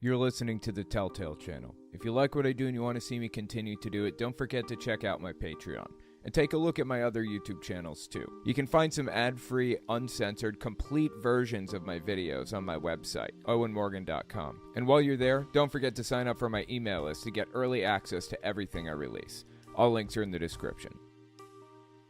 You're listening to the Telltale Channel. If you like what I do and you want to see me continue to do it, don't forget to check out my Patreon. And take a look at my other YouTube channels too. You can find some ad-free, uncensored, complete versions of my videos on my website, owenmorgan.com. And while you're there, don't forget to sign up for my email list to get early access to everything I release. All links are in the description.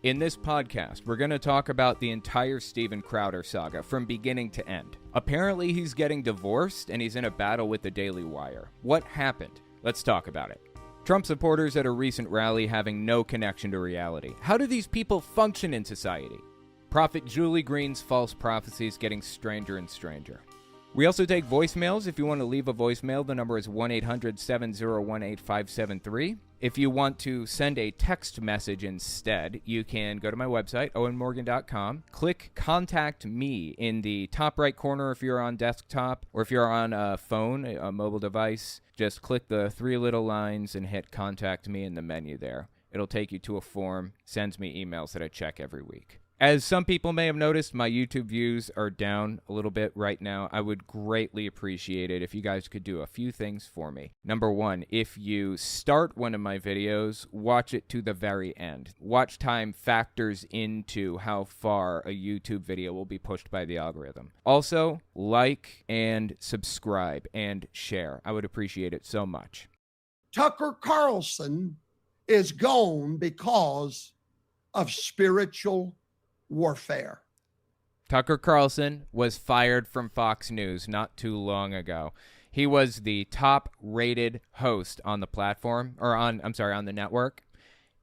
In this podcast, we're going to talk about the entire Steven Crowder saga from beginning to end. Apparently, he's getting divorced and he's in a battle with the Daily Wire. What happened? Let's talk about it. Trump supporters at a recent rally having no connection to reality. How do these people function in society? Prophet Julie Green's false prophecies getting stranger and stranger. We also take voicemails. If you want to leave a voicemail, the number is 1-800-701-8573. If you want to send a text message instead, you can go to my website, owenmorgan.com, click Contact Me in the top right corner if you're on desktop, or if you're on a phone, a mobile device, just click the three little lines and hit Contact Me in the menu there. It'll take you to a form, sends me emails that I check every week. As some people may have noticed, my YouTube views are down a little bit right now. I would greatly appreciate it if you guys could do a few things for me. Number one, if you start one of my videos, watch it to the very end. Watch time factors into how far a YouTube video will be pushed by the algorithm. Also, like and subscribe and share. I would appreciate it so much. Tucker Carlson is gone because of spiritual warfare. Tucker Carlson was fired from Fox News not too long ago. He was the top-rated host on the platform, or on the network.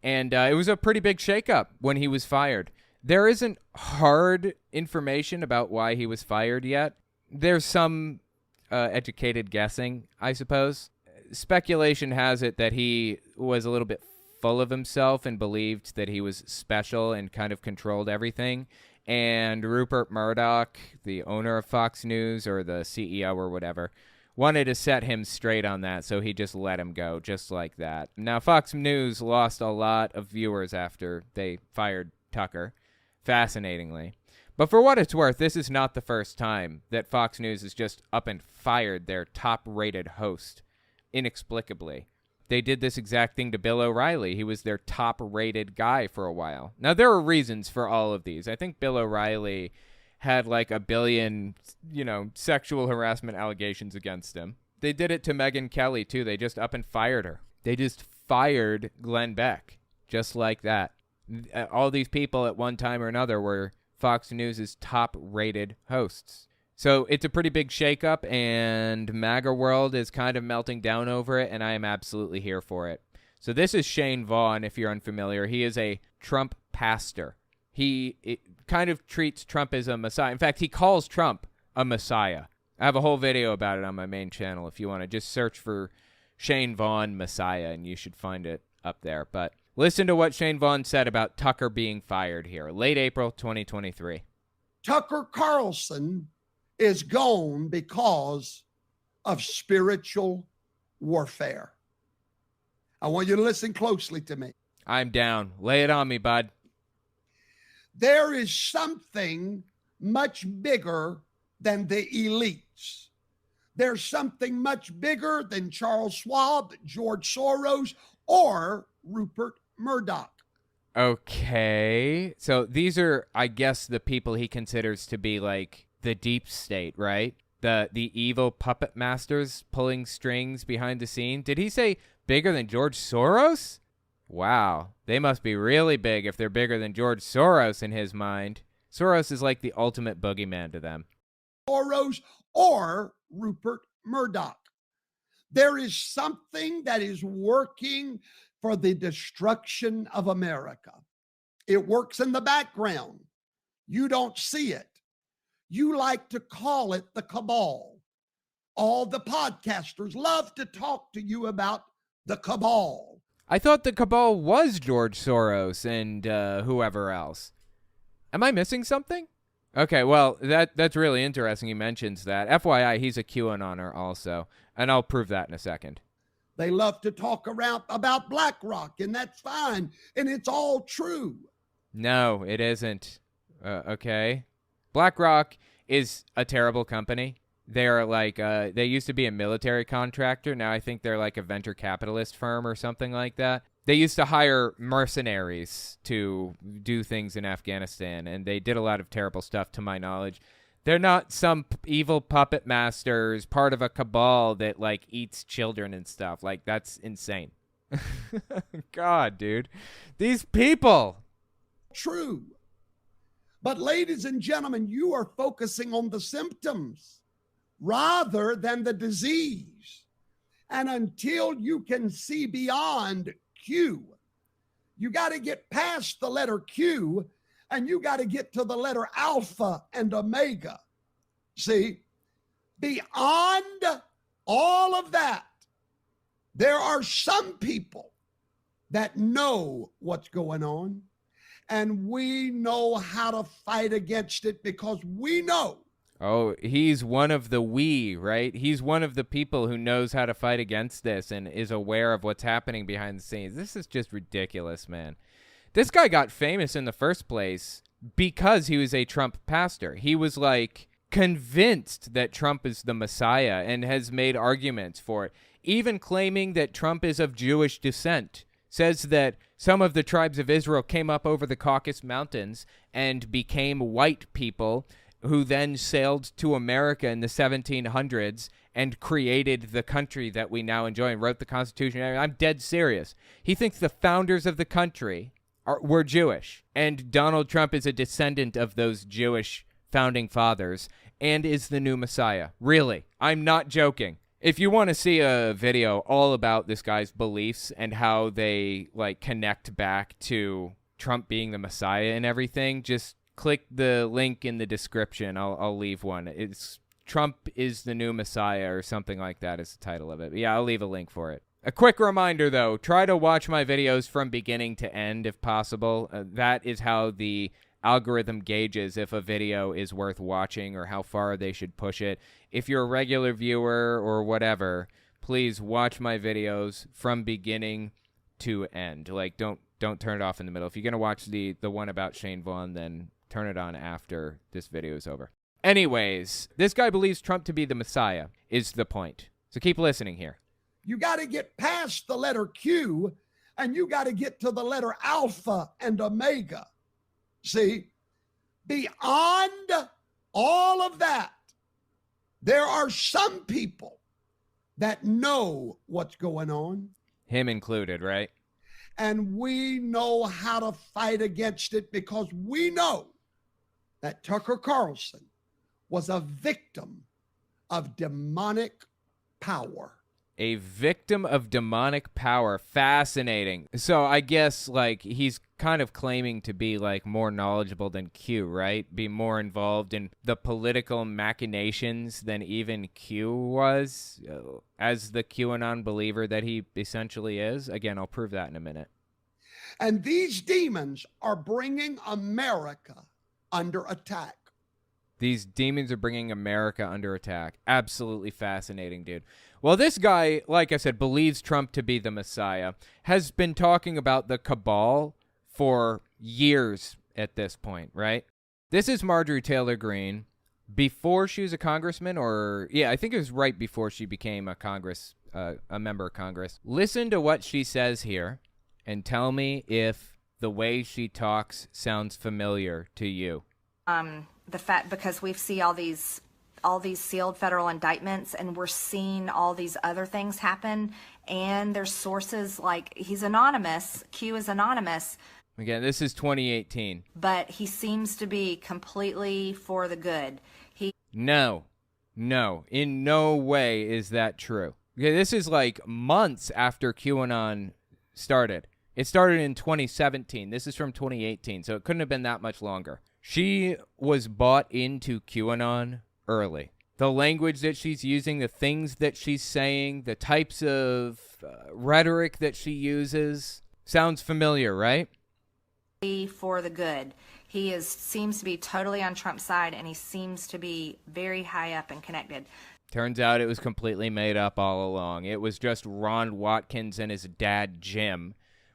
And it was a pretty big shakeup when he was fired. There isn't hard information about why he was fired yet. There's some educated guessing, I suppose. Speculation has it that he was a little bit full of himself and believed that he was special and kind of controlled everything. And Rupert Murdoch, the owner of Fox News or the CEO or whatever, wanted to set him straight on that, so he just let him go just like that. Now, Fox News lost a lot of viewers after they fired Tucker, fascinatingly. But for what it's worth, this is not the first time that Fox News has just up and fired their top-rated host inexplicably. They did this exact thing to Bill O'Reilly. He was their top-rated guy for a while. Now, there are reasons for all of these. I think Bill O'Reilly had like 1 billion, sexual harassment allegations against him. They did it to Megyn Kelly, too. They just up and fired her. They just fired Glenn Beck, just like that. All these people at one time or another were Fox News' top-rated hosts. So it's a pretty big shakeup, and MAGA world is kind of melting down over it, and I am absolutely here for it. So this is Shane Vaughn, if you're unfamiliar. He is a Trump pastor. He kind of treats Trump as a messiah. In fact, he calls Trump a messiah. I have a whole video about it on my main channel. If you want to just search for Shane Vaughn Messiah, and you should find it up there. But listen to what Shane Vaughn said about Tucker being fired here. Late April 2023. Tucker Carlson is gone because of spiritual warfare. I want you to listen closely to me. I'm down. Lay it on me, bud. There is something much bigger than the elites. There's something much bigger than Charles Schwab, George Soros, or Rupert Murdoch. Okay. So these are, I guess, the people he considers to be like the deep state, right? The evil puppet masters pulling strings behind the scene. Did he say bigger than George Soros? Wow. They must be really big if they're bigger than George Soros in his mind. Soros is like the ultimate boogeyman to them. Soros or Rupert Murdoch. There is something that is working for the destruction of America. It works in the background. You don't see it. You like to call it the cabal. All the podcasters love to talk to you about the cabal. I thought the cabal was George Soros and whoever else. Am I missing something? Okay, well, that's really interesting he mentions that. FYI, he's a QAnoner also, and I'll prove that in a second. They love to talk around about BlackRock, and that's fine, and it's all true. No, it isn't. Okay. BlackRock is a terrible company. They're like, they used to be a military contractor. Now I think they're like a venture capitalist firm or something like that. They used to hire mercenaries to do things in Afghanistan, and they did a lot of terrible stuff to my knowledge. They're not some evil puppet masters, part of a cabal that like eats children and stuff. Like, that's insane. God, dude. These people. True. But ladies and gentlemen, you are focusing on the symptoms rather than the disease. And until you can see beyond Q, you got to get past the letter Q, and you got to get to the letter alpha and omega. See, beyond all of that, there are some people that know what's going on, and we know how to fight against it because we know. Oh, he's one of the we, right? He's one of the people who knows how to fight against this and is aware of what's happening behind the scenes. This is just ridiculous, man. This guy got famous in the first place because he was a Trump pastor. He was like convinced that Trump is the Messiah and has made arguments for it, even claiming that Trump is of Jewish descent. Says that some of the tribes of Israel came up over the Caucasus Mountains and became white people who then sailed to America in the 1700s and created the country that we now enjoy and wrote the Constitution. I'm dead serious. He thinks the founders of the country were Jewish, and Donald Trump is a descendant of those Jewish founding fathers and is the new Messiah. Really, I'm not joking. If you want to see a video all about this guy's beliefs and how they like connect back to Trump being the Messiah and everything, just click the link in the description. I'll leave one. It's Trump is the new Messiah or something like that is the title of it. But yeah, I'll leave a link for it. A quick reminder, though, try to watch my videos from beginning to end if possible. That is how the algorithm gauges if a video is worth watching or how far they should push it. If you're a regular viewer or whatever, please watch my videos from beginning to end. Like, don't turn it off in the middle. If you're going to watch the one about Shane Vaughn, then turn it on after this video is over. Anyways, this guy believes Trump to be the Messiah is the point. So keep listening here. You got to get past the letter Q, and you got to get to the letter alpha and omega. See, beyond all of that, there are some people that know what's going on. Him included, right? And we know how to fight against it because we know that Tucker Carlson was a victim of demonic power. A victim of demonic power. Fascinating. So I guess like he's kind of claiming to be like more knowledgeable than Q, right? Be more involved in the political machinations than even Q was as the QAnon believer that he essentially is. Again, I'll prove that in a minute. And these demons are bringing America under attack. These demons are bringing America under attack. Absolutely fascinating, dude. Well, this guy, like I said, believes Trump to be the Messiah, has been talking about the cabal for years at this point, right? This is Marjorie Taylor Greene before she was a congressman, or yeah, I think it was right before she became a member of Congress. Listen to what she says here and tell me if the way she talks sounds familiar to you. The fact, because we see all these sealed federal indictments, and we're seeing all these other things happen, and there's sources like he's anonymous. Q is anonymous. Again, this is 2018. But he seems to be completely for the good. No, in no way is that true. Okay, this is like months after QAnon started. It started in 2017. This is from 2018, so it couldn't have been that much longer. She was bought into QAnon early. The language that she's using, the things that she's saying, the types of rhetoric that she uses sounds familiar, right? For the good. He seems to be totally on Trump's side, and he seems to be very high up and connected. Turns out it was completely made up all along. It was just Ron Watkins and his dad, Jim,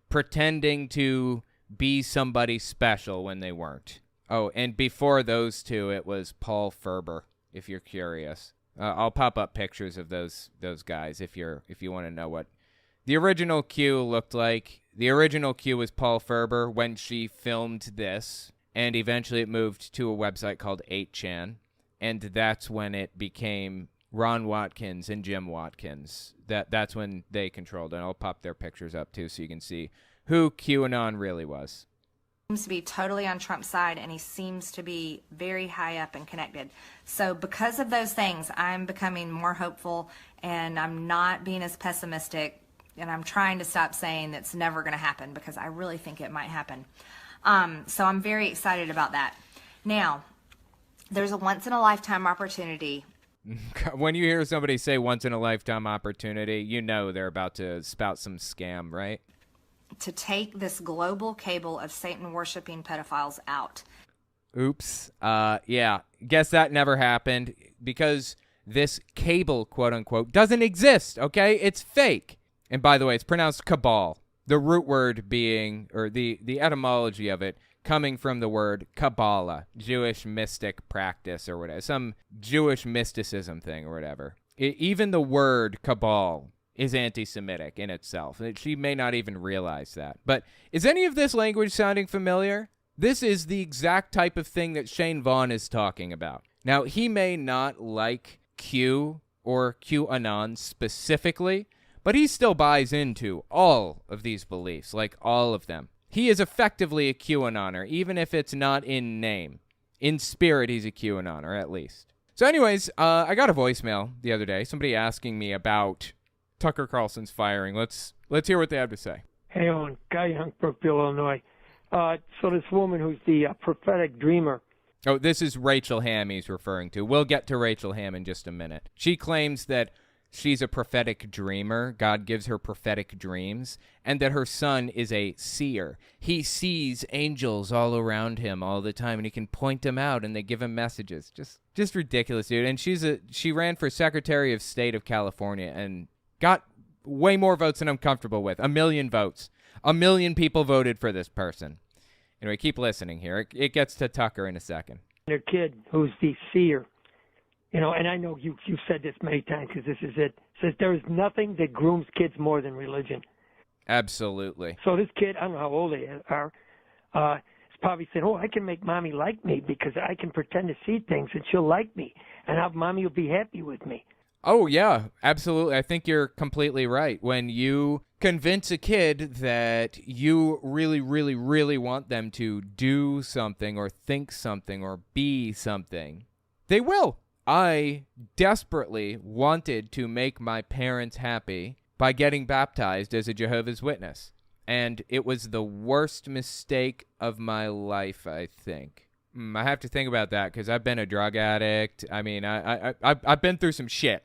pretending to be somebody special when they weren't. Oh, and before those two, it was Paul Ferber, if you're curious. I'll pop up pictures of those guys if you want to know what the original Q looked like. The original Q was Paul Ferber when she filmed this, and eventually it moved to a website called 8chan, and that's when it became Ron Watkins and Jim Watkins. That's when they controlled it. I'll pop their pictures up too so you can see who QAnon really was. Seems to be totally on Trump's side, and he seems to be very high up and connected. So because of those things, I'm becoming more hopeful, and I'm not being as pessimistic, and I'm trying to stop saying that's never going to happen, because I really think it might happen. So I'm very excited about that. Now, there's a once-in-a-lifetime opportunity. When you hear somebody say once-in-a-lifetime opportunity, you know they're about to spout some scam, right? To take this global cable of Satan-worshiping pedophiles out. Oops. Yeah. Guess that never happened because this cable, quote-unquote, doesn't exist, okay? It's fake. And by the way, it's pronounced cabal. The root word being, or the etymology of it, coming from the word Kabbalah, Jewish mystic practice or whatever, some Jewish mysticism thing or whatever. Even the word cabal is anti-Semitic in itself. She may not even realize that. But is any of this language sounding familiar? This is the exact type of thing that Shane Vaughn is talking about. Now, he may not like Q or QAnon specifically, but he still buys into all of these beliefs, like all of them. He is effectively a QAnoner, even if it's not in name. In spirit, he's a QAnoner, at least. So anyways, I got a voicemail the other day, somebody asking me about Tucker Carlson's firing. Let's hear what they have to say. Hey, Owen, Guy Young, Brookville, Illinois. So this woman who's the prophetic dreamer. Oh, this is Rachel Hamm he's referring to. We'll get to Rachel Hamm in just a minute. She claims that she's a prophetic dreamer. God gives her prophetic dreams, and that her son is a seer. He sees angels all around him all the time, and he can point them out, and they give him messages. Just ridiculous, dude. And she ran for Secretary of State of California and got way more votes than I'm comfortable with. 1 million votes. 1 million people voted for this person. Anyway, keep listening here. It gets to Tucker in a second. Their kid, who's the seer, you know, and I know you've said this many times because this is it, says there is nothing that grooms kids more than religion. Absolutely. So this kid, I don't know how old they are, is probably saying, I can make mommy like me because I can pretend to see things and she'll like me, and mommy will be happy with me. Oh, yeah, absolutely. I think you're completely right. When you convince a kid that you really, really, really want them to do something or think something or be something, they will. I desperately wanted to make my parents happy by getting baptized as a Jehovah's Witness. And it was the worst mistake of my life, I think. I have to think about that because I've been a drug addict. I mean, I've been through some shit,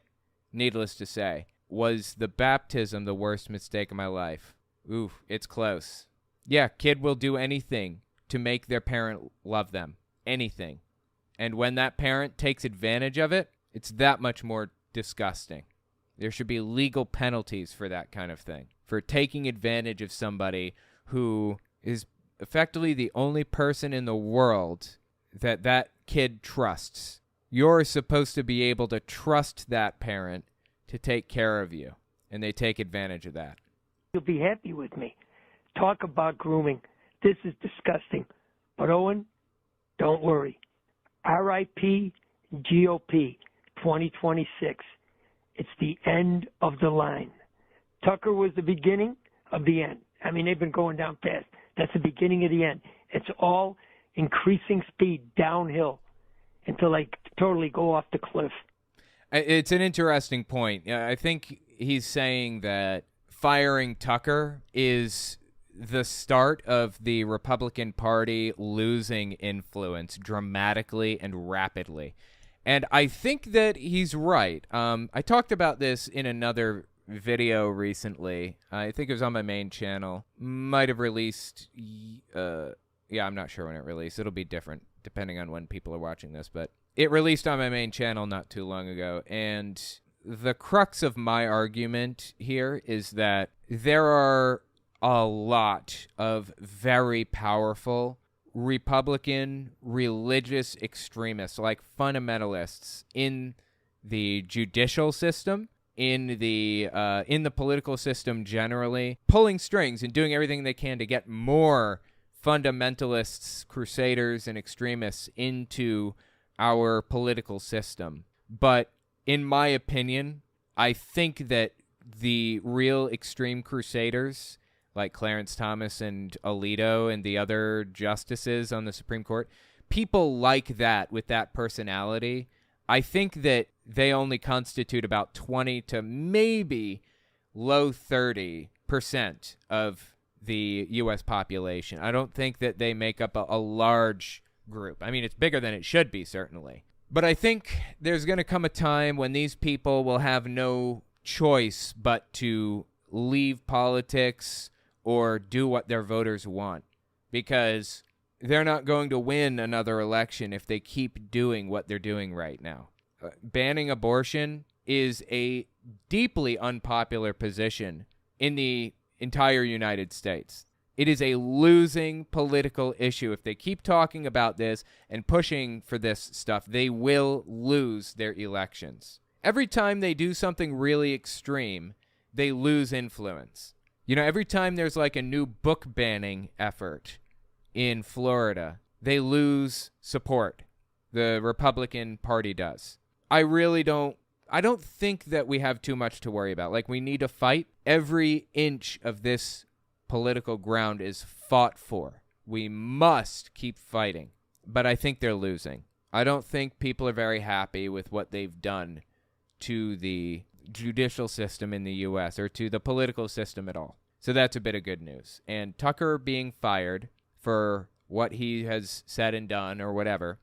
needless to say. Was the baptism the worst mistake of my life? Ooh, it's close. Yeah, kid will do anything to make their parent love them. Anything. And when that parent takes advantage of it, it's that much more disgusting. There should be legal penalties for that kind of thing. For taking advantage of somebody who is effectively the only person in the world that kid trusts. You're supposed to be able to trust that parent to take care of you, and they take advantage of that. You'll be happy with me. Talk about grooming. This is disgusting. But Owen, don't worry. RIP GOP 2026. It's the end of the line. Tucker was the beginning of the end. I mean, they've been going down fast. That's the beginning of the end. It's all increasing speed downhill until they totally go off the cliff. It's an interesting point. I think he's saying that firing Tucker is the start of the Republican Party losing influence dramatically and rapidly. And I think that he's right. I talked about this in another video recently. I think it was on my main channel. Might have released... yeah, I'm not sure when it released. It'll be different depending on when people are watching this, but it released on my main channel not too long ago. And the crux of my argument here is that there are a lot of very powerful Republican religious extremists, like fundamentalists, in the judicial system, in the political system generally, pulling strings and doing everything they can to get more fundamentalists, crusaders, and extremists into our political system. But in my opinion, I think that the real extreme crusaders, like Clarence Thomas and Alito and the other justices on the Supreme Court, people like that with that personality, I think that they only constitute about 20 to maybe low 30% of the U.S. population. I don't think that they make up a large group. I mean, it's bigger than it should be, certainly. But I think there's going to come a time when these people will have no choice but to leave politics or do what their voters want, because they're not going to win another election if they keep doing what they're doing right now. Banning abortion is a deeply unpopular position in the entire United States. It is a losing political issue. If they keep talking about this and pushing for this stuff, they will lose their elections. Every time they do something really extreme, they lose influence. You know, every time there's like a new book banning effort in Florida, they lose support. The Republican Party does. I don't think that we have too much to worry about. Like, we need to fight. Every inch of this political ground is fought for. We must keep fighting. But I think they're losing. I don't think people are very happy with what they've done to the judicial system in the U.S. or to the political system at all. So that's a bit of good news. And Tucker being fired for what he has said and done or whatever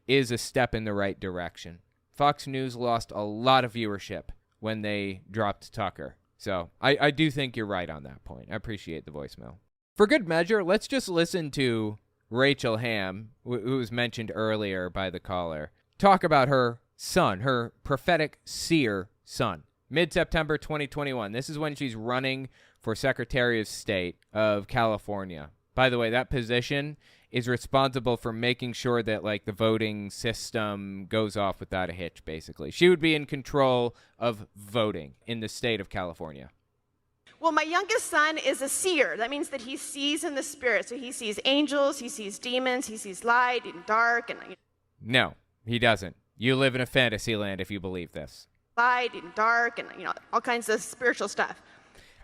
is a step in the right direction. Fox News lost a lot of viewership when they dropped Tucker. So I do think you're right on that point. I appreciate the voicemail. For good measure, let's just listen to Rachel Hamm, who was mentioned earlier by the caller, talk about her son, her prophetic seer son. Mid-September 2021. This is when she's running for Secretary of State of California. By the way, that position is responsible for making sure that, like, the voting system goes off without a hitch, basically. She would be in control of voting in the state of California. Well, my youngest son is a seer. That means that he sees in the spirit. So he sees angels, he sees demons, he sees light and dark. And No, he doesn't. You live in a fantasy land if you believe this. Light and dark and, all kinds of spiritual stuff.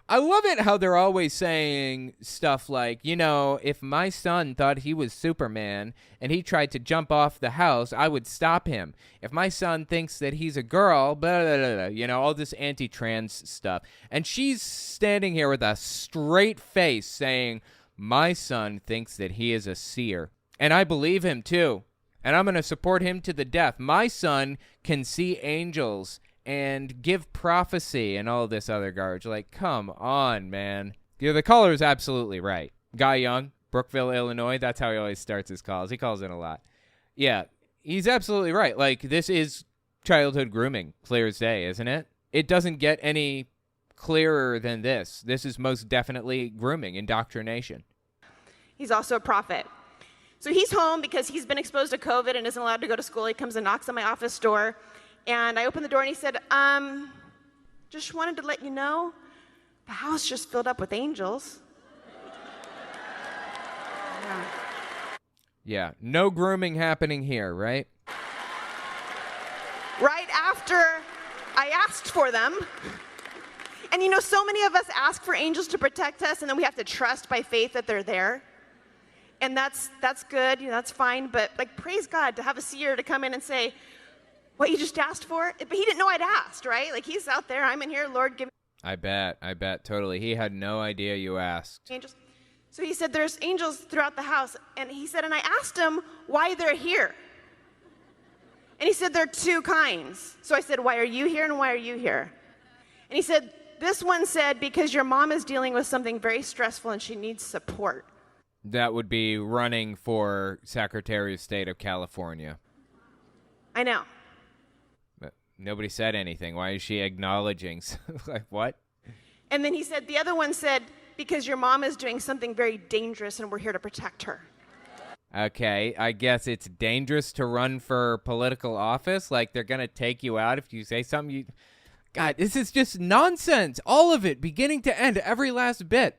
I love it how they're always saying stuff like, if my son thought he was Superman and he tried to jump off the house, I would stop him. If my son thinks that he's a girl, blah, blah, blah, blah, all this anti-trans stuff. And she's standing here with a straight face saying, my son thinks that he is a seer. And I believe him too. And I'm going to support him to the death. My son can see angels and give prophecy and all this other garbage. Like, come on, man. The caller is absolutely right. Guy Young, Brookville, Illinois. That's how he always starts his calls. He calls in a lot. Yeah, he's absolutely right. Like, this is childhood grooming, clear as day, isn't it? It doesn't get any clearer than this. This is most definitely grooming, indoctrination. He's also a prophet. So he's home because he's been exposed to COVID and isn't allowed to go to school. He comes and knocks on my office door. And I opened the door and he said, just wanted to let you know, the house just filled up with angels. Yeah, no grooming happening here, right? Right after I asked for them. And so many of us ask for angels to protect us, and then we have to trust by faith that they're there. And that's good, that's fine. But, praise God to have a seer to come in and say, what you just asked for? But he didn't know I'd asked, right? Like, he's out there, I'm in here, Lord, give me I bet, totally. He had no idea you asked. angels. So he said, there's angels throughout the house. And he said, and I asked him why they're here. And he said, there are two kinds. So I said, why are you here and why are you here? And he said, this one said, because your mom is dealing with something very stressful and she needs support. That would be running for Secretary of State of California. I know. Nobody said anything. Why is she acknowledging? Like, what? And then he said, the other one said, because your mom is doing something very dangerous and we're here to protect her. Okay, I guess it's dangerous to run for political office. Like, they're going to take you out if you say something. God, this is just nonsense. All of it, beginning to end, every last bit.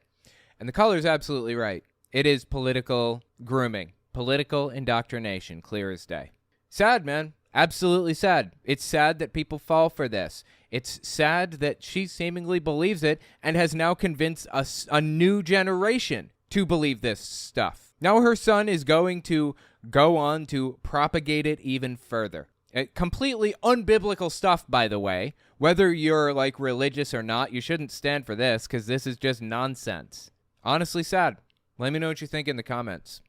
And the caller's absolutely right. It is political grooming, political indoctrination, clear as day. Sad, man. Absolutely sad. It's sad that people fall for this. It's sad that she seemingly believes it and has now convinced a new generation to believe this stuff. Now her son is going to go on to propagate it even further. Completely unbiblical stuff, by the way. Whether you're like religious or not, you shouldn't stand for this because this is just nonsense. Honestly sad. Let me know what you think in the comments.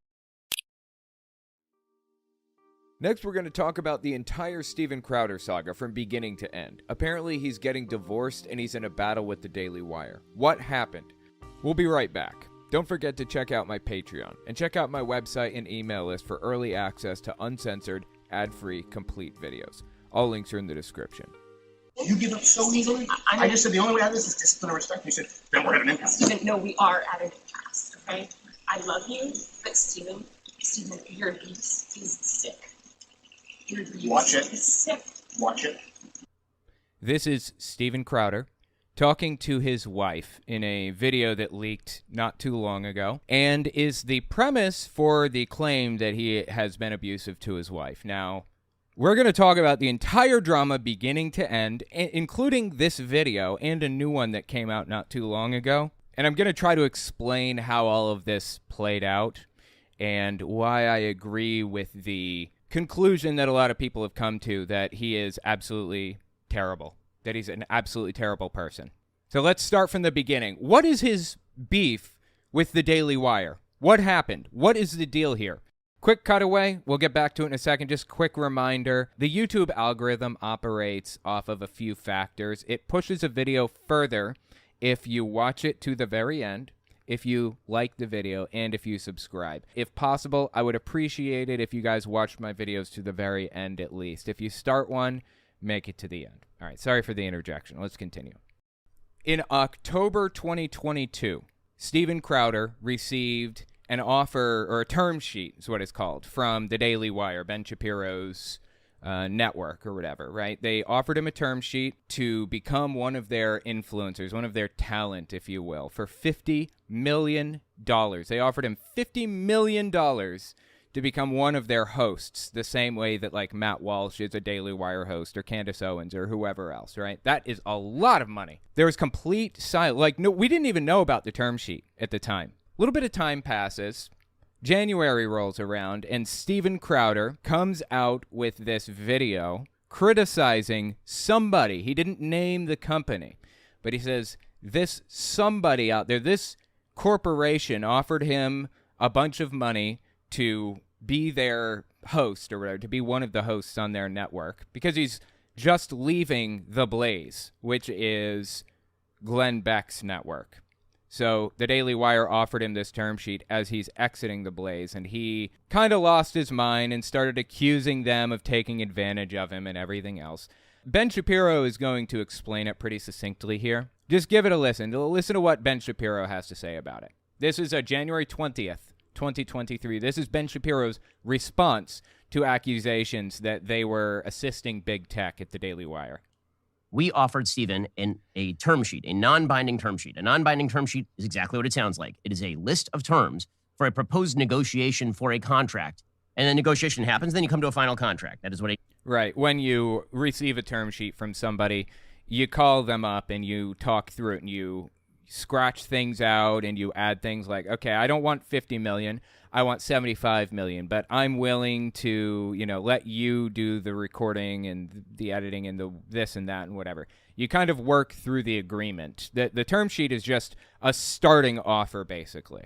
Next, we're going to talk about the entire Steven Crowder saga from beginning to end. Apparently, he's getting divorced and he's in a battle with the Daily Wire. What happened? We'll be right back. Don't forget to check out my Patreon and check out my website and email list for early access to uncensored, ad-free, complete videos. All links are in the description. You give up so easily? I just said the only way out of this is discipline and respect. You said, then we're at an impasse. Steven, no, we are at an impasse, okay? I love you, but Steven, your niece is sick. Your niece Watch it. is sick. Watch it. This is Steven Crowder talking to his wife in a video that leaked not too long ago, and is the premise for the claim that he has been abusive to his wife. Now, we're going to talk about the entire drama beginning to end, including this video and a new one that came out not too long ago. And I'm going to try to explain how all of this played out and why I agree with the conclusion that a lot of people have come to, that he is absolutely terrible, that he's an absolutely terrible person. So let's start from the beginning. What is his beef with the Daily Wire? What happened? What is the deal here? Quick cutaway. We'll get back to it in a second. Just quick reminder. The YouTube algorithm operates off of a few factors. It pushes a video further if you watch it to the very end, if you like the video, and if you subscribe. If possible, I would appreciate it if you guys watched my videos to the very end at least. If you start one, make it to the end. All right, sorry for the interjection. Let's continue. In October 2022, Steven Crowder received an offer, or a term sheet is what it's called, from the Daily Wire, Ben Shapiro's network or whatever, right? They offered him a term sheet to become one of their influencers, one of their talent, if you will, for $50 million. They offered him $50 million to become one of their hosts, the same way that like Matt Walsh is a Daily Wire host, or Candace Owens, or whoever else, right? That is a lot of money. There was complete silence. Like, no, we didn't even know about the term sheet at the time. A little bit of time passes. January rolls around, and Steven Crowder comes out with this video criticizing somebody. He didn't name the company, but he says this somebody out there, this corporation offered him a bunch of money to be their host or whatever, to be one of the hosts on their network, because he's just leaving The Blaze, which is Glenn Beck's network. So the Daily Wire offered him this term sheet as he's exiting The Blaze, and he kind of lost his mind and started accusing them of taking advantage of him and everything else. Ben Shapiro is going to explain it pretty succinctly here. Just give it a listen. Listen to what Ben Shapiro has to say about it. This is January 20th, 2023. This is Ben Shapiro's response to accusations that they were assisting big tech at the Daily Wire. We offered Steven a term sheet, a non-binding term sheet. A non-binding term sheet is exactly what it sounds like. It is a list of terms for a proposed negotiation for a contract. And the negotiation happens, then you come to a final contract. That is what Right. When you receive a term sheet from somebody, you call them up and you talk through it and you scratch things out and you add things like, okay, I don't want 50 million. I want 75 million, but I'm willing to, let you do the recording and the editing and the this and that and whatever. You kind of work through the agreement. The term sheet is just a starting offer, basically.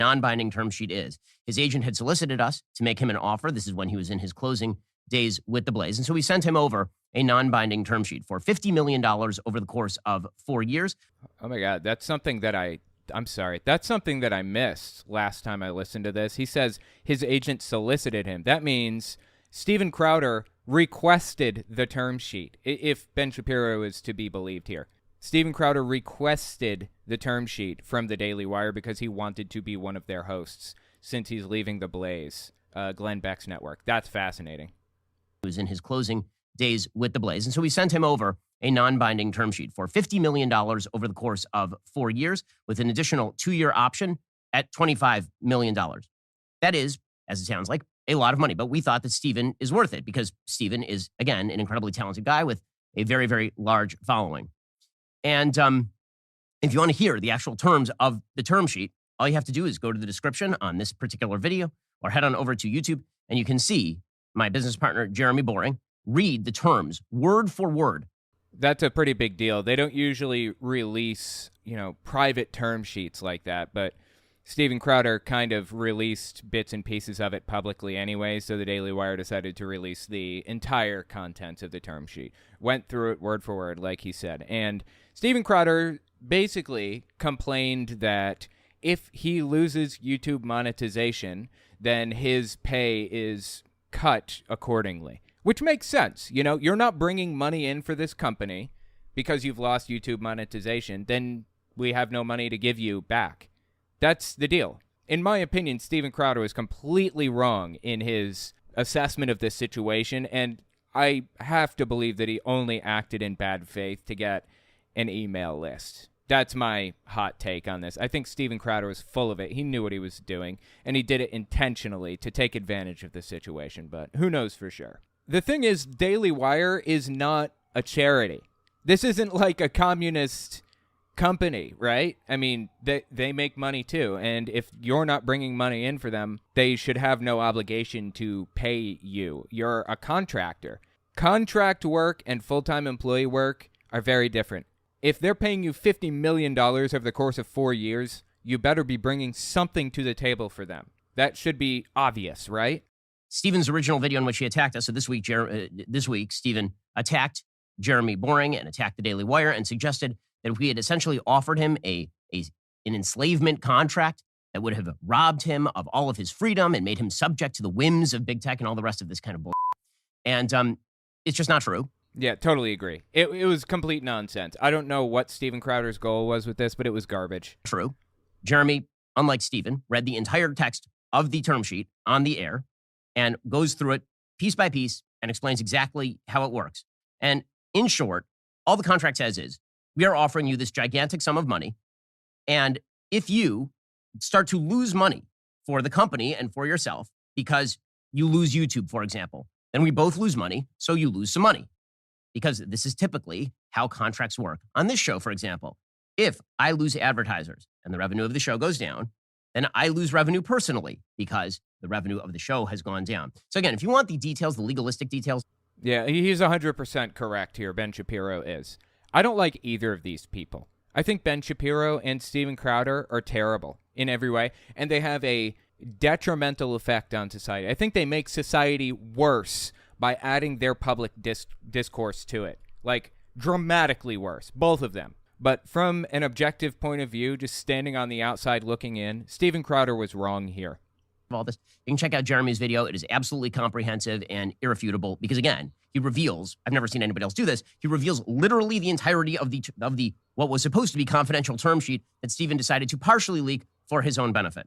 non-binding term sheet is. His agent had solicited us to make him an offer. This is when he was in his closing days with the Blaze. And so we sent him over a non-binding term sheet for $50 million over the course of 4 years. Oh my God, that's something that I'm sorry. That's something that I missed last time I listened to this. He says his agent solicited him. That means Steven Crowder requested the term sheet, if Ben Shapiro is to be believed here. Steven Crowder requested the term sheet from the Daily Wire because he wanted to be one of their hosts since he's leaving the Blaze Glenn Beck's network. That's fascinating. He was in his closing days with the Blaze. And so we sent him over a non-binding term sheet for $50 million over the course of 4 years with an additional 2-year option at $25 million. That is, as it sounds like, a lot of money. But we thought that Steven is worth it because Steven is, again, an incredibly talented guy with a very, very large following. And if you want to hear the actual terms of the term sheet, all you have to do is go to the description on this particular video or head on over to YouTube, and you can see my business partner, Jeremy Boring, read the terms word for word. That's a pretty big deal. They don't usually release, private term sheets like that, but Steven Crowder kind of released bits and pieces of it publicly anyway, so the Daily Wire decided to release the entire contents of the term sheet. Went through it word for word, like he said. And Steven Crowder basically complained that if he loses YouTube monetization, then his pay is cut accordingly, which makes sense. You're not bringing money in for this company because you've lost YouTube monetization, then we have no money to give you back. That's the deal. In my opinion, Steven Crowder was completely wrong in his assessment of this situation, and I have to believe that he only acted in bad faith to get an email list. That's my hot take on this. I think Steven Crowder was full of it. He knew what he was doing, and he did it intentionally to take advantage of the situation, but who knows for sure. The thing is, Daily Wire is not a charity. This isn't like a communist company, right? I mean, they make money too, and if you're not bringing money in for them, they should have no obligation to pay you. You're a contractor. Contract work and full-time employee work are very different. If they're paying you $50 million over the course of 4 years, you better be bringing something to the table for them. That should be obvious, right? Steven's original video in which he attacked us. So this week, Steven attacked Jeremy Boring and attacked the Daily Wire and suggested that if we had essentially offered him an enslavement contract that would have robbed him of all of his freedom and made him subject to the whims of big tech and all the rest of this kind of bullshit. And it's just not true. Yeah, totally agree. It was complete nonsense. I don't know what Steven Crowder's goal was with this, but it was garbage. True. Jeremy, unlike Steven, read the entire text of the term sheet on the air and goes through it piece by piece and explains exactly how it works. And in short, all the contract says is, we are offering you this gigantic sum of money, and if you start to lose money for the company and for yourself because you lose YouTube, for example, then we both lose money, so you lose some money. Because this is typically how contracts work. On this show, for example, if I lose advertisers and the revenue of the show goes down, then I lose revenue personally because the revenue of the show has gone down. So again, if you want the details, the legalistic details. Yeah, he's 100% correct here. Ben Shapiro is. I don't like either of these people. I think Ben Shapiro and Steven Crowder are terrible in every way, and they have a detrimental effect on society. I think they make society worse by adding their public discourse to it. Like, dramatically worse, both of them. But from an objective point of view, just standing on the outside looking in, Steven Crowder was wrong here. All this, you can check out Jeremy's video. It is absolutely comprehensive and irrefutable because, again, he reveals, I've never seen anybody else do this, he reveals literally the entirety of the what was supposed to be confidential term sheet that Steven decided to partially leak for his own benefit.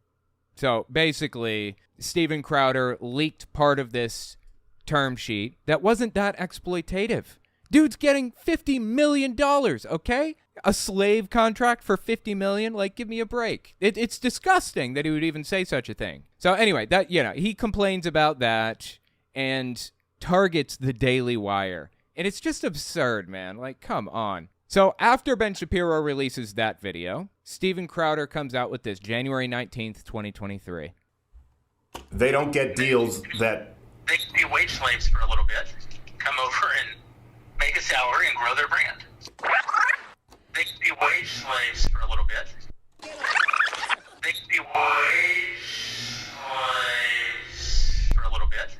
So basically, Steven Crowder leaked part of this term sheet that wasn't that exploitative. Dude's getting $50 million, okay? A slave contract for $50 million? Like, give me a break. It's disgusting that he would even say such a thing. So anyway, that he complains about that and targets the Daily Wire. And it's just absurd, man. Like, come on. So after Ben Shapiro releases that video, Steven Crowder comes out with this January 19th, 2023. They don't get deals that... They can be wage slaves for a little bit, come over and make a salary and grow their brand. They can be wage slaves for a little bit. They can be wage slaves for a little bit.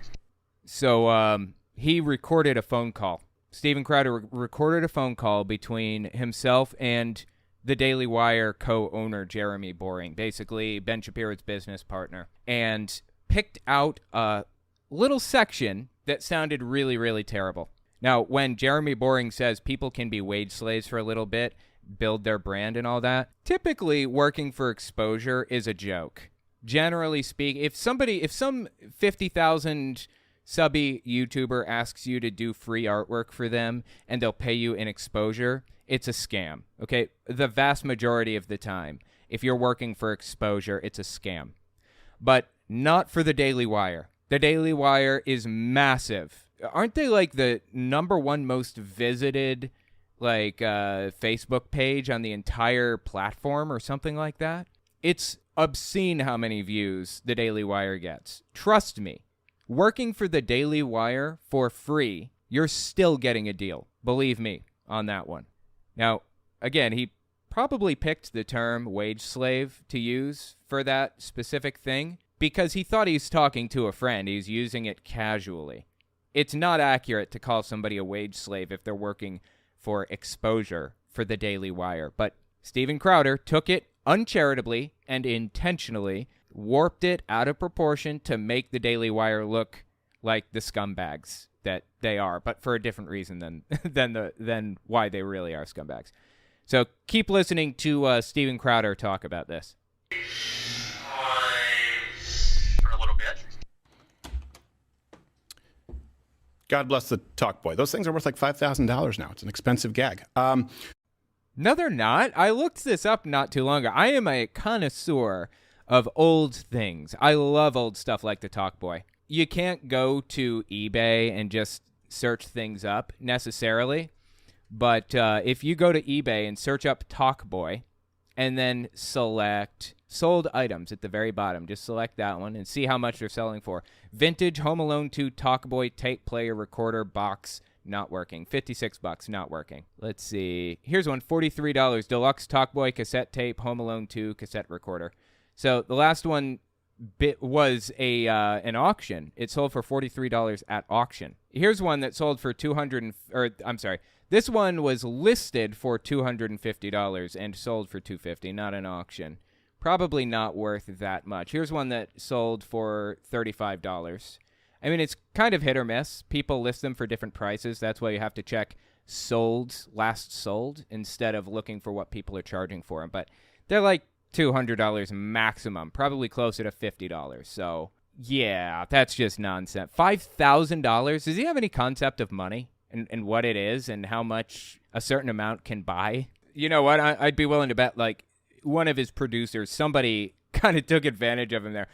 So he recorded a phone call. Steven Crowder recorded a phone call between himself and the Daily Wire co-owner Jeremy Boring, basically Ben Shapiro's business partner, and picked out a little section that sounded really, really terrible. Now, when Jeremy Boring says people can be wage slaves for a little bit, build their brand and all that, typically working for exposure is a joke. generally speak, if some 50,000 subby YouTuber asks you to do free artwork for them and they'll pay you in exposure, it's a scam. Okay, the vast majority of the time, if you're working for exposure, it's a scam. But not for the Daily Wire. The Daily Wire is massive. Aren't they like the #1 most visited Facebook page on the entire platform or something like that? It's obscene how many views the Daily Wire gets. Trust me, working for the Daily Wire for free, you're still getting a deal. Believe me on that one. Now, again, he probably picked the term wage slave to use for that specific thing because he thought he was talking to a friend. He's using it casually. It's not accurate to call somebody a wage slave if they're working for exposure for the Daily Wire. But Steven Crowder took it uncharitably and intentionally, warped it out of proportion to make the Daily Wire look like the scumbags that they are, but for a different reason than why they really are scumbags. So keep listening to Steven Crowder talk about this. For a little bit. God bless the talk boy. Those things are worth like $5,000 now. It's an expensive gag. No, they're not. I looked this up not too long ago. I am a connoisseur of old things. I love old stuff like the talk boy. You can't go to eBay and just search things up necessarily. But if you go to eBay and search up talk boy and then select sold items at the very bottom, just select that one and see how much they're selling for. Vintage Home Alone 2 talk boy tape player recorder box, not working. $56, not working. Let's see. Here's one, $43. Deluxe Talkboy cassette tape, Home Alone 2 cassette recorder. So the last one was an auction. It sold for $43 at auction. Here's one that sold for this one was listed for $250 and sold for $250, not an auction. Probably not worth that much. Here's one that sold for $35. I mean, it's kind of hit or miss. People list them for different prices. That's why you have to check last sold, instead of looking for what people are charging for them. But they're like $200 maximum, probably closer to $50. So, yeah, that's just nonsense. $5,000? Does he have any concept of money and what it is and how much a certain amount can buy? You know what? I'd be willing to bet, like, one of his producers, somebody kind of took advantage of him there.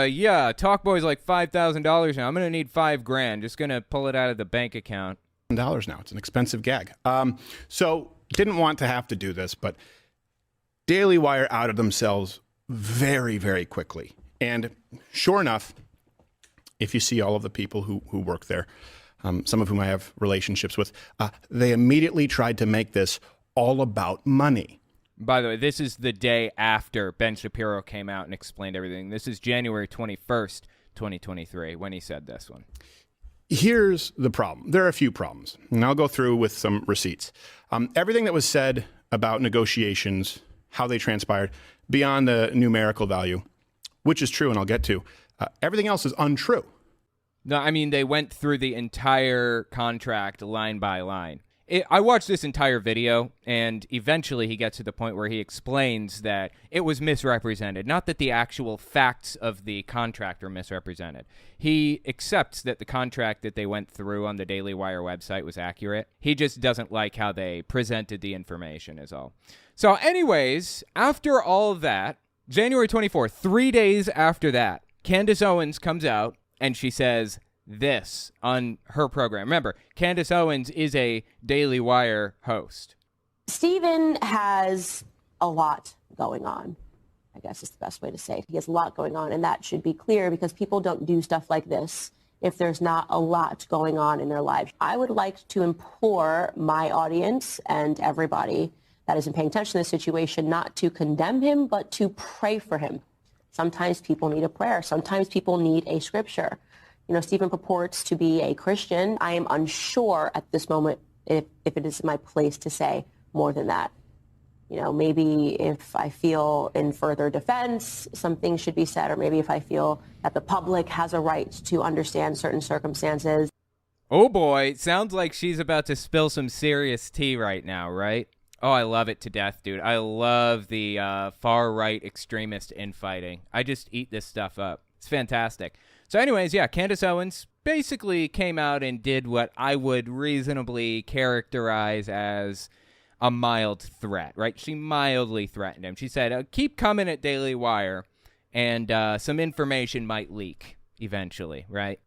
Yeah, Talkboy's like $5,000 now. I'm going to need $5,000. Just going to pull it out of the bank account. $1 now. It's an expensive gag. So didn't want to have to do this, but Daily Wire outed themselves very, very quickly. And sure enough, if you see all of the people who work there, some of whom I have relationships with, they immediately tried to make this all about money. By the way, this is the day after Ben Shapiro came out and explained everything. This is January 21st, 2023, when he said this one. Here's the problem. There are a few problems, and I'll go through with some receipts. Everything that was said about negotiations, how they transpired, beyond the numerical value, which is true and I'll get to, everything else is untrue. No, I mean, they went through the entire contract line by line. I watched this entire video, and eventually he gets to the point where he explains that it was misrepresented. Not that the actual facts of the contract are misrepresented. He accepts that the contract that they went through on the Daily Wire website was accurate. He just doesn't like how they presented the information is all. So anyways, after all of that, January 24th, 3 days after that, Candace Owens comes out, and she says this on her program. Remember, Candace Owens is a Daily Wire host. Steven has a lot going on, I guess is the best way to say it. He has a lot going on, and that should be clear because people don't do stuff like this if there's not a lot going on in their lives. I would like to implore my audience and everybody that isn't paying attention to this situation not to condemn him, but to pray for him. Sometimes people need a prayer. Sometimes people need a scripture. You know, Stephen purports to be a Christian. I am unsure at this moment if it is my place to say more than that. You know, maybe if I feel in further defense, some things should be said, or maybe if I feel that the public has a right to understand certain circumstances. Oh boy, sounds like she's about to spill some serious tea right now, right? Oh, I love it to death, dude. I love the far-right extremist infighting. I just eat this stuff up. It's fantastic. So anyways, yeah, Candace Owens basically came out and did what I would reasonably characterize as a mild threat, right? She mildly threatened him. She said, keep coming at Daily Wire, and some information might leak eventually, right?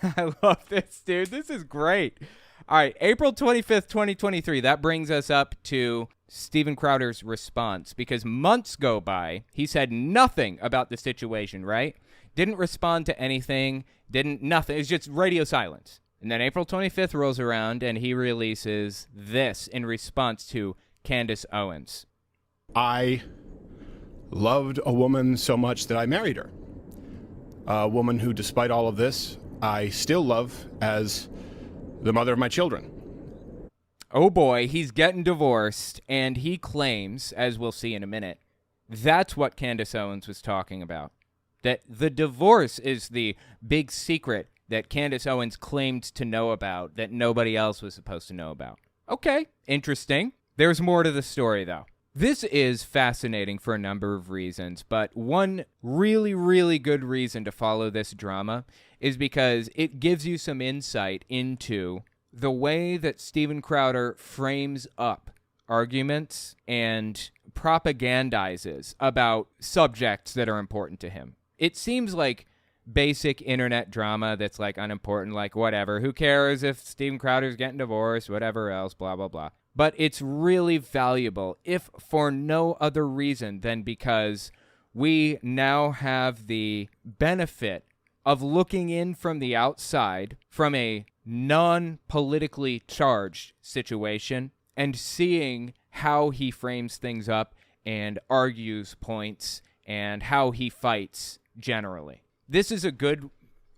I love this, dude. This is great. All right, April 25th, 2023. That brings us up to Steven Crowder's response, because months go by. He said nothing about the situation, right? Didn't respond to anything, nothing. It's just radio silence. And then April 25th rolls around, and he releases this in response to Candace Owens. I loved a woman so much that I married her. A woman who, despite all of this, I still love as the mother of my children. Oh boy, he's getting divorced, and he claims, as we'll see in a minute, that's what Candace Owens was talking about. That the divorce is the big secret that Candace Owens claimed to know about that nobody else was supposed to know about. Okay, interesting. There's more to the story, though. This is fascinating for a number of reasons, but one really, really good reason to follow this drama is because it gives you some insight into the way that Steven Crowder frames up arguments and propagandizes about subjects that are important to him. It seems like basic internet drama that's like unimportant, like whatever. Who cares if Steven Crowder's getting divorced, whatever else, blah, blah, blah. But it's really valuable, if for no other reason than because we now have the benefit of looking in from the outside from a non-politically charged situation and seeing how he frames things up and argues points and how he fights generally. This is a good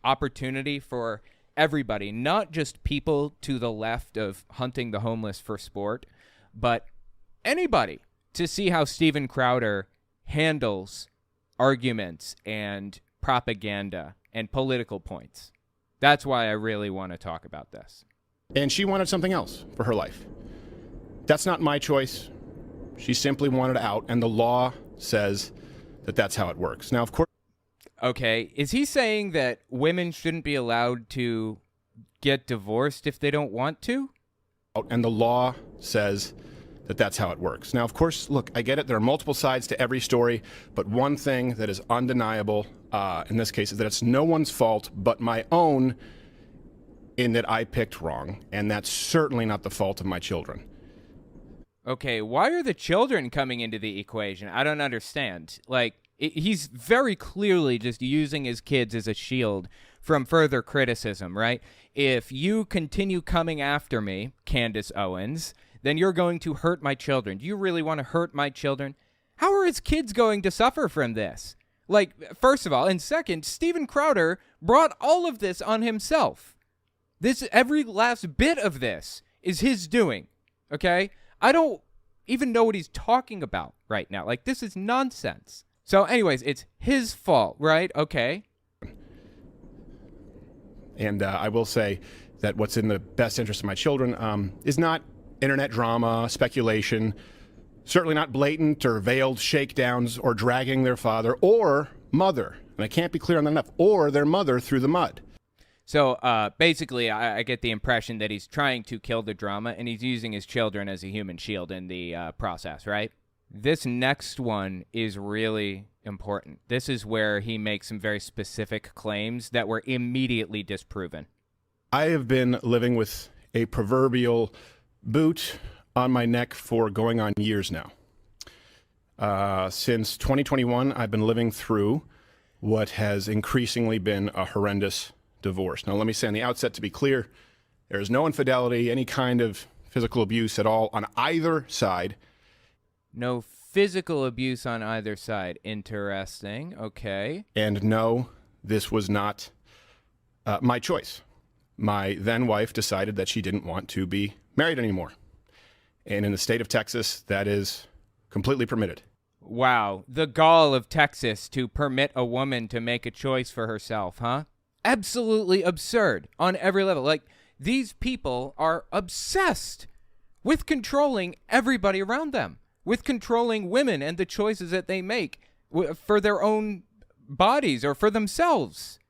opportunity for everybody, not just people to the left of hunting the homeless for sport, but anybody, to see how Steven Crowder handles arguments and propaganda and political points. That's why I really want to talk about this. And she wanted something else for her life. That's not my choice. She simply wanted out, and the law says that that's how it works. Now, of course... Okay, is he saying that women shouldn't be allowed to get divorced if they don't want to? And the law says that that's how it works. Now, of course, look, I get it. There are multiple sides to every story, but one thing that is undeniable in this case is that it's no one's fault but my own in that I picked wrong, and that's certainly not the fault of my children. Okay, why are the children coming into the equation? I don't understand. Like, he's very clearly just using his kids as a shield from further criticism, right? If you continue coming after me, Candace Owens, then you're going to hurt my children. Do you really want to hurt my children? How are his kids going to suffer from this? Like, first of all, and second, Steven Crowder brought all of this on himself. Every last bit of this is his doing, okay? I don't even know what he's talking about right now. Like, this is nonsense. So anyways, it's his fault, right? Okay. And I will say that what's in the best interest of my children is not internet drama, speculation, certainly not blatant or veiled shakedowns or dragging their father or mother, and I can't be clear on that enough, or their mother through the mud. So basically, I get the impression that he's trying to kill the drama, and he's using his children as a human shield in the process, right? This next one is really important. This is where he makes some very specific claims that were immediately disproven. I have been living with a proverbial boot on my neck for going on years now. Since 2021, I've been living through what has increasingly been a horrendous divorce. Now, let me say on the outset, to be clear, there is no infidelity, any kind of physical abuse at all on either side. No physical abuse on either side. Interesting. Okay. And no, this was not my choice. My then wife decided that she didn't want to be married anymore. And in the state of Texas, that is completely permitted. Wow. The gall of Texas to permit a woman to make a choice for herself, huh? Absolutely absurd on every level. Like, these people are obsessed with controlling everybody around them, with controlling women and the choices that they make for their own bodies or for themselves.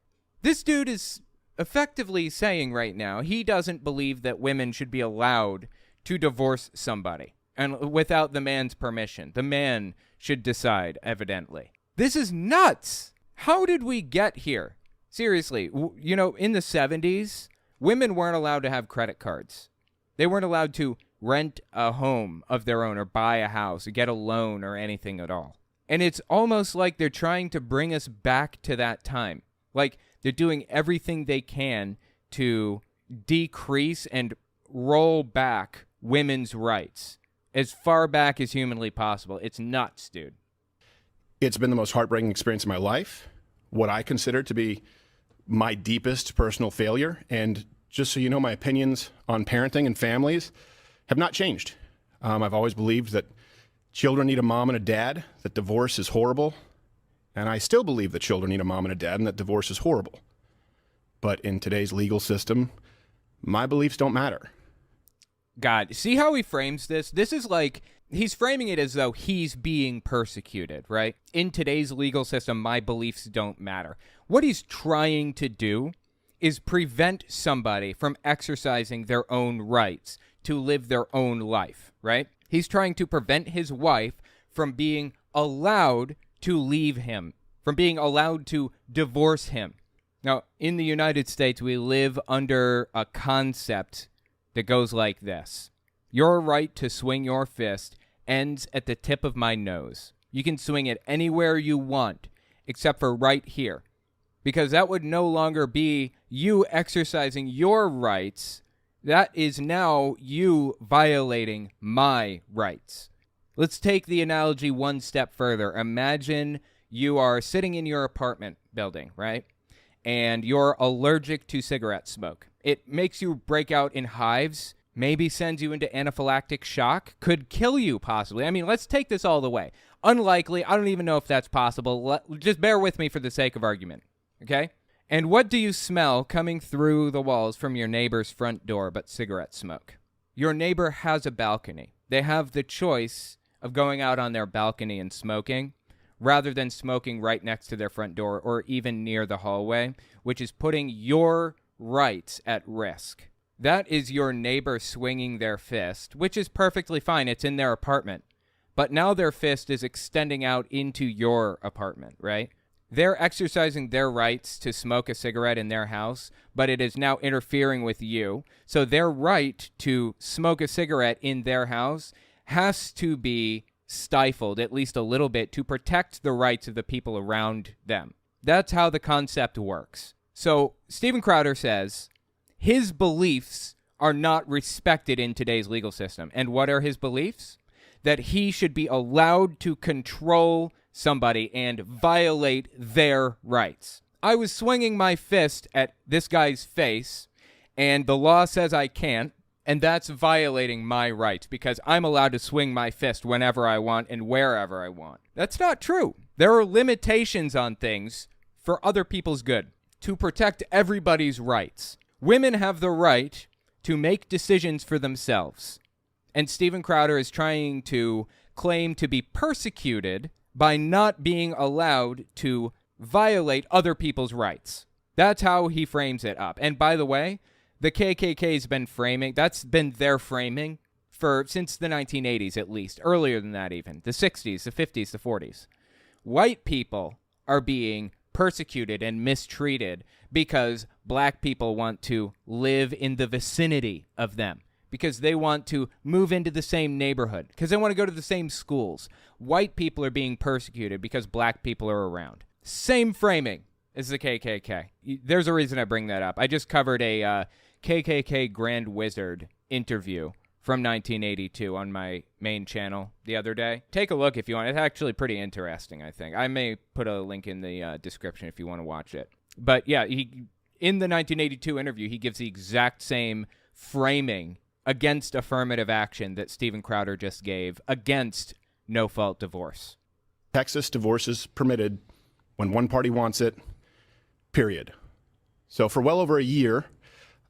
This dude is effectively saying right now he doesn't believe that women should be allowed to divorce somebody and without the man's permission. The man should decide, evidently. This is nuts. How did we get here? Seriously, in the 70s, women weren't allowed to have credit cards. They weren't allowed to rent a home of their own or buy a house or get a loan or anything at all. And it's almost like they're trying to bring us back to that time. Like they're doing everything they can to decrease and roll back women's rights as far back as humanly possible. It's nuts, dude. It's been the most heartbreaking experience of my life, what I consider to be my deepest personal failure. And just so you know, my opinions on parenting and families have not changed. I've always believed that children need a mom and a dad, that divorce is horrible. And I still believe that children need a mom and a dad and that divorce is horrible. But in today's legal system, my beliefs don't matter. God, see how he frames this? This is like, he's framing it as though he's being persecuted, right? In today's legal system, my beliefs don't matter. What he's trying to do is prevent somebody from exercising their own rights to live their own life, right? He's trying to prevent his wife from being allowed to leave him, from being allowed to divorce him. Now, in the United States, we live under a concept that goes like this. Your right to swing your fist ends at the tip of my nose. You can swing it anywhere you want, except for right here. Because that would no longer be you exercising your rights. That is now you violating my rights. Let's take the analogy one step further. Imagine you are sitting in your apartment building, right? And you're allergic to cigarette smoke. It makes you break out in hives, maybe sends you into anaphylactic shock, could kill you possibly. I mean, let's take this all the way. Unlikely. I don't even know if that's possible. Just bear with me for the sake of argument, okay? And what do you smell coming through the walls from your neighbor's front door but cigarette smoke? Your neighbor has a balcony. They have the choice of going out on their balcony and smoking rather than smoking right next to their front door or even near the hallway, which is putting your rights at risk. That is your neighbor swinging their fist, which is perfectly fine. It's in their apartment. But now their fist is extending out into your apartment, right? They're exercising their rights to smoke a cigarette in their house, but it is now interfering with you. So their right to smoke a cigarette in their house has to be stifled at least a little bit to protect the rights of the people around them. That's how the concept works. So Steven Crowder says his beliefs are not respected in today's legal system. And what are his beliefs? That he should be allowed to control somebody and violate their rights. I was swinging my fist at this guy's face, and the law says I can't, and that's violating my rights because I'm allowed to swing my fist whenever I want and wherever I want. That's not true. There are limitations on things for other people's good, to protect everybody's rights. Women have the right to make decisions for themselves. And Steven Crowder is trying to claim to be persecuted by not being allowed to violate other people's rights. That's how he frames it up. And by the way, the KKK's been framing, that's been their framing since the 1980s at least, earlier than that even, the 60s, the 50s, the 40s. White people are being persecuted and mistreated because black people want to live in the vicinity of them, because they want to move into the same neighborhood, because they want to go to the same schools. White people are being persecuted because black people are around. Same framing as the KKK. There's a reason I bring that up. I just covered a KKK Grand Wizard interview from 1982 on my main channel the other day. Take a look if you want. It's actually pretty interesting, I think. I may put a link in the description if you want to watch it. But yeah, in the 1982 interview, he gives the exact same framing against affirmative action that Steven Crowder just gave against no-fault divorce. Texas, divorce is permitted when one party wants it, period. So for well over a year,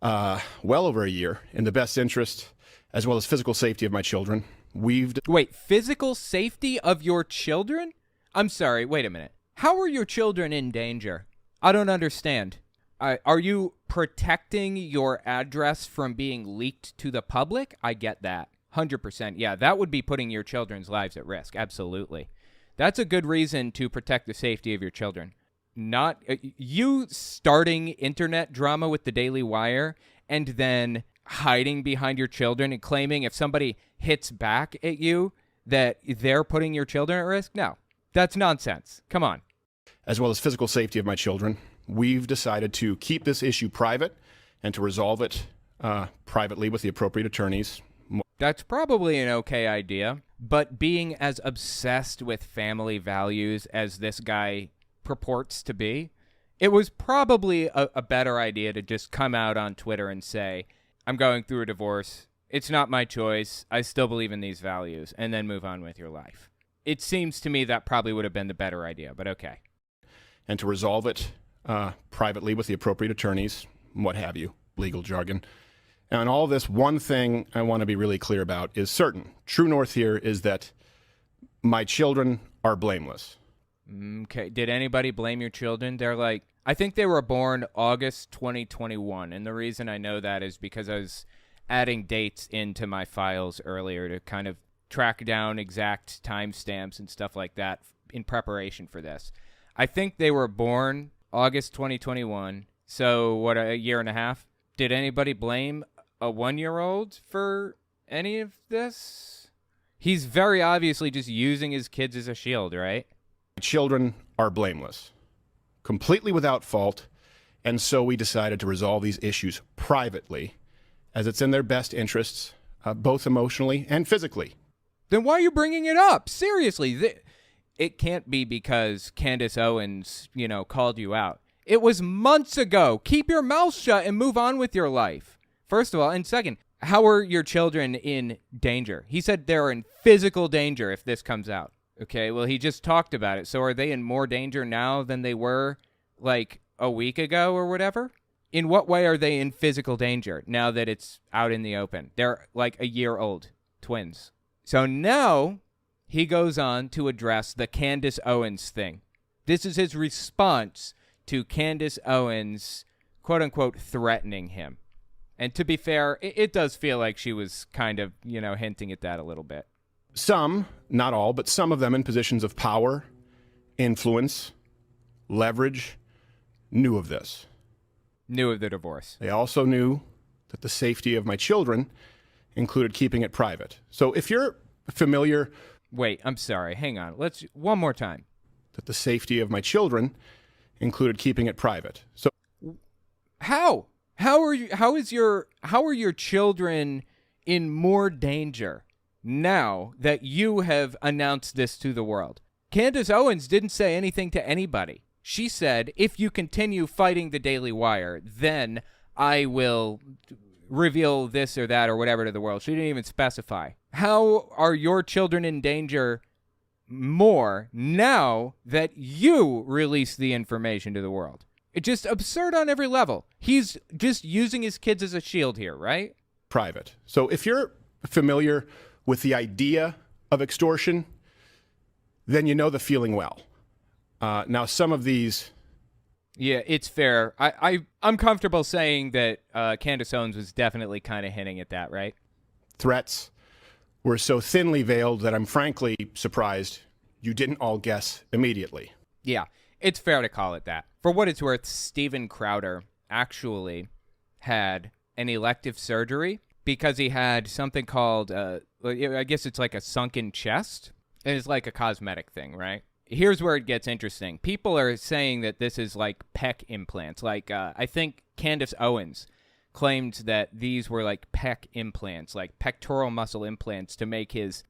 in the best interest as well as physical safety of my children. Wait, physical safety of your children? I'm sorry, wait a minute. How are your children in danger? I don't understand. Are you protecting your address from being leaked to the public? I get that. 100%. Yeah, that would be putting your children's lives at risk. Absolutely. That's a good reason to protect the safety of your children. Not you starting internet drama with the Daily Wire and then hiding behind your children and claiming if somebody hits back at you that they're putting your children at risk. No, that's nonsense. Come on. As well as physical safety of my children. We've decided to keep this issue private and to resolve it privately with the appropriate attorneys. That's probably an okay idea, but being as obsessed with family values as this guy purports to be, it was probably a better idea to just come out on Twitter and say, I'm going through a divorce. It's not my choice. I still believe in these values, and then move on with your life. It seems to me that probably would have been the better idea, but okay. And to resolve it privately with the appropriate attorneys, what have you, legal jargon. And all this, one thing I want to be really clear about is certain. True north here is that my children are blameless. Okay. Did anybody blame your children? They're like, I think they were born August 2021. And the reason I know that is because I was adding dates into my files earlier to kind of track down exact timestamps and stuff like that in preparation for this. I think they were born August 2021. So what, a year and a half? Did anybody blame a 1-year-old for any of this? He's very obviously just using his kids as a shield, right? Children are blameless, completely without fault, and so we decided to resolve these issues privately, as it's in their best interests, both emotionally and physically. Then why are you bringing it up? Seriously, it can't be because Candace Owens, called you out. It was months ago. Keep your mouth shut and move on with your life. First of all, and second, how are your children in danger? He said they're in physical danger if this comes out. Okay, well, he just talked about it. So are they in more danger now than they were like a week ago or whatever? In what way are they in physical danger now that it's out in the open? They're like a year old twins. So now he goes on to address the Candace Owens thing. This is his response to Candace Owens, quote unquote, threatening him. And to be fair, it does feel like she was kind of, hinting at that a little bit. Some, not all, but some of them in positions of power, influence, leverage, knew of this. Knew of the divorce. They also knew that the safety of my children included keeping it private. So if you're familiar... Wait, I'm sorry. Hang on. Let's one more time. That the safety of my children included keeping it private. So how? How are your children in more danger now that you have announced this to the world? Candace Owens didn't say anything to anybody. She said, if you continue fighting the Daily Wire, then I will reveal this or that or whatever to the world. She didn't even specify. How are your children in danger more now that you release the information to the world? It's just absurd on every level. He's just using his kids as a shield here, right? Private. So if you're familiar with the idea of extortion, then you know the feeling well. Now, some of these... Yeah, it's fair. I'm comfortable saying that Candace Owens was definitely kind of hinting at that, right? Threats were so thinly veiled that I'm frankly surprised you didn't all guess immediately. Yeah, it's fair to call it that. For what it's worth, Steven Crowder actually had an elective surgery because he had something called, I guess it's like a sunken chest. And it's like a cosmetic thing, right? Here's where it gets interesting. People are saying that this is like pec implants. Like, I think Candace Owens claimed that these were like pec implants, like pectoral muscle implants to make his,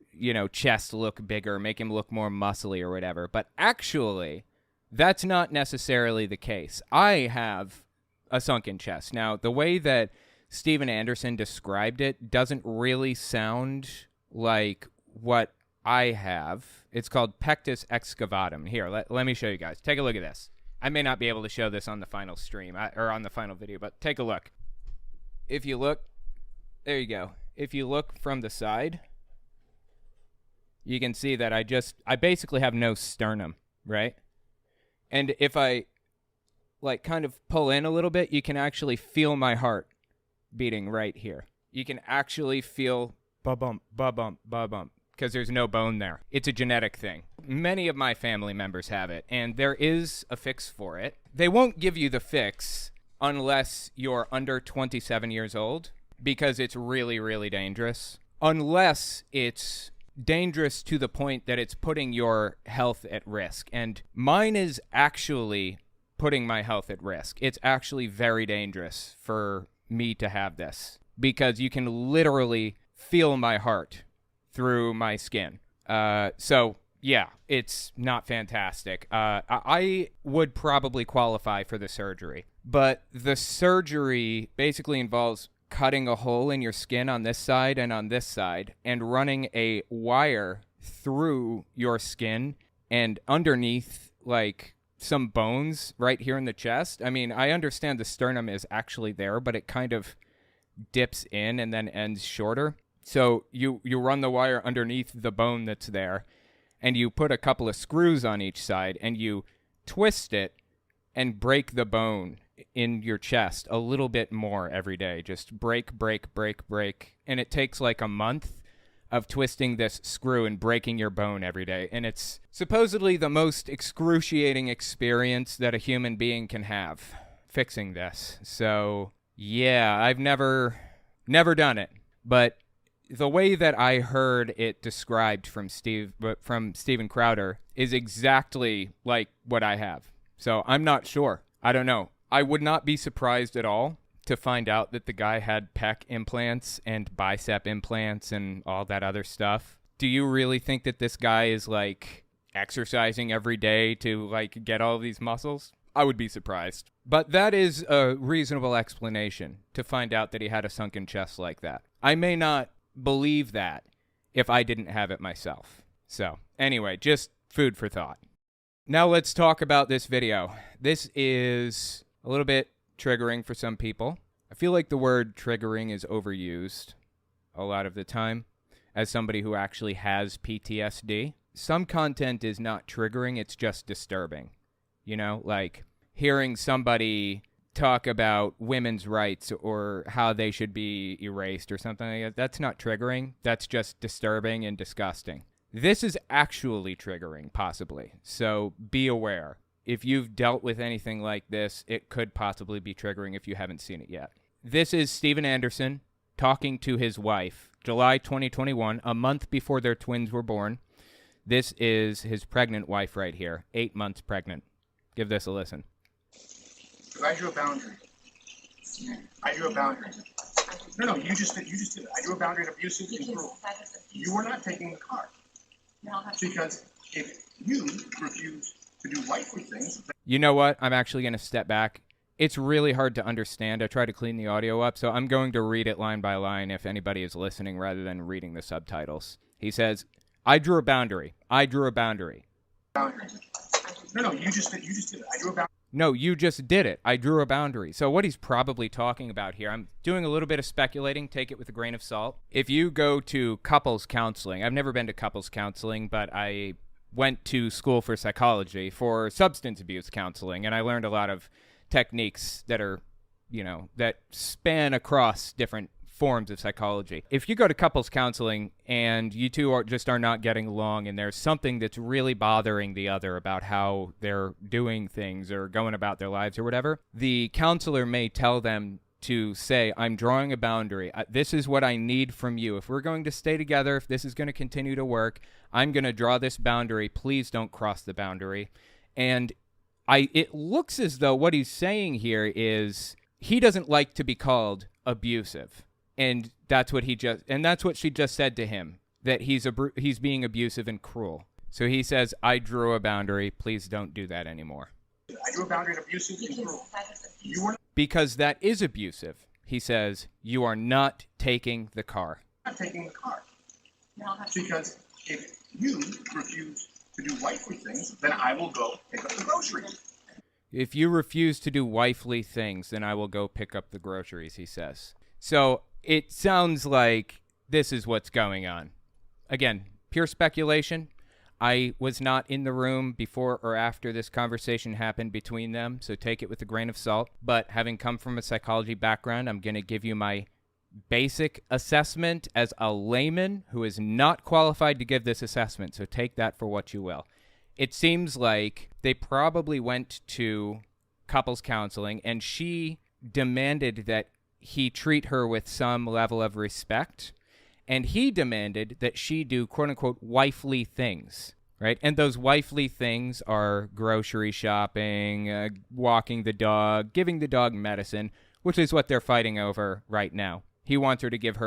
chest look bigger, make him look more muscly or whatever. But actually, that's not necessarily the case. I have a sunken chest. Now, the way that Steven Anderson described it doesn't really sound like what I have. It's called pectus excavatum. Here, let me show you guys. Take a look at this. I may not be able to show this on the final stream or on the final video, but take a look. If you look, there you go. if you look from the side, you can see that I basically have no sternum, right? And if I like kind of pull in a little bit, you can actually feel my heart beating right here. You can actually feel ba-bump, ba-bump, ba-bump, because there's no bone there. It's a genetic thing. Many of my family members have it, and there is a fix for it. They won't give you the fix unless you're under 27 years old, because it's really, really dangerous. Unless it's dangerous to the point that it's putting your health at risk. And mine is actually putting my health at risk. It's actually very dangerous for me to have this, because you can literally feel my heart through my skin. So yeah, it's not fantastic. I would probably qualify for the surgery, but the surgery basically involves cutting a hole in your skin on this side and on this side and running a wire through your skin and underneath like some bones right here in the chest. I mean, I understand the sternum is actually there, but it kind of dips in and then ends shorter. So you run the wire underneath the bone that's there, and you put a couple of screws on each side, and you twist it and break the bone in your chest a little bit more every day. Just break. And it takes like a month of twisting this screw and breaking your bone every day. And it's supposedly the most excruciating experience that a human being can have, fixing this. So yeah, I've never done it, but the way that I heard it described from Steven Crowder is exactly like what I have. So I'm not sure. I don't know. I would not be surprised at all to find out that the guy had pec implants and bicep implants and all that other stuff. Do you really think that this guy is like exercising every day to like get all of these muscles? I would be surprised. But that is a reasonable explanation to find out that he had a sunken chest like that. I may not believe that if I didn't have it myself. So anyway, just food for thought. Now let's talk about this video. This is a little bit triggering for some people. I feel like the word triggering is overused a lot of the time as somebody who actually has PTSD. Some content is not triggering, it's just disturbing. You know, like hearing somebody talk about women's rights or how they should be erased or something like that. That's not triggering. That's just disturbing and disgusting. This is actually triggering, possibly. So be aware. If you've dealt with anything like this, it could possibly be triggering if you haven't seen it yet. This is Steven Anderson talking to his wife, July 2021, a month before their twins were born. This is his pregnant wife right here, 8 months pregnant. Give this a listen. I drew a boundary. I drew a boundary. No, you just did it. I drew a boundary of abusive and cruel. You were not taking the car. Because if you refuse to do wifely things... You know what? I'm actually going to step back. It's really hard to understand. I try to clean the audio up, so I'm going to read it line by line if anybody is listening rather than reading the subtitles. He says, I drew a boundary. I drew a boundary. No, you just did it. I drew a boundary. No, you just did it. I drew a boundary. So what he's probably talking about here, I'm doing a little bit of speculating, take it with a grain of salt. If you go to couples counseling, I've never been to couples counseling, but I went to school for psychology for substance abuse counseling, and I learned a lot of techniques that are, you know, that span across different forms of psychology. If you go to couples counseling and you two are not getting along and there's something that's really bothering the other about how they're doing things or going about their lives or whatever, the counselor may tell them to say, I'm drawing a boundary. This is what I need from you. If we're going to stay together, if this is going to continue to work, I'm going to draw this boundary. Please don't cross the boundary. And it looks as though what he's saying here is he doesn't like to be called abusive. And that's what she just said to him, that he's being abusive and cruel. So he says, I drew a boundary. Please don't do that anymore. I drew a boundary of abusive and cruel. Because that is abusive. He says, you are not taking the car. I'm not taking the car. Because if you refuse to do wifely things, then I will go pick up the groceries. If you refuse to do wifely things, then I will go pick up the groceries, he says. So it sounds like this is what's going on. Again, pure speculation. I was not in the room before or after this conversation happened between them, so take it with a grain of salt. But having come from a psychology background, I'm going to give you my basic assessment as a layman who is not qualified to give this assessment, so take that for what you will. It seems like they probably went to couples counseling, and she demanded that he treat her with some level of respect, and he demanded that she do quote-unquote wifely things, right? And those wifely things are grocery shopping, walking the dog, giving the dog medicine, which is what they're fighting over right now. He wants her to give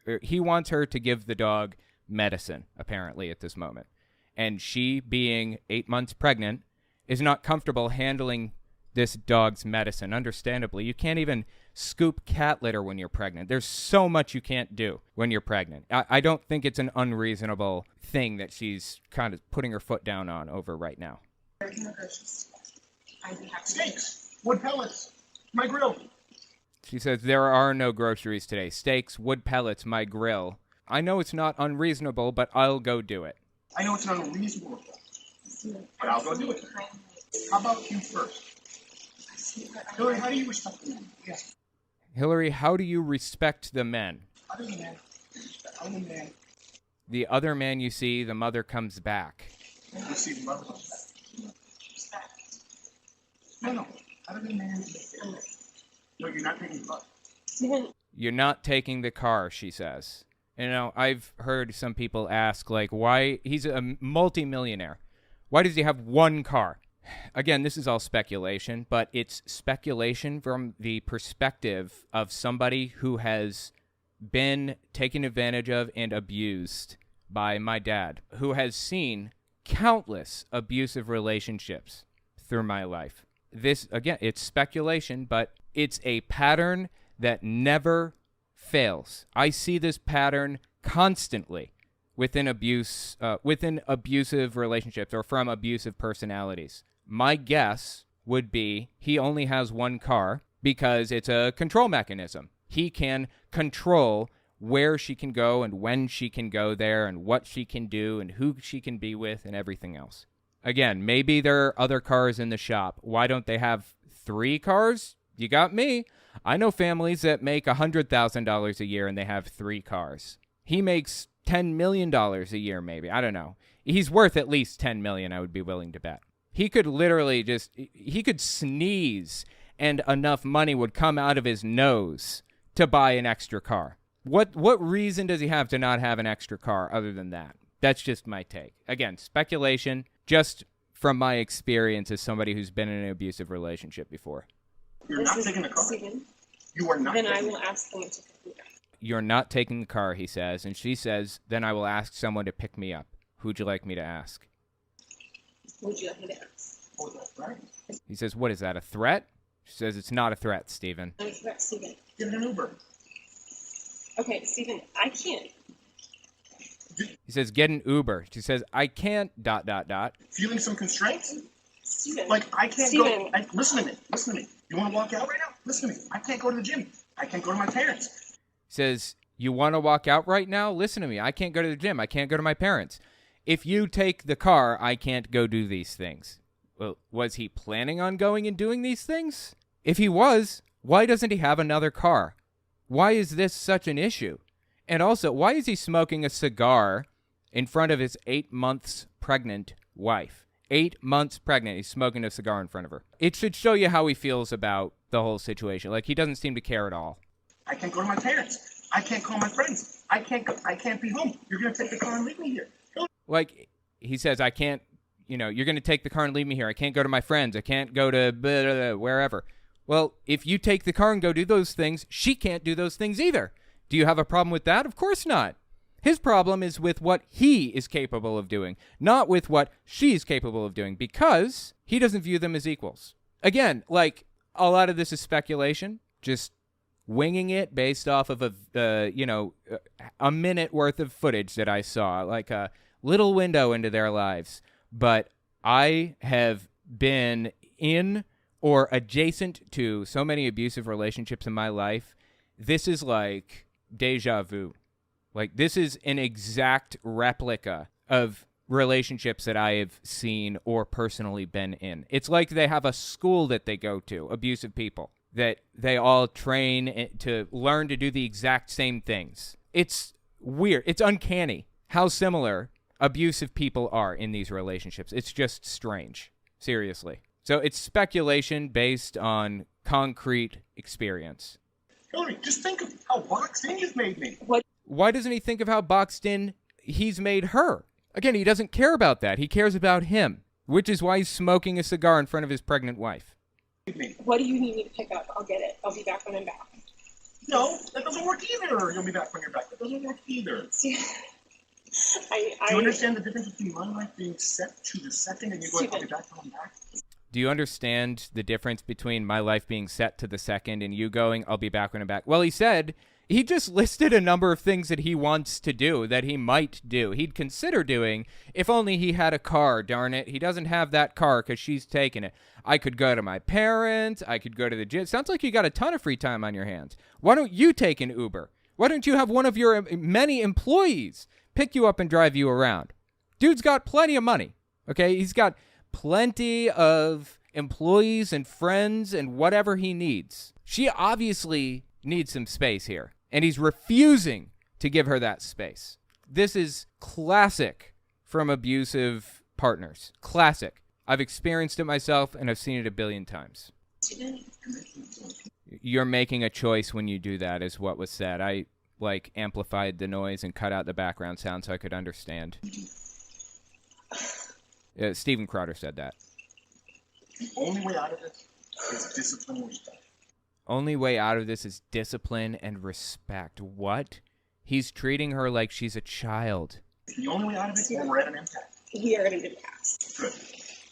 the dog medicine, apparently, at this moment. And she, being 8 months pregnant, is not comfortable handling this dog's medicine. Understandably, you can't even scoop cat litter when you're pregnant. There's so much you can't do when you're pregnant. I don't think it's an unreasonable thing that she's kind of putting her foot down on over right now. Steaks, wood pellets, my grill. She says, there are no groceries today. Steaks, wood pellets, my grill. I know it's not unreasonable, but I'll go do it. I know it's not unreasonable, but I'll go do it. How about you first? Hillary, how do you respect the men? Yes. Hillary, how do you respect the men? Other man. Other man. The other man you see, the mother comes back. You see the mother comes back. No. Other man. No, you're not taking the car. You're not taking the car, she says. You know, I've heard some people ask, like, why he's a multimillionaire. Why does he have one car? Again, this is all speculation, but it's speculation from the perspective of somebody who has been taken advantage of and abused by my dad, who has seen countless abusive relationships through my life. This, again, it's speculation, but it's a pattern that never fails. I see this pattern constantly within abusive relationships or from abusive personalities. My guess would be he only has one car because it's a control mechanism. He can control where she can go and when she can go there and what she can do and who she can be with and everything else. Again, maybe there are other cars in the shop. Why don't they have 3 cars? You got me. I know families that make $100,000 a year and they have 3 cars. He makes $10 million a year, maybe. I don't know. He's worth at least $10 million, I would be willing to bet. He could literally he could sneeze and enough money would come out of his nose to buy an extra car. What reason does he have to not have an extra car other than that? That's just my take. Again, speculation, just from my experience as somebody who's been in an abusive relationship before. You're not taking the car. You are not. Then I will ask someone to pick me up. You're not taking the car, he says. And she says, then I will ask someone to pick me up. Who'd you like me to ask? Would you like me to ask? Oh, that's right. He says, what is that, a threat? She says, it's not a threat, Stephen. I'm a threat, Stephen. Get an Uber. Okay, Stephen, I can't. He says, get an Uber. She says, I can't, ... Feeling some constraints? Stephen. Like, I can't Stephen. go. Listen to me. You want to walk out right now? Listen to me. I can't go to the gym. I can't go to my parents. He says, you want to walk out right now? Listen to me. I can't go to the gym. I can't go to my parents. If you take the car, I can't go do these things. Well, was he planning on going and doing these things? If he was, why doesn't he have another car? Why is this such an issue? And also, why is he smoking a cigar in front of his 8 months pregnant wife? 8 months pregnant, he's smoking a cigar in front of her. It should show you how he feels about the whole situation. Like, he doesn't seem to care at all. I can't go to my parents. I can't call my friends. I can't be home. You're going to take the car and leave me here. Like, he says, I can't, you're going to take the car and leave me here. I can't go to my friends. I can't go to wherever. Well, if you take the car and go do those things, she can't do those things either. Do you have a problem with that? Of course not. His problem is with what he is capable of doing, not with what she's capable of doing, because he doesn't view them as equals. Again, like, a lot of this is speculation, just winging it based off of a minute worth of footage that I saw, like a little window into their lives. But I have been in or adjacent to so many abusive relationships in my life. This is like deja vu. Like, this is an exact replica of relationships that I have seen or personally been in. It's like they have a school that they go to, abusive people, that they all train to learn to do the exact same things. It's weird. It's uncanny how similar abusive people are in these relationships. It's just strange. Seriously. So it's speculation based on concrete experience. Hillary, just think of how boxed in you've made me. Why doesn't he think of how boxed in he's made her? Again, he doesn't care about that. He cares about him, which is why he's smoking a cigar in front of his pregnant wife. What do you need me to pick up? I'll get it. I'll be back when I'm back. No, that doesn't work either. You'll be back when you're back. That doesn't work either. Do you understand the difference between my life being set to the second and you going, I'll be back when I'm back? Do you understand the difference between my life being set to the second and you going, I'll be back when I'm back? Well, he just listed a number of things that he wants to do, that he might do. He'd consider doing if only he had a car, darn it. He doesn't have that car because she's taking it. I could go to my parents. I could go to the gym. Sounds like you got a ton of free time on your hands. Why don't you take an Uber? Why don't you have one of your many employees pick you up and drive you around? Dude's got plenty of money, okay? He's got plenty of employees and friends and whatever he needs. She obviously needs some space here, and he's refusing to give her that space. This is classic from abusive partners. Classic. I've experienced it myself, and I've seen it a billion times. You're making a choice when you do that, is what was said. I amplified the noise and cut out the background sound so I could understand. Steven Crowder said that. The only way out of this is discipline and respect. Only way out of this is discipline and respect. What? He's treating her like she's a child. The only way out of it is we're at an impasse. We are at an impasse. Good.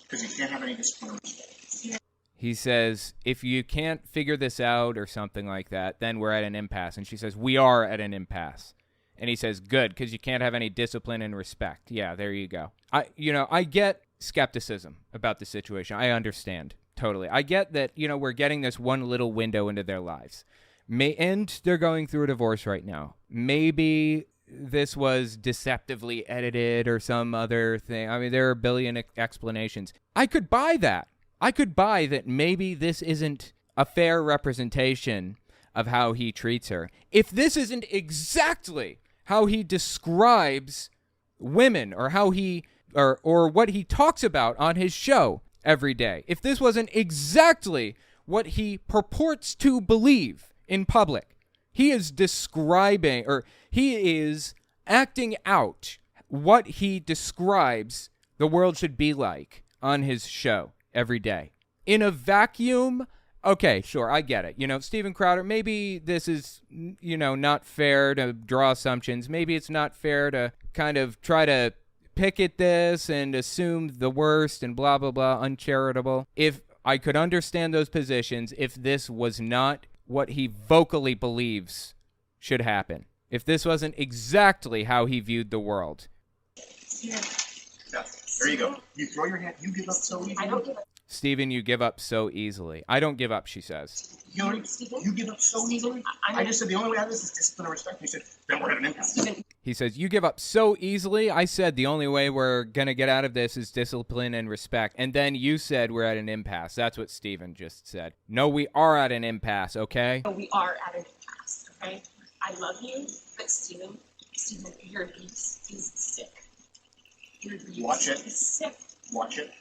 Because you can't have any discipline or respect. He says, if you can't figure this out or something like that, then we're at an impasse. And she says, we are at an impasse. And he says, good, because you can't have any discipline and respect. Yeah, there you go. I get skepticism about the situation. I understand. Totally. I get that, we're getting this one little window into their lives. And they're going through a divorce right now. Maybe this was deceptively edited or some other thing. I mean, there are a billion explanations. I could buy that. I could buy that maybe this isn't a fair representation of how he treats her. If this isn't exactly how he describes women or how he or what he talks about on his show every day, if this wasn't exactly what he purports to believe in public, he is describing or he is acting out what he describes the world should be like on his show every day. In a vacuum, okay, sure, I get it. Steven Crowder, maybe this is, not fair to draw assumptions. Maybe it's not fair to kind of try to pick at this and assume the worst and blah, blah, blah, uncharitable. If I could understand those positions, if this was not what he vocally believes should happen, if this wasn't exactly how he viewed the world. Yeah, there you go. You throw your hand, you give up so easily. I don't give up. Steven, you give up so easily. I don't give up, she says. You give up so easily? I just said the only way out of this is discipline and respect. He said, then we're at an impasse. He says, you give up so easily? I said the only way we're going to get out of this is discipline and respect. And then you said we're at an impasse. That's what Steven just said. No, we are at an impasse, okay? No, we are at an impasse, okay? I love you, but Steven, your abuse is sick. Your abuse Watch it. is sick. Watch it.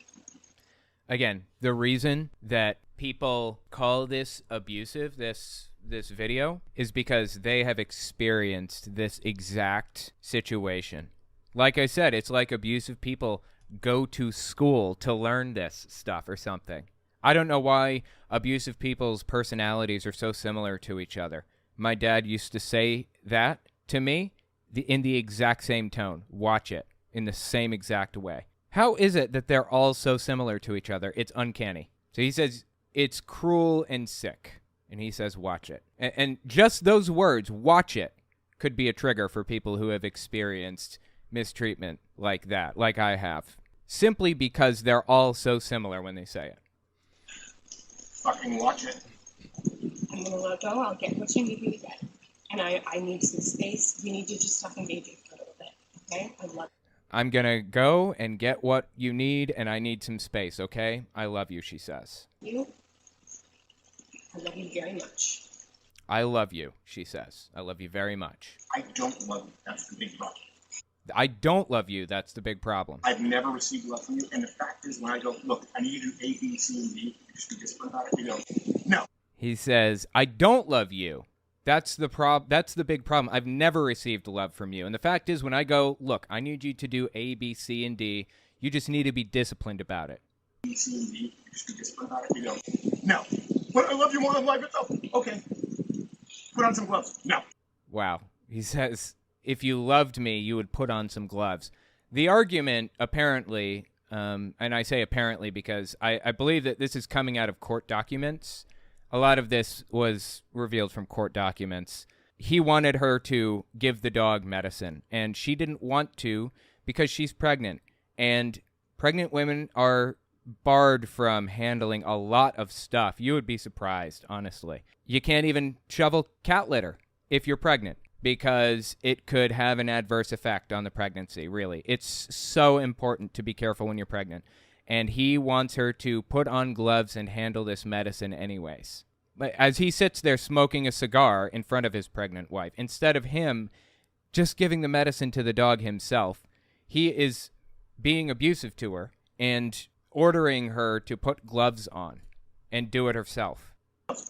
Again, the reason that people call this abusive, this video, is because they have experienced this exact situation. Like I said, it's like abusive people go to school to learn this stuff or something. I don't know why abusive people's personalities are so similar to each other. My dad used to say that to me in the exact same tone. Watch it in the same exact way. How is it that they're all so similar to each other? It's uncanny. So he says, it's cruel and sick. And he says, watch it. And just those words, watch it, could be a trigger for people who have experienced mistreatment like that, like I have. Simply because they're all so similar when they say it. Fucking watch it. I'm going to let go. I'll get what you need me to get. And I need some space. We need to just talk and baby for a little bit. Okay? I love I'm going to go and get what you need, and I need some space, okay? I love you, she says. you. I love you very much. I love you, she says. I love you very much. I don't love you. That's the big problem. I don't love you. That's the big problem. I've never received love from you. And the fact is, when I go, look, I need you to do A, B, C, and D, you just be disciplined about it. You go, no. He says, I don't love you. That's the big problem. I've never received love from you. And the fact is, when I go, look, I need you to do A, B, C, and D, you just need to be disciplined about it. B, C, and D, you just be disciplined about it. You go, no. But I love you more than life itself. Okay. Put on some gloves. No. Wow. He says, if you loved me, you would put on some gloves. The argument, apparently, and I say apparently because I believe that this is coming out of court documents. A lot of this was revealed from court documents. He wanted her to give the dog medicine, and she didn't want to because she's pregnant. And pregnant women are barred from handling a lot of stuff. You would be surprised, honestly. You can't even shovel cat litter if you're pregnant because it could have an adverse effect on the pregnancy, really. It's so important to be careful when you're pregnant. And he wants her to put on gloves and handle this medicine anyways. But as he sits there smoking a cigar in front of his pregnant wife, instead of him just giving the medicine to the dog himself, he is being abusive to her and ordering her to put gloves on and do it herself.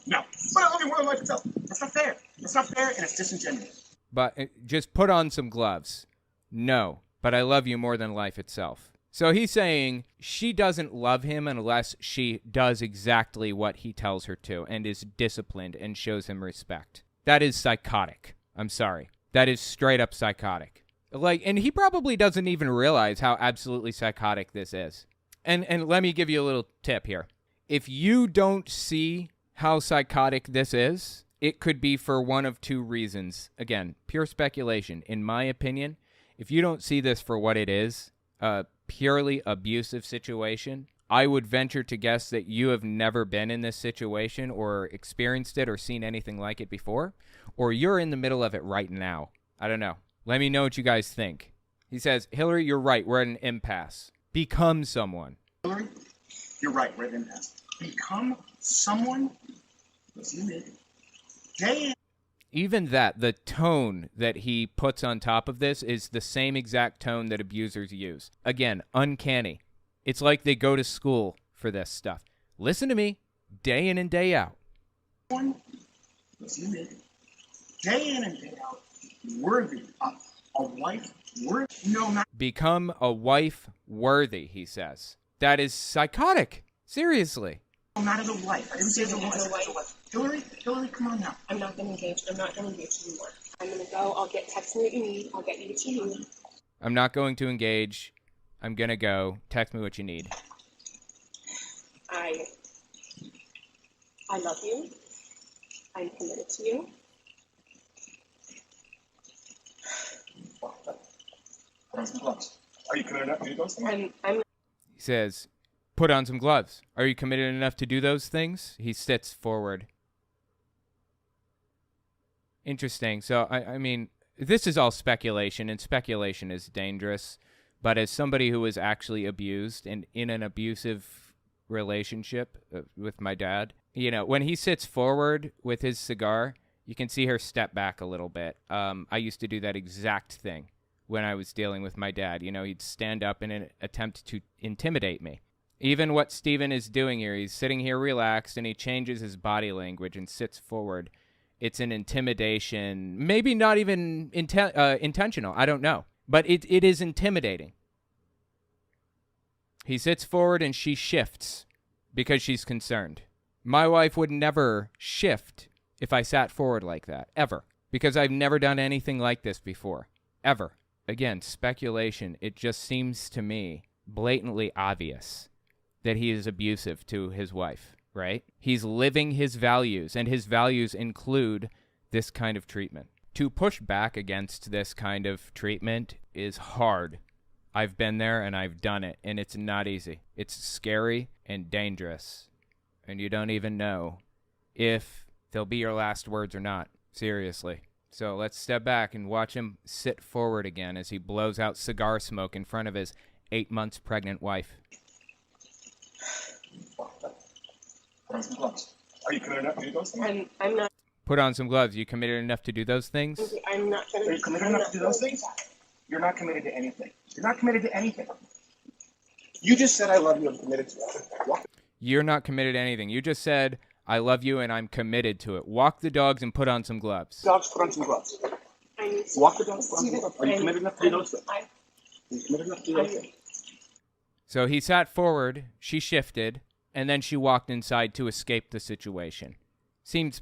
No. But I love you more than life itself. That's not fair. That's not fair, and it's disingenuous. But just put on some gloves. No, but I love you more than life itself. So he's saying she doesn't love him unless she does exactly what he tells her to and is disciplined and shows him respect. That is psychotic. I'm sorry. That is straight up psychotic. And he probably doesn't even realize how absolutely psychotic this is. And let me give you a little tip here. If you don't see how psychotic this is, it could be for one of two reasons. Again, pure speculation. In my opinion, if you don't see this for what it is, a purely abusive situation, I would venture to guess that you have never been in this situation or experienced it or seen anything like it before, or you're in the middle of it right now. I don't know. Let me know what you guys think. He says, Hillary, you're right. We're at an impasse. Become someone. Hillary, you're right. We're at an impasse. Become someone. Listen to me. Even that, the tone that he puts on top of this is the same exact tone that abusers use. Again, uncanny. It's like they go to school for this stuff. Listen to me, day in and day out. Listen to me. Day in and day out, worthy of a wife, worthy. No, not. Become a wife worthy, he says. That is psychotic. Seriously. Not as a wife. I didn't say as a wife. Hillary, come on now. I'm not going to engage. I'm not going to engage anymore. I'm going to go. I'll text me what you need. I'll get you what you need. I'm not going to engage. I'm going to go. Text me what you need. I love you. I'm committed to you. Are you committed enough to do those things? He says, put on some gloves. Are you committed enough to do those things? He sits forward. Interesting. So, I mean, this is all speculation, and speculation is dangerous. But as somebody who was actually abused and in an abusive relationship with my dad, you know, when he sits forward with his cigar, you can see her step back a little bit. I used to do that exact thing when I was dealing with my dad. You know, he'd stand up in an attempt to intimidate me. Even what Steven is doing here, he's sitting here relaxed and he changes his body language and sits forward. It's an intimidation, maybe not even intentional. I don't know. But it is intimidating. He sits forward and she shifts because she's concerned. My wife would never shift if I sat forward like that, ever. Because I've never done anything like this before, ever. Again, speculation. It just seems to me blatantly obvious that he is abusive to his wife, right? He's living his values, and his values include this kind of treatment. To push back against this kind of treatment is hard. I've been there and I've done it, and it's not easy. It's scary and dangerous, and you don't even know if they'll be your last words or not. Seriously. So let's step back and watch him sit forward again as he blows out cigar smoke in front of his 8 months pregnant wife. Put on some gloves. Are you committed enough to do those things? I'm not. Put on some gloves. You committed enough to do those things? I'm not gonna. Are you committed enough to do those things? You're not committed to anything. You're not committed to anything. You just said I love you. I'm committed to it. Walk. You're not committed to anything. You just said, I love you and I'm committed to it. Walk the dogs and put on some gloves. Dogs, put on some gloves. Walk the dogs, put on some gloves. Are you committed enough to do those things? Are you committed enough to do those things? So he sat forward, she shifted, and then she walked inside to escape the situation. Seems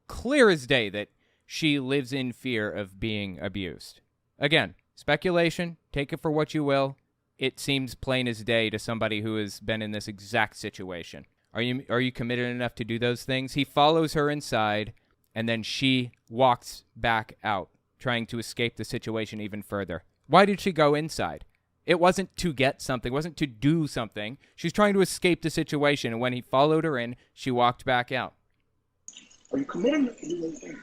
clear as day that she lives in fear of being abused. Again, speculation, take it for what you will. It seems plain as day to somebody who has been in this exact situation. Are you committed enough to do those things? He follows her inside, and then she walks back out, trying to escape the situation even further. Why did she go inside? It wasn't to get something, it wasn't to do something. She's trying to escape the situation, and when he followed her in, she walked back out. Are you committed enough to do those things?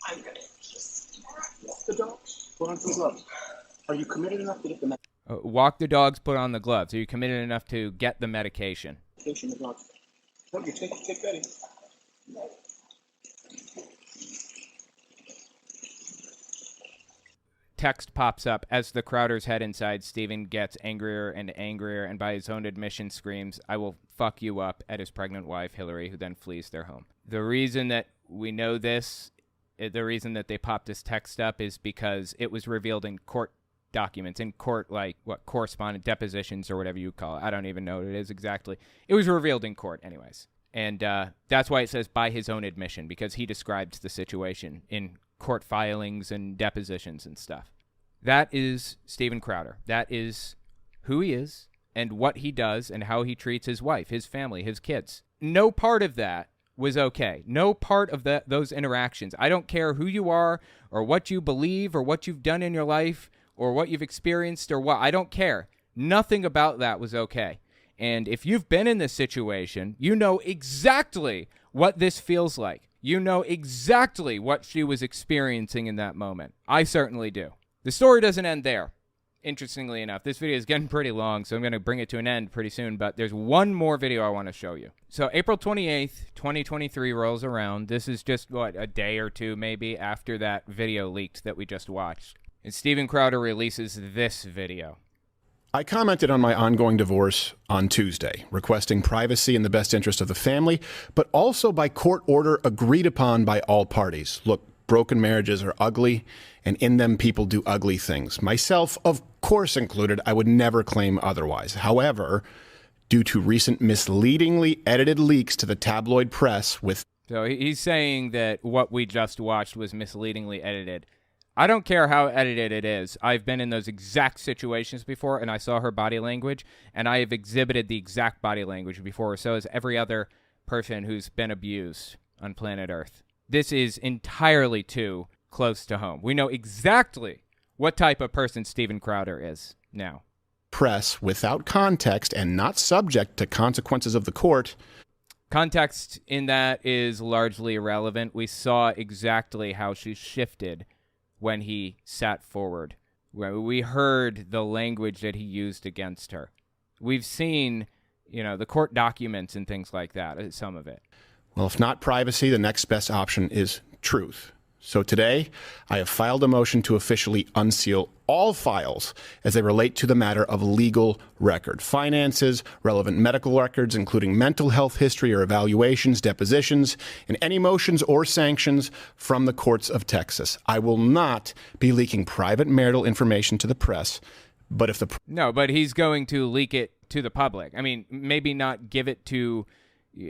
I'm gonna just walk the dogs, put on some gloves. Are you committed enough to get the Walk the dogs, put on the gloves. Are you committed enough to get the medication? medication? The dogs. Don't you take Betty? Text pops up as the Crowders head inside. Stephen gets angrier and angrier, and by his own admission screams, "I will fuck you up," at his pregnant wife, Hillary, who then flees their home. The reason that we know this, the reason that they popped this text up is because it was revealed in court documents, in court, like, correspondent depositions or whatever you call it. I don't even know what it is exactly. It was revealed in court anyways. And that's why it says by his own admission, because he described the situation in court filings and depositions and stuff. That is Steven Crowder. That is who he is and what he does and how he treats his wife, his family, his kids. No part of that was okay. No part of those interactions. I don't care who you are or what you believe or what you've done in your life or what you've experienced or what. I don't care. Nothing about that was okay. And if you've been in this situation, you know exactly what this feels like. You know exactly what she was experiencing in that moment. I certainly do. The story doesn't end there. Interestingly enough, this video is getting pretty long, so I'm going to bring it to an end pretty soon, but there's one more video I want to show you. So April 28th, 2023 rolls around. This is just, a day or two maybe after that video leaked that we just watched. And Steven Crowder releases this video. I commented on my ongoing divorce on Tuesday, requesting privacy in the best interest of the family, but also by court order agreed upon by all parties. Look, broken marriages are ugly, and in them people do ugly things. Myself, of course included, I would never claim otherwise. However, due to recent misleadingly edited leaks to the tabloid press with... So he's saying that what we just watched was misleadingly edited. I don't care how edited it is. I've been in those exact situations before, and I saw her body language, and I have exhibited the exact body language before. So has every other person who's been abused on planet Earth. This is entirely too close to home. We know exactly what type of person Steven Crowder is now. Press without context and not subject to consequences of the court. Context in that is largely irrelevant. We saw exactly how she shifted when he sat forward. We heard the language that he used against her. We've seen, the court documents and things like that, some of it. Well, if not privacy, the next best option is truth. So today, I have filed a motion to officially unseal all files as they relate to the matter of legal record. Finances, relevant medical records, including mental health history or evaluations, depositions, and any motions or sanctions from the courts of Texas. I will not be leaking private marital information to the press, but if the... No, but he's going to leak it to the public. I mean, maybe not give it to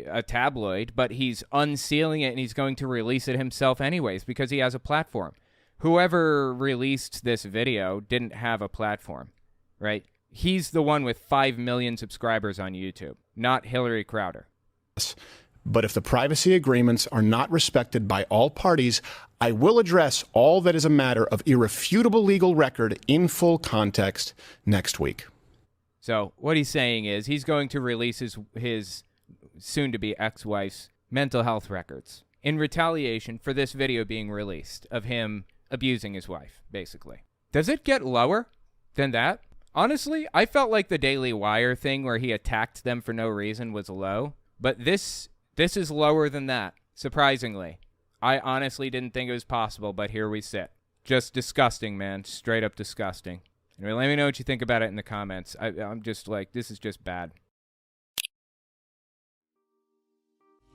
a tabloid, but he's unsealing it and he's going to release it himself anyways because he has a platform. Whoever released this video didn't have a platform, right? He's the one with 5 million subscribers on YouTube, not Hillary Crowder. But if the privacy agreements are not respected by all parties, I will address all that is a matter of irrefutable legal record in full context next week. So what he's saying is he's going to release his soon-to-be ex-wife's mental health records. in retaliation for this video being released of him abusing his wife, basically. Does it get lower than that? Honestly, I felt like the Daily Wire thing where he attacked them for no reason was low, but this is lower than that, surprisingly. I honestly didn't think it was possible, but here we sit. Just disgusting, man. Straight up disgusting. Anyway, let me know what you think about it in the comments. I'm just like, this is just bad.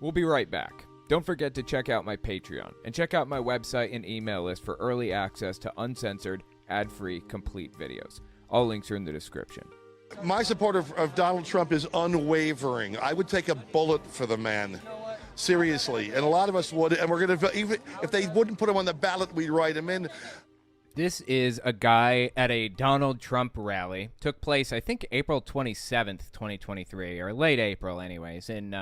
We'll be right back. Don't forget to check out my Patreon and check out my website and email list for early access to uncensored, ad-free, complete videos. All links are in the description. My support of Donald Trump is unwavering. I would take a bullet for the man. Seriously. And a lot of us would. And we're going to, even if they wouldn't put him on the ballot, we'd write him in. This is a guy at a Donald Trump rally. Took place, I think, April 27th, 2023, or late April anyways, in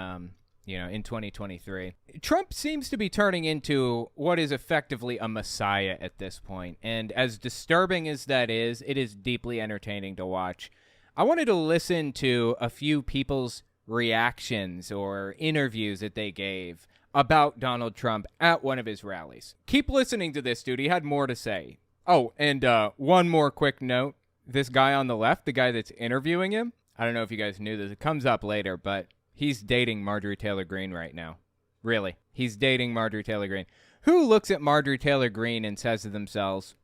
2023. Trump seems to be turning into what is effectively a messiah at this point. And as disturbing as that is, it is deeply entertaining to watch. I wanted to listen to a few people's reactions or interviews that they gave about Donald Trump at one of his rallies. Keep listening to this, dude. He had more to say. Oh, and one more quick note. This guy on the left, the guy that's interviewing him, I don't know if you guys knew this. It comes up later, but he's dating Marjorie Taylor Greene right now. Really. He's dating Marjorie Taylor Greene. Who looks at Marjorie Taylor Greene and says to themselves,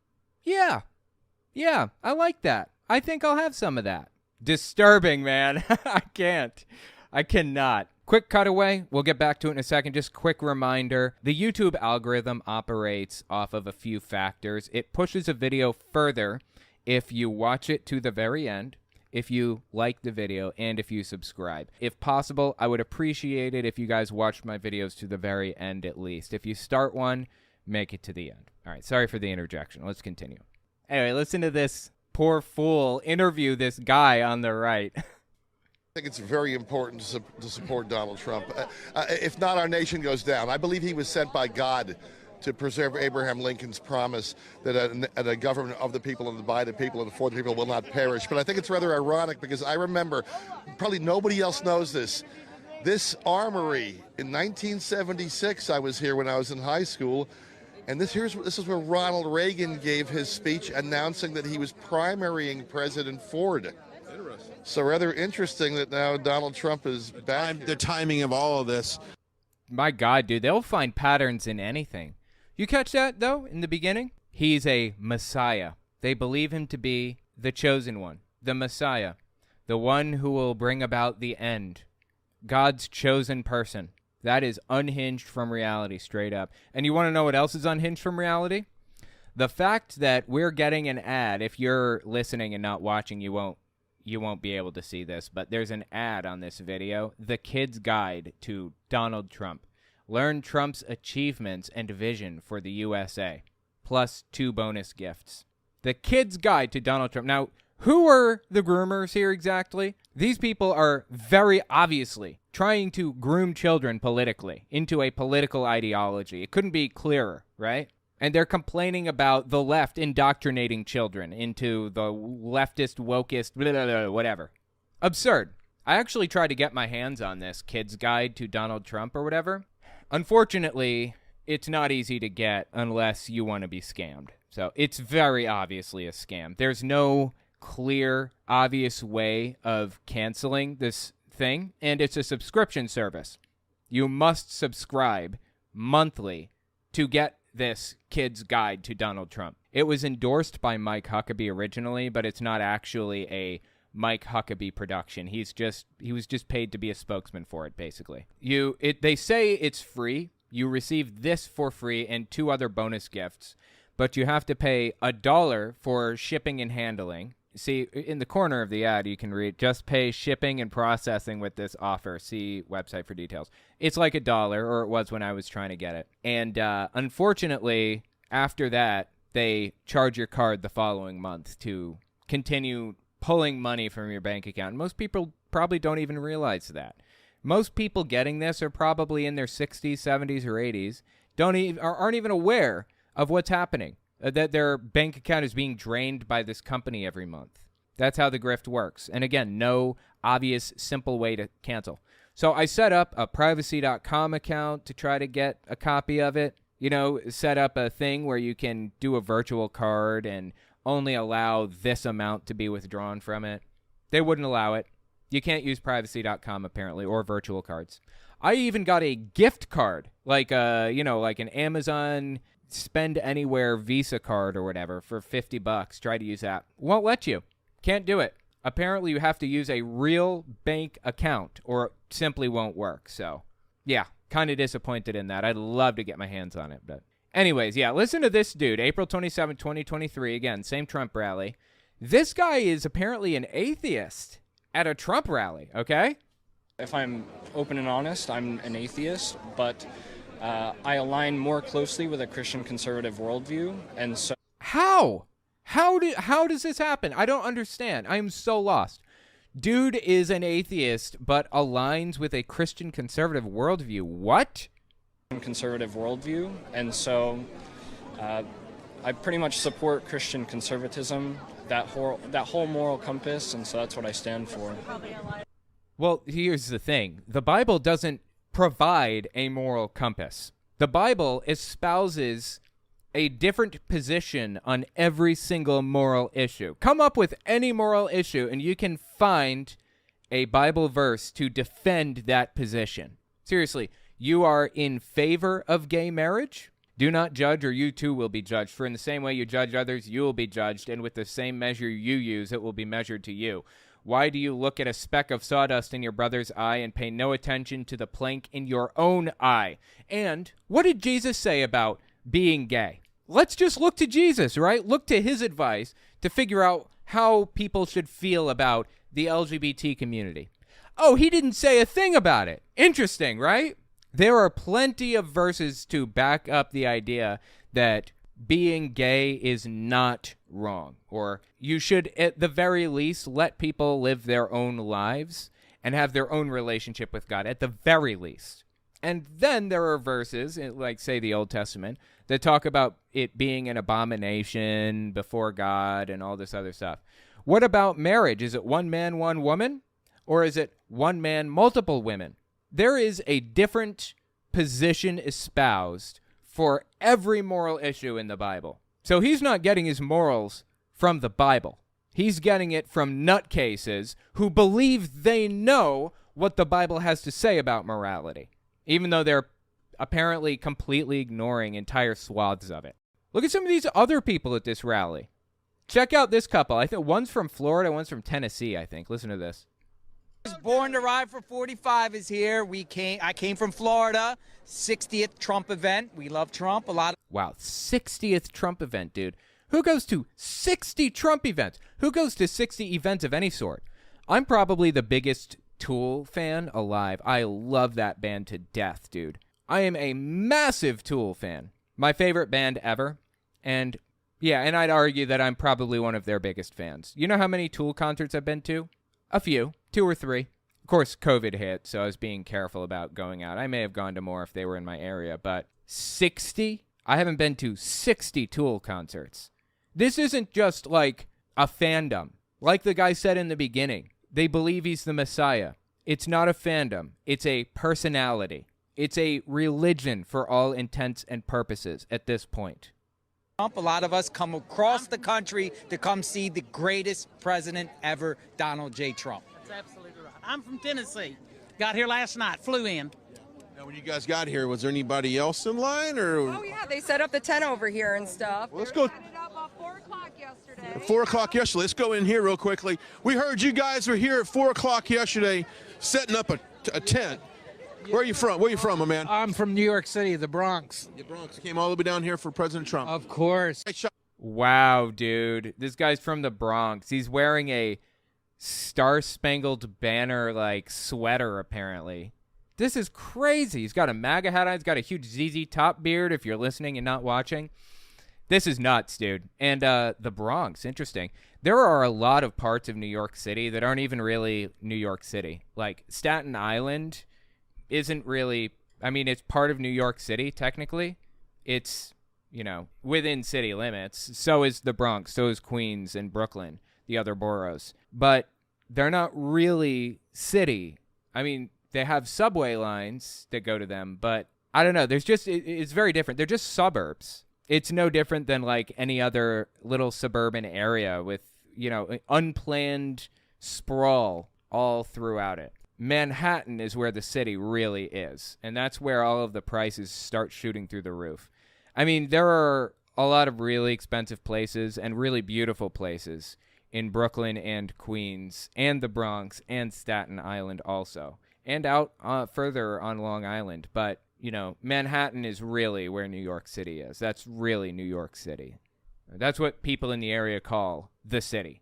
yeah, I like that. I think I'll have some of that. Disturbing, man. I cannot. Quick cutaway. We'll get back to it in a second. Just quick reminder. The YouTube algorithm operates off of a few factors. It pushes a video further if you watch it to the very end, if you like the video, and if you subscribe. If possible, I would appreciate it if you guys watched my videos to the very end at least. If you start one, make it to the end. All right, sorry for the interjection. Let's continue. Anyway, listen to this poor fool interview this guy on the right. I think it's very important to support Donald Trump. If not, our nation goes down. I believe he was sent by God to preserve Abraham Lincoln's promise that a government of the people and by the people and for the people will not perish. But I think it's rather ironic because I remember, probably nobody else knows this, armory in 1976, I was here when I was in high school, and this is where Ronald Reagan gave his speech announcing that he was primarying President Ford. So rather interesting that now Donald Trump is back. The timing of all of this. My God, dude, they'll find patterns in anything. You catch that, though, in the beginning? He's a messiah. They believe him to be the chosen one, the messiah, the one who will bring about the end, God's chosen person. That is unhinged from reality, straight up. And you want to know what else is unhinged from reality? The fact that we're getting an ad. If you're listening and not watching, you won't be able to see this, but there's an ad on this video. The Kid's Guide to Donald Trump. Learn Trump's achievements and vision for the USA. Plus 2 bonus gifts. The Kid's Guide to Donald Trump. Now, who are the groomers here exactly? These people are very obviously trying to groom children politically into a political ideology. It couldn't be clearer, right? And they're complaining about the left indoctrinating children into the leftist, wokest, blah, blah, blah, whatever. Absurd. I actually tried to get my hands on this Kid's Guide to Donald Trump or whatever. Unfortunately, it's not easy to get unless you want to be scammed. So it's very obviously a scam. There's no clear, obvious way of canceling this thing, and it's a subscription service. You must subscribe monthly to get this Kid's Guide to Donald Trump. It was endorsed by Mike Huckabee originally, but it's not actually a Mike Huckabee production. He was just paid to be a spokesman for it, basically. They say it's free. You receive this for free and 2 other bonus gifts, but you have to pay $1 for shipping and handling. See, in the corner of the ad, you can read, just pay shipping and processing with this offer. See website for details. It's like $1, or it was when I was trying to get it. And unfortunately, after that, they charge your card the following month to continue pulling money from your bank account. Most people probably don't even realize that. Most people getting this are probably in their 60s, 70s, or 80s, aren't even aware of what's happening. That their bank account is being drained by this company every month. That's how the grift works. And again, no obvious, simple way to cancel. So I set up a privacy.com account to try to get a copy of it. You know, set up a thing where you can do a virtual card and only allow this amount to be withdrawn from it. They wouldn't allow it. You can't use privacy.com apparently, or virtual cards. I even got a gift card, like like an Amazon Spend Anywhere Visa card or whatever for $50. Try to use that. Won't let you. Can't do it. Apparently you have to use a real bank account or it simply won't work. So, yeah, kind of disappointed in that. I'd love to get my hands on it, but anyways, yeah, listen to this dude. April 27, 2023, again, same Trump rally. This guy is apparently an atheist at a Trump rally, okay? If I'm open and honest, I'm an atheist, but I align more closely with a Christian conservative worldview, and so... How? How does this happen? I don't understand. I am so lost. Dude is an atheist, but aligns with a Christian conservative worldview. What? Conservative worldview, and so I pretty much support Christian conservatism, that whole moral compass, and so that's what I stand for. Well, here's the thing. The Bible doesn't provide a moral compass. The Bible espouses a different position on every single moral issue. Come up with any moral issue, and you can find a Bible verse to defend that position. Seriously, you are in favor of gay marriage? Do not judge, or you too will be judged. For in the same way you judge others, you will be judged, and with the same measure you use, it will be measured to you. Why do you look at a speck of sawdust in your brother's eye and pay no attention to the plank in your own eye? And what did Jesus say about being gay? Let's just look to Jesus, right? Look to his advice to figure out how people should feel about the LGBT community. Oh, he didn't say a thing about it. Interesting, right? There are plenty of verses to back up the idea that being gay is not wrong, or you should at the very least let people live their own lives and have their own relationship with God at the very least. And then there are verses, like say the Old Testament, that talk about it being an abomination before God and all this other stuff. What about marriage? Is it one man, one woman? Or is it one man, multiple women? There is a different position espoused for every moral issue in the Bible. So he's not getting his morals from the Bible. He's getting it from nutcases who believe they know what the Bible has to say about morality, even though they're apparently completely ignoring entire swaths of it. Look at some of these other people at this rally. Check out this couple. I think one's from Florida, one's from Tennessee, I think. Listen to this. Born to Ride for 45 is here. I came from Florida. 60th Trump event. We love Trump a lot. Wow, 60th Trump event, dude. Who goes to 60 Trump events? Who goes to 60 events of any sort? I'm probably the biggest Tool fan alive. I love that band to death, dude. I am a massive Tool fan. My favorite band ever. And yeah, and I'd argue that I'm probably one of their biggest fans. You know how many Tool concerts I've been to? A few. 2 or 3. Of course, COVID hit, so I was being careful about going out. I may have gone to more if they were in my area, but 60? I haven't been to 60 Tool concerts. This isn't just like a fandom. Like the guy said in the beginning, they believe he's the Messiah. It's not a fandom. It's a personality. It's a religion for all intents and purposes at this point. Trump, a lot of us come across the country to come see the greatest president ever, Donald J. Trump. That's absolutely right. I'm from Tennessee. Got here last night, flew in. Now, when you guys got here, was there anybody else in line, or? Oh yeah, they set up the tent over here and stuff. Well, let's go. Set it up at 4 o'clock yesterday. 4 o'clock yesterday. Let's go in here real quickly. We heard you guys were here at 4 o'clock yesterday, setting up a tent. Where are you from? Where are you from, my man? I'm from New York City, the Bronx. The Bronx. Came all the way down here for President Trump. Of course. Wow, dude. This guy's from the Bronx. He's wearing a Star-Spangled Banner, like, sweater, apparently. This is crazy. He's got a MAGA hat on. He's got a huge ZZ Top beard, if you're listening and not watching. This is nuts, dude. And the Bronx, interesting. There are a lot of parts of New York City that aren't even really New York City. Like, Staten Island isn't really, I mean, it's part of New York City, technically. It's, you know, within city limits. So is the Bronx. So is Queens and Brooklyn, the other boroughs. But they're not really city. I mean, They have subway lines that go to them, but I don't know. It's very different. They're just suburbs. It's no different than like any other little suburban area with, unplanned sprawl all throughout it. Manhattan is where the city really is, and that's where all of the prices start shooting through the roof. I mean, there are a lot of really expensive places and really beautiful places in Brooklyn and Queens and the Bronx and Staten Island also, and out further on Long Island. But, Manhattan is really where New York City is. That's really New York City. That's what people in the area call the city.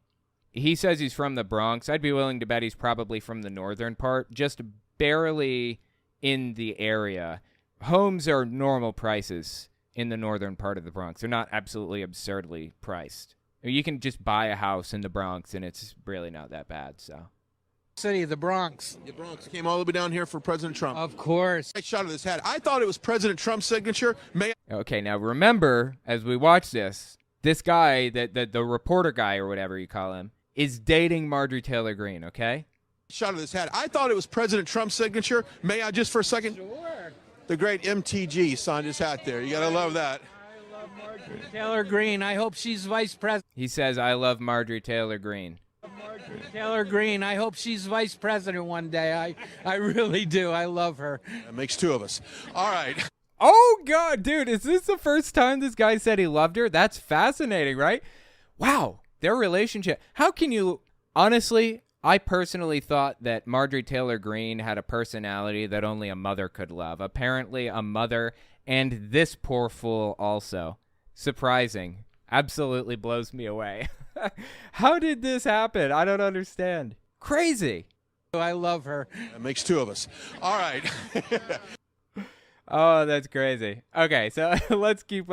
He says he's from the Bronx. I'd be willing to bet he's probably from the northern part, just barely in the area. Homes are normal prices in the northern part of the Bronx. They're not absolutely absurdly priced. You can just buy a house in the Bronx, and it's really not that bad. So, City, the Bronx. The Bronx came all the way down here for President Trump. Of course. Nice shot of this hat. I thought it was President Trump's signature. Okay, now remember, as we watch this guy, the reporter guy or whatever you call him, is dating Marjorie Taylor Greene, okay? Shot of this hat. I thought it was President Trump's signature. May I just for a second? Sure. The great MTG signed his hat there. You got to love that. I love Marjorie Taylor Greene. I hope she's vice president. He says, I love Marjorie Taylor Greene. Marjorie Taylor Greene. I hope she's vice president one day. I really do. I love her. That makes two of us. All right. Oh, God, dude, is this the first time this guy said he loved her? That's fascinating, right? Wow. Their relationship. How can you, honestly, I personally thought that Marjorie Taylor Greene had a personality that only a mother could love. Apparently a mother and this poor fool also. Surprising. Absolutely blows me away. How did this happen? I don't understand. Crazy. I love her. That makes two of us. All right. Oh, that's crazy. Okay, so let's keep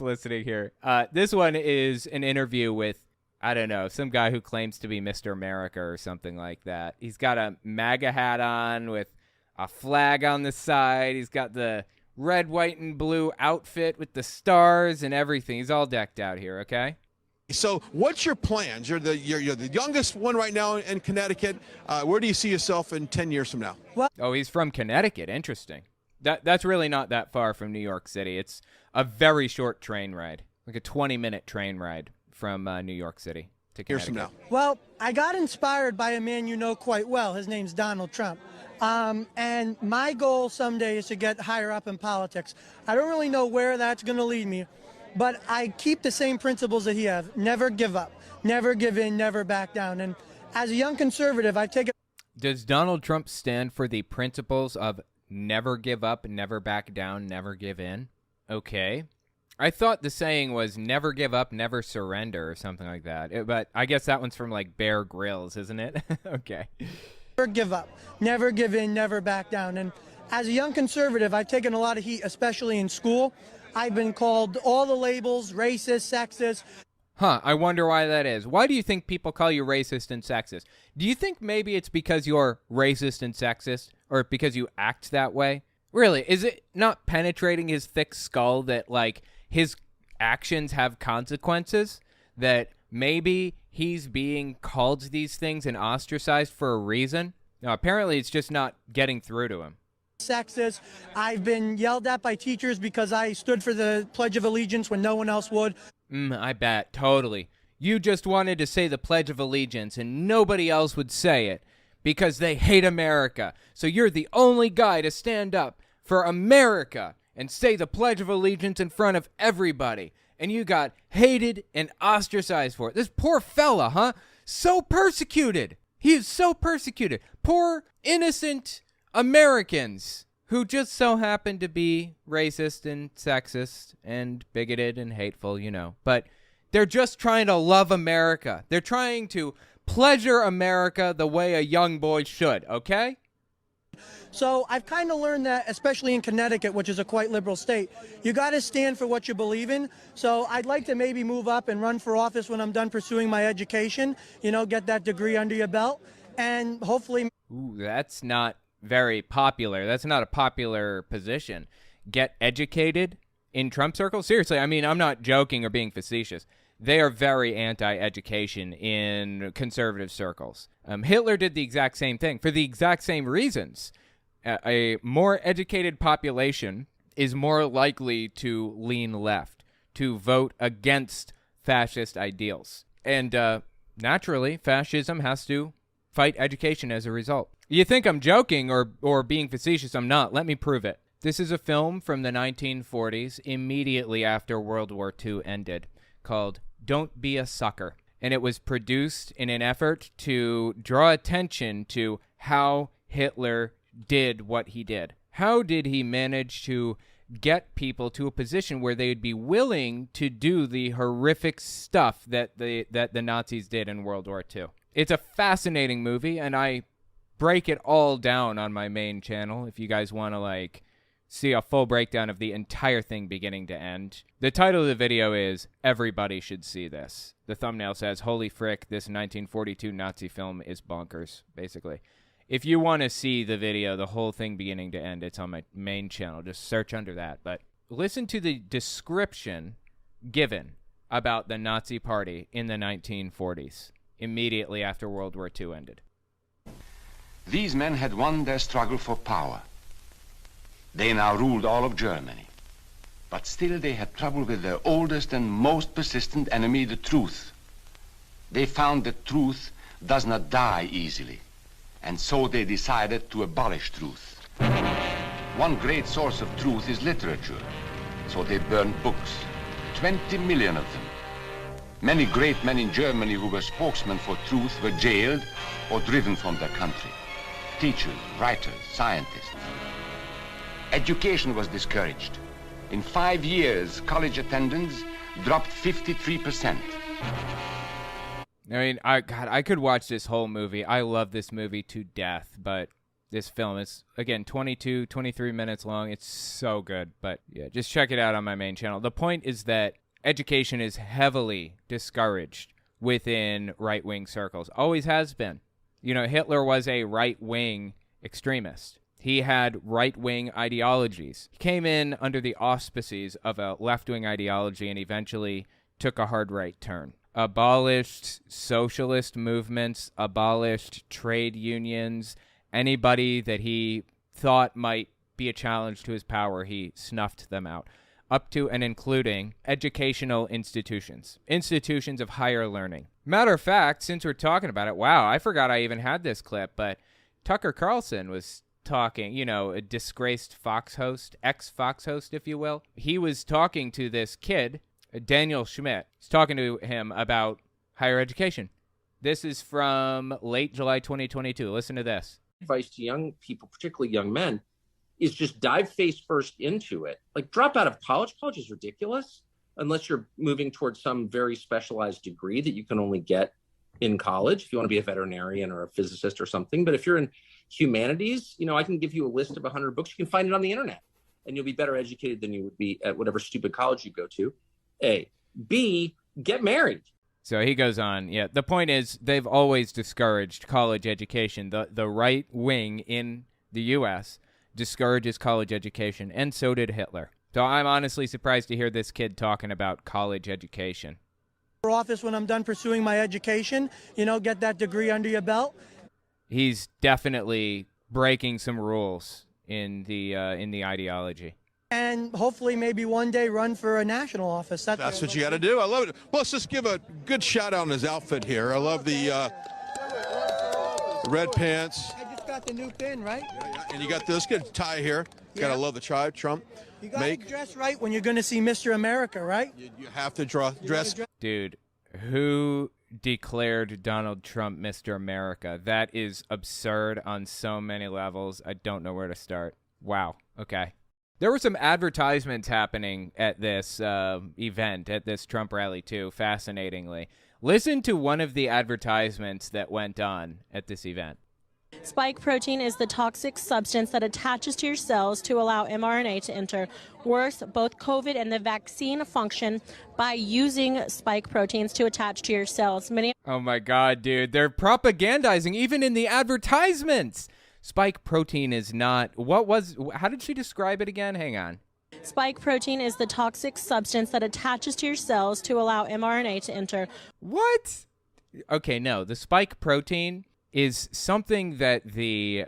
listening here. This one is an interview with, I don't know, some guy who claims to be Mr. America or something like that. He's got a MAGA hat on with a flag on the side. He's got the red, white, and blue outfit with the stars and everything. He's all decked out here, okay? So what's your plans? You're the youngest one right now in Connecticut. Where do you see yourself in 10 years from now? Oh, he's from Connecticut. Interesting. That's really not that far from New York City. It's a very short train ride, like a 20-minute train ride from New York City to Connecticut. Years from now. Well, I got inspired by a man you know quite well. His name's Donald Trump. And my goal someday is to get higher up in politics. I don't really know where that's going to lead me, but I keep the same principles that he has. Never give up, never give in, never back down. And as a young conservative, I've taken... Does Donald Trump stand for the principles of never give up, never back down, never give in? Okay. I thought the saying was never give up, never surrender or something like that. But I guess that one's from like Bear Grylls, isn't it? Okay. Never give up, never give in, never back down. And as a young conservative, I've taken a lot of heat, especially in school. I've been called all the labels, racist, sexist. Huh, I wonder why that is. Why do you think people call you racist and sexist? Do you think maybe it's because you're racist and sexist, or because you act that way? Really, is it not penetrating his thick skull that, like, his actions have consequences? That maybe he's being called these things and ostracized for a reason? No, apparently it's just not getting through to him. Sexist. I've been yelled at by teachers because I stood for the Pledge of Allegiance when no one else would. I bet. Totally. You just wanted to say the Pledge of Allegiance and nobody else would say it because they hate America. So you're the only guy to stand up for America and say the Pledge of Allegiance in front of everybody. And you got hated and ostracized for it. This poor fella, huh? So persecuted. He is so persecuted. Poor, innocent Americans who just so happen to be racist and sexist and bigoted and hateful, you know. But they're just trying to love America. They're trying to pleasure America the way a young boy should, okay? So I've kind of learned that, especially in Connecticut, which is a quite liberal state, you got to stand for what you believe in. So I'd like to maybe move up and run for office when I'm done pursuing my education, you know, get that degree under your belt, and hopefully... Ooh, that's not very popular. That's not a popular position. Get educated in Trump circles? Seriously, I mean, I'm not joking or being facetious. they are very anti-education in conservative circles. Hitler did the exact same thing for the exact same reasons. A more educated population is more likely to lean left, to vote against fascist ideals. And naturally, fascism has to fight education as a result. You think I'm joking or being facetious? I'm not. Let me prove it. This is a film from the 1940s, immediately after World War II ended, called Don't Be a Sucker. And it was produced in an effort to draw attention to how Hitler did what he did. How did he manage to get people to a position where they would be willing to do the horrific stuff that the Nazis did in World War II? It's a fascinating movie, and I break it all down on my main channel if you guys want to see a full breakdown of the entire thing beginning to end. The title of the video is Everybody Should See This. The thumbnail says, holy frick, this 1942 Nazi film is bonkers, basically. If you want to see the video, the whole thing beginning to end, it's on my main channel. Just search under that. But listen to the description given about the Nazi Party in the 1940s, immediately after World War II ended. These men had won their struggle for power. They now ruled all of Germany. But still they had trouble with their oldest and most persistent enemy, the truth. They found that truth does not die easily. And so they decided to abolish truth. One great source of truth is literature. So they burned books, 20 million of them. Many great men in Germany who were spokesmen for truth were jailed or driven from their country. Teachers, writers, scientists. Education was discouraged. In 5 years, college attendance dropped 53%. I mean, I could watch this whole movie. I love this movie to death, but this film is, again, 22, 23 minutes long. It's so good, but yeah, just check it out on my main channel. The point is that education is heavily discouraged within right-wing circles. Always has been. You know, Hitler was a right-wing extremist. He had right-wing ideologies. He came in under the auspices of a left-wing ideology and eventually took a hard right turn. Abolished socialist movements, abolished trade unions. Anybody that he thought might be a challenge to his power, he snuffed them out. Up to and including educational institutions. Institutions of higher learning. Matter of fact, since we're talking about it, wow, I forgot I even had this clip, but Tucker Carlson was talking, you know, a disgraced Fox host, ex-Fox host, if you will. He was talking to this kid, Daniel Schmidt. He's talking to him about higher education. This is from late July 2022. Listen to this. Advice to young people, particularly young men, is just dive face first into it. Like, drop out of college. College is ridiculous unless you're moving towards some very specialized degree that you can only get in college if you want to be a veterinarian or a physicist or something. But if you're in humanities, you know, I can give you a list of 100 books. You can find it on the internet, and you'll be better educated than you would be at whatever stupid college you go to. A. B. Get married. So he goes on. Yeah, the point is they've always discouraged college education. The right wing in the U.S. discourages college education, and so did Hitler. So I'm honestly surprised to hear this kid talking about college education. For office when I'm done pursuing my education, you know, get that degree under your belt. He's definitely breaking some rules in the ideology. And hopefully maybe one day run for a national office. That's what you got to do. I love it. Well, let's just give a good shout out on his outfit here. I love the red pants. I just got the new pin, right? Yeah. And you got this good tie here. Yeah. Gotta love the tribe, Trump. You got to dress right when you're going to see Mr. America, right? You have to dress. Dude, who declared Donald Trump Mr. America? That is absurd on so many levels. I don't know where to start. Wow. Okay. There were some advertisements happening at this event, at this Trump rally, too, fascinatingly. Listen to one of the advertisements that went on at this event. Spike protein is the toxic substance that attaches to your cells to allow mRNA to enter. Worse, both COVID and the vaccine function by using spike proteins to attach to your cells. Oh, my God, dude. They're propagandizing even in the advertisements. Spike protein is not, how did she describe it again? Hang on. Spike protein is the toxic substance that attaches to your cells to allow mRNA to enter. What? Okay, no. The spike protein is something that the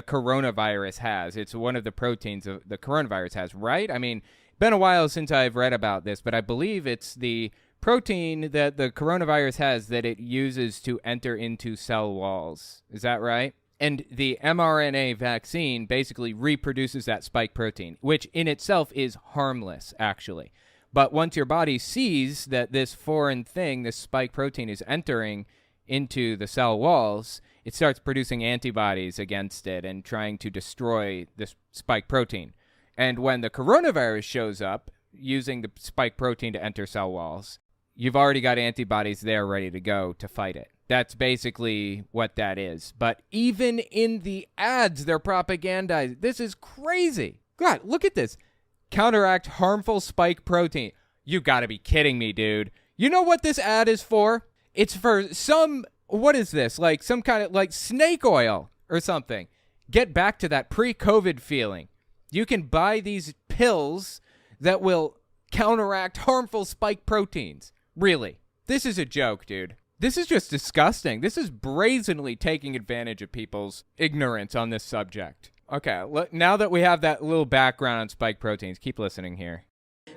coronavirus has. It's one of the proteins the coronavirus has, right? I mean, been a while since I've read about this, but I believe it's the protein that the coronavirus has that it uses to enter into cell walls. Is that right? And the mRNA vaccine basically reproduces that spike protein, which in itself is harmless, actually. But once your body sees that this foreign thing, this spike protein, is entering into the cell walls, it starts producing antibodies against it and trying to destroy this spike protein. And when the coronavirus shows up, using the spike protein to enter cell walls, you've already got antibodies there ready to go to fight it. That's basically what that is. But even in the ads, they're propagandized. This is crazy. God, look at this. Counteract harmful spike protein. You gotta be kidding me, dude. You know what this ad is for? It's for some, what is this? Like some kind of like snake oil or something. Get back to that pre-COVID feeling. You can buy these pills that will counteract harmful spike proteins. Really. This is a joke, dude. This is just disgusting. This is brazenly taking advantage of people's ignorance on this subject. Okay, now that we have that little background on spike proteins, keep listening here.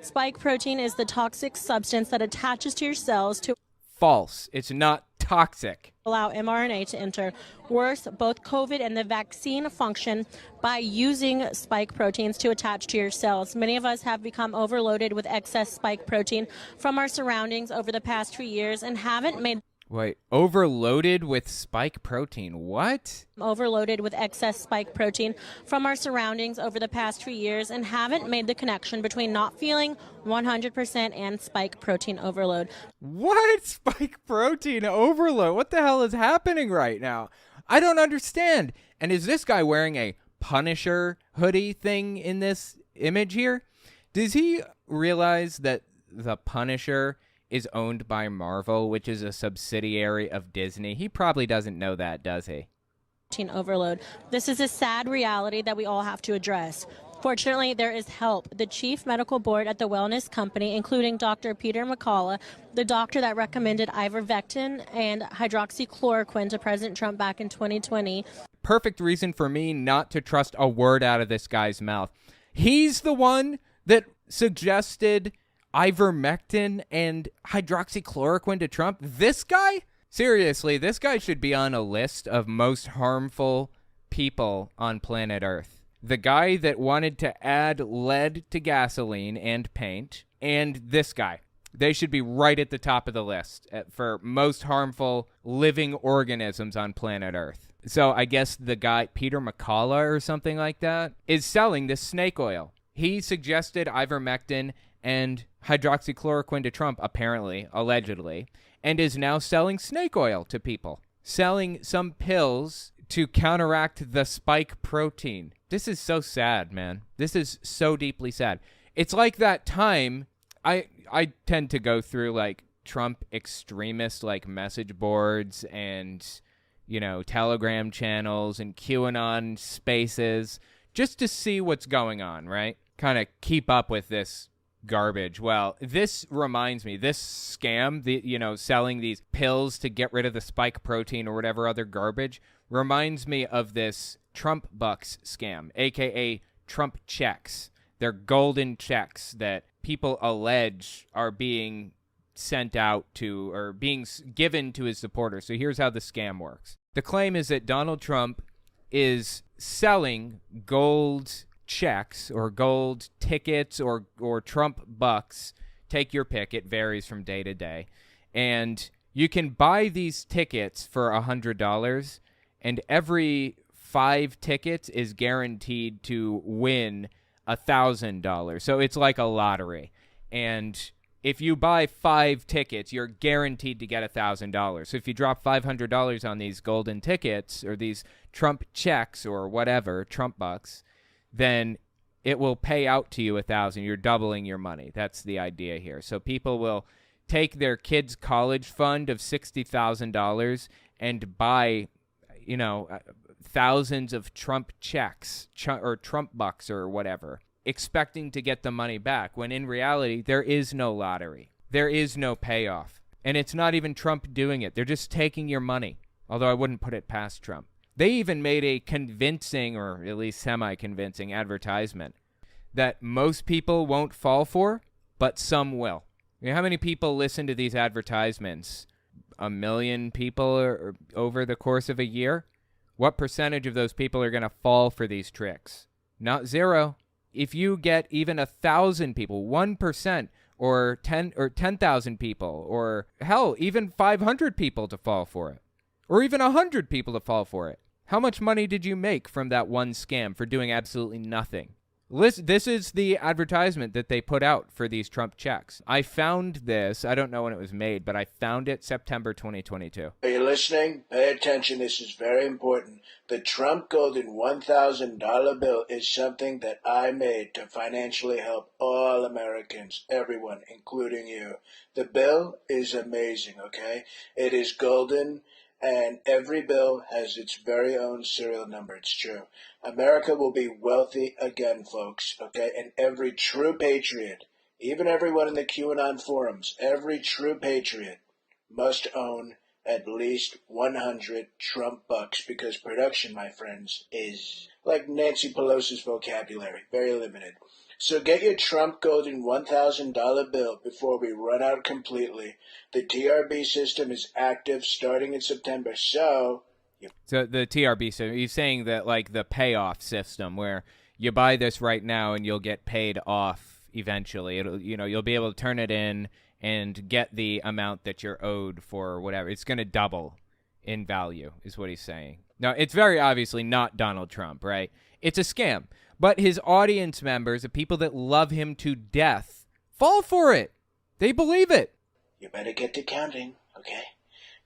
Spike protein is the toxic substance that attaches to your cells to False. It's not toxic. allow mRNA to enter. Worse, both COVID and the vaccine function by using spike proteins to attach to your cells. Many of us have become overloaded with excess spike protein from our surroundings over the past few years and haven't made Wait, overloaded with spike protein. What? overloaded with excess spike protein from our surroundings over the past few years and haven't made the connection between not feeling 100% and spike protein overload. What? Spike protein overload? What the hell is happening right now? I don't understand. And is this guy wearing a Punisher hoodie thing in this image here? Does he realize that the Punisher is owned by Marvel, which is a subsidiary of Disney? He probably doesn't know that, does he? Protein overload. This is a sad reality that we all have to address. Fortunately, there is help. The chief medical board at the wellness company, including Dr. Peter McCullough, the doctor that recommended ivermectin and hydroxychloroquine to President Trump back in 2020. Perfect reason for me not to trust a word out of this guy's mouth. He's the one that suggested ivermectin and hydroxychloroquine to Trump. This guy? Seriously, this guy should be on a list of most harmful people on planet Earth. The guy that wanted to add lead to gasoline and paint, and this guy. They should be right at the top of the list for most harmful living organisms on planet Earth. So I guess the guy, Peter McCullough or something like that, is selling this snake oil. He suggested ivermectin and hydroxychloroquine to Trump, apparently, allegedly, and is now selling snake oil to people. Selling some pills to counteract the spike protein. This is so sad, man. This is so deeply sad. It's like that time, I tend to go through, like, Trump extremist, like, message boards and, you know, Telegram channels and QAnon spaces just to see what's going on, right? Kind of keep up with this garbage. Well, this reminds me, this scam, selling these pills to get rid of the spike protein or whatever other garbage, reminds me of this Trump bucks scam, aka Trump checks. They're golden checks that people allege are being sent out to or being given to his supporters. So here's how the scam works. The claim is that Donald Trump is selling gold checks or gold tickets or Trump bucks. Take your pick. It varies from day to day. And you can buy these tickets for $100, and every 5 tickets is guaranteed to win $1,000. So it's like a lottery. And if you buy 5 tickets, you're guaranteed to get $1,000. So if you drop $500 on these golden tickets or these Trump checks or whatever, Trump bucks, then it will pay out to you $1,000. You're doubling your money. That's the idea here. So people will take their kids' college fund of $60,000 and buy, thousands of Trump checks or Trump bucks or whatever. expecting to get the money back, when in reality, there is no lottery. There is no payoff. And it's not even Trump doing it. They're just taking your money, although I wouldn't put it past Trump. They even made a convincing, or at least semi-convincing, advertisement that most people won't fall for, but some will. You know, how many people listen to these advertisements? 1 million people or over the course of a year? What percentage of those people are going to fall for these tricks? Not zero. If you get even 1,000 people, 1%, or 10,000 people, or hell, even 500 people to fall for it, or even 100 people to fall for it, how much money did you make from that one scam for doing absolutely nothing? This is the advertisement that they put out for these Trump checks. I found this. I don't know when it was made, but I found it September 2022. Are you listening? Pay attention. This is very important. The Trump Golden $1,000 bill is something that I made to financially help all Americans, everyone, including you. The bill is amazing, okay? It is golden, and every bill has its very own serial number. It's true. America will be wealthy again, folks, okay? And every true patriot, even everyone in the QAnon forums, every true patriot must own at least 100 Trump bucks, because production, my friends, is like Nancy Pelosi's vocabulary, very limited. So get your Trump Golden $1,000 bill before we run out completely. The TRB system is active starting in September, so the TRB system, he's saying that like the payoff system where you buy this right now and you'll get paid off eventually. You'll be able to turn it in and get the amount that you're owed for whatever. It's going to double in value is what he's saying. Now, it's very obviously not Donald Trump, right? It's a scam. But his audience members, the people that love him to death, fall for it. They believe it. You better get to counting, okay?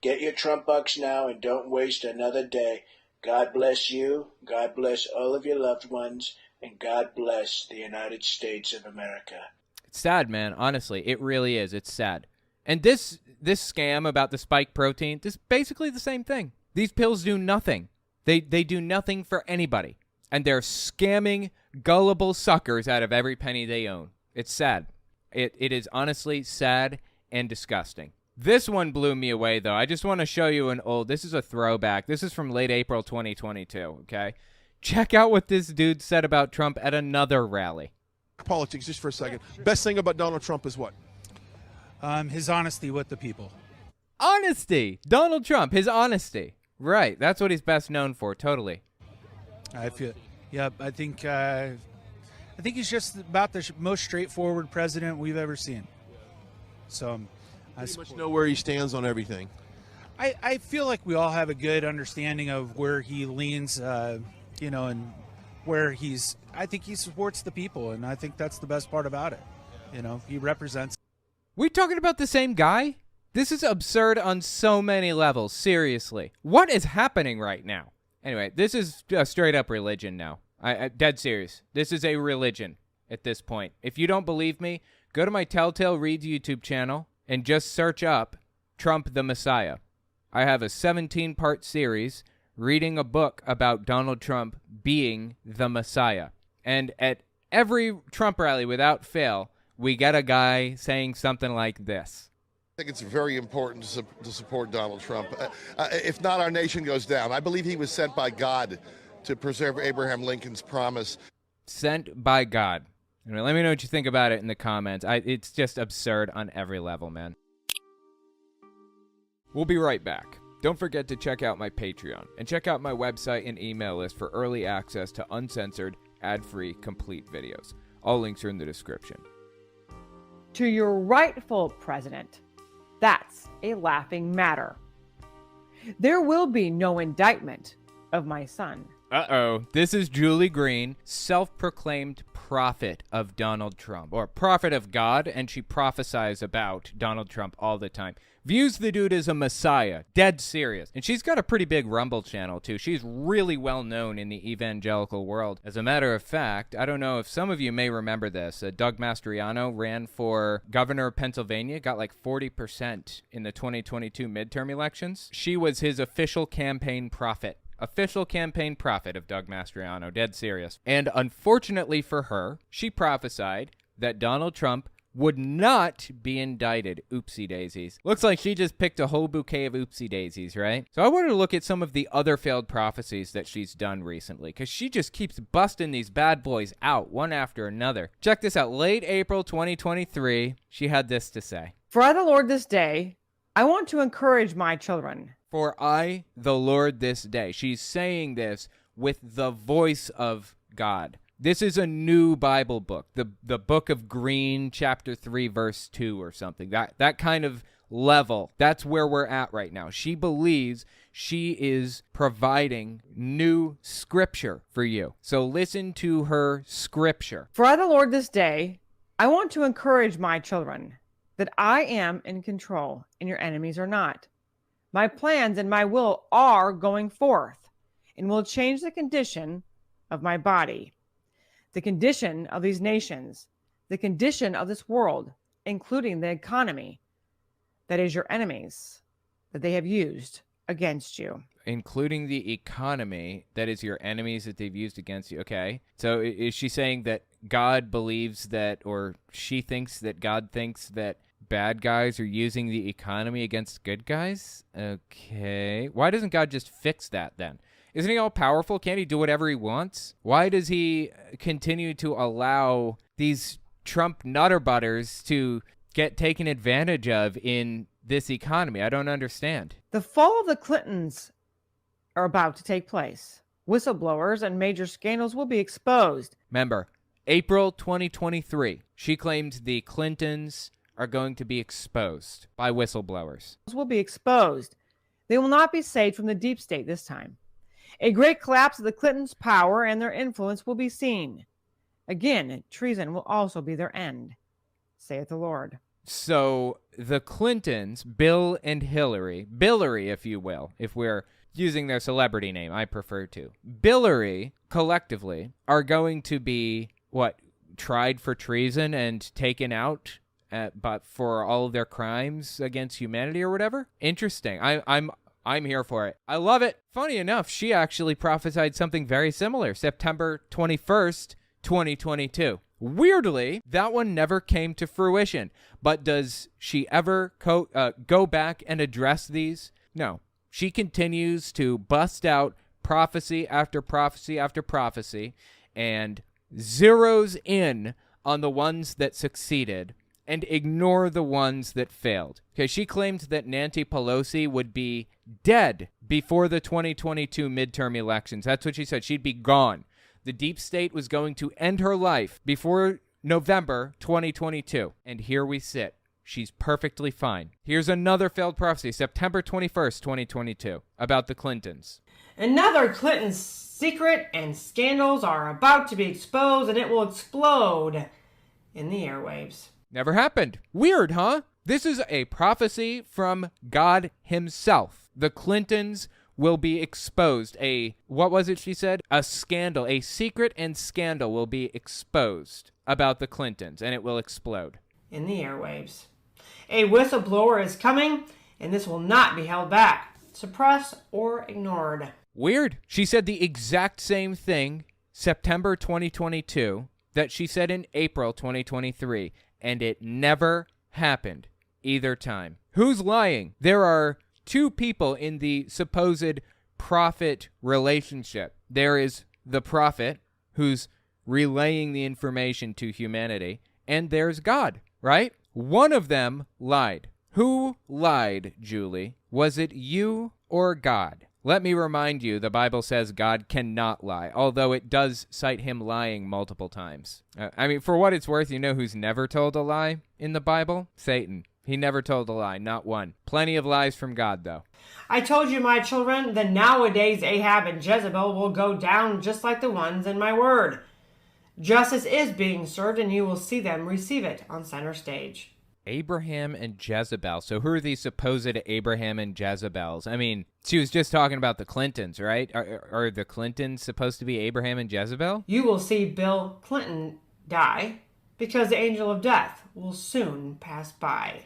Get your Trump bucks now and don't waste another day. God bless you, God bless all of your loved ones, and God bless the United States of America. It's sad, man. Honestly, it really is. It's sad. And this scam about the spike protein, this is basically the same thing. These pills do nothing. They do nothing for anybody. And they're scamming gullible suckers out of every penny they own. It's sad. It is honestly sad and disgusting. This one blew me away, though. I just want to show you this is a throwback. This is from late April 2022, okay? Check out what this dude said about Trump at another rally. Politics, just for a second. Best thing about Donald Trump is what? His honesty with the people. Honesty! Donald Trump, his honesty. Right, that's what he's best known for, totally. I think he's just about the most straightforward president we've ever seen. So I pretty much know where he stands on everything. I feel like we all have a good understanding of where he leans, and where I think he supports the people, and I think that's the best part about it. He represents. We talking about the same guy? This is absurd on so many levels, seriously. What is happening right now? Anyway, this is a straight-up religion now. I dead serious. This is a religion at this point. If you don't believe me, go to my Telltale Reads YouTube channel and just search up Trump the Messiah. I have a 17-part series reading a book about Donald Trump being the Messiah. And at every Trump rally, without fail, we get a guy saying something like this. I think it's very important to support Donald Trump. If not, our nation goes down. I believe he was sent by God to preserve Abraham Lincoln's promise. Sent by God. Anyway, let me know what you think about it in the comments. It's just absurd on every level, man. We'll be right back. Don't forget to check out my Patreon and check out my website and email list for early access to uncensored, ad-free, complete videos. All links are in the description. To your rightful president, that's a laughing matter. There will be no indictment of my son. Uh-oh. This is Julie Green, self-proclaimed prophet of Donald Trump, or prophet of God, and she prophesies about Donald Trump all the time. Views the dude as a messiah, dead serious. And she's got a pretty big Rumble channel, too. She's really well known in the evangelical world. As a matter of fact, I don't know if some of you may remember this. Doug Mastriano ran for governor of Pennsylvania, got like 40% in the 2022 midterm elections. She was his official campaign prophet. official campaign prophet of Doug Mastriano. Dead serious. And unfortunately for her, she prophesied that Donald Trump would not be indicted. Oopsie daisies. Looks like she just picked a whole bouquet of oopsie daisies, right? So I wanted to look at some of the other failed prophecies that she's done recently, because she just keeps busting these bad boys out one after another. Check this out. Late April 2023, she had this to say. For I, the Lord, this day, I want to encourage my children. For I, the Lord, this day. She's saying this with the voice of God. This is a new Bible book, the Book of Green, chapter 3, verse 2 or something. That kind of level, that's where we're at right now. She believes she is providing new scripture for you. So listen to her scripture. For I, the Lord, this day, I want to encourage my children that I am in control and your enemies are not. My plans and my will are going forth and will change the condition of my body, the condition of these nations, the condition of this world, including the economy that is your enemies, that they have used against you. Including the economy that is your enemies that they've used against you. Okay. So is she saying that God believes that, or she thinks that God thinks that bad guys are using the economy against good guys? Okay. Why doesn't God just fix that then? Isn't he all powerful? Can't he do whatever he wants? Why does he continue to allow these Trump nutter butters to get taken advantage of in this economy? I don't understand. The fall of the Clintons are about to take place. Whistleblowers and major scandals will be exposed. Remember, April 2023, she claimed the Clintons are going to be exposed by whistleblowers. Will be exposed. They will not be saved from the deep state this time. A great collapse of the Clintons' power and their influence will be seen. Again, treason will also be their end, saith the Lord. So the Clintons, Bill and Hillary, Billary, if you will, if we're using their celebrity name, I prefer to. Billary, collectively, are going to be, tried for treason and taken out but for all of their crimes against humanity or whatever? Interesting. I'm here for it. I love it. Funny enough, she actually prophesied something very similar, September 21st, 2022. Weirdly, that one never came to fruition. But does she ever go back and address these? No. She continues to bust out prophecy after prophecy after prophecy and zeroes in on the ones that succeeded and ignore the ones that failed. Okay, she claimed that Nancy Pelosi would be dead before the 2022 midterm elections. That's what she said. She'd be gone. The deep state was going to end her life before November 2022. And here we sit. She's perfectly fine. Here's another failed prophecy, September 21st, 2022, about the Clintons. Another Clinton secret and scandals are about to be exposed, and it will explode in the airwaves. Never happened. Weird, huh? This is a prophecy from God himself. The Clintons will be exposed. What was it she said? A scandal, a secret and scandal will be exposed about the Clintons, and it will explode. In the airwaves. A whistleblower is coming, and this will not be held back, suppressed, or ignored. Weird. She said the exact same thing September 2022 that she said in April 2023, and it never happened either time. Who's lying? There are two people in the supposed prophet relationship. There is the prophet who's relaying the information to humanity, and there's God, right? One of them lied. Who lied, Julie? Was it you or God? Let me remind you, the Bible says God cannot lie, although it does cite him lying multiple times. For what it's worth, you know who's never told a lie in the Bible? Satan. He never told a lie, not one. Plenty of lies from God, though. I told you, my children, that nowadays Ahab and Jezebel will go down just like the ones in my word. Justice is being served, and you will see them receive it on center stage. Abraham and Jezebel. So who are these supposed Abraham and Jezebels? She was just talking about the Clintons, right? Are the Clintons supposed to be Abraham and Jezebel? You will see Bill Clinton die, because the angel of death will soon pass by,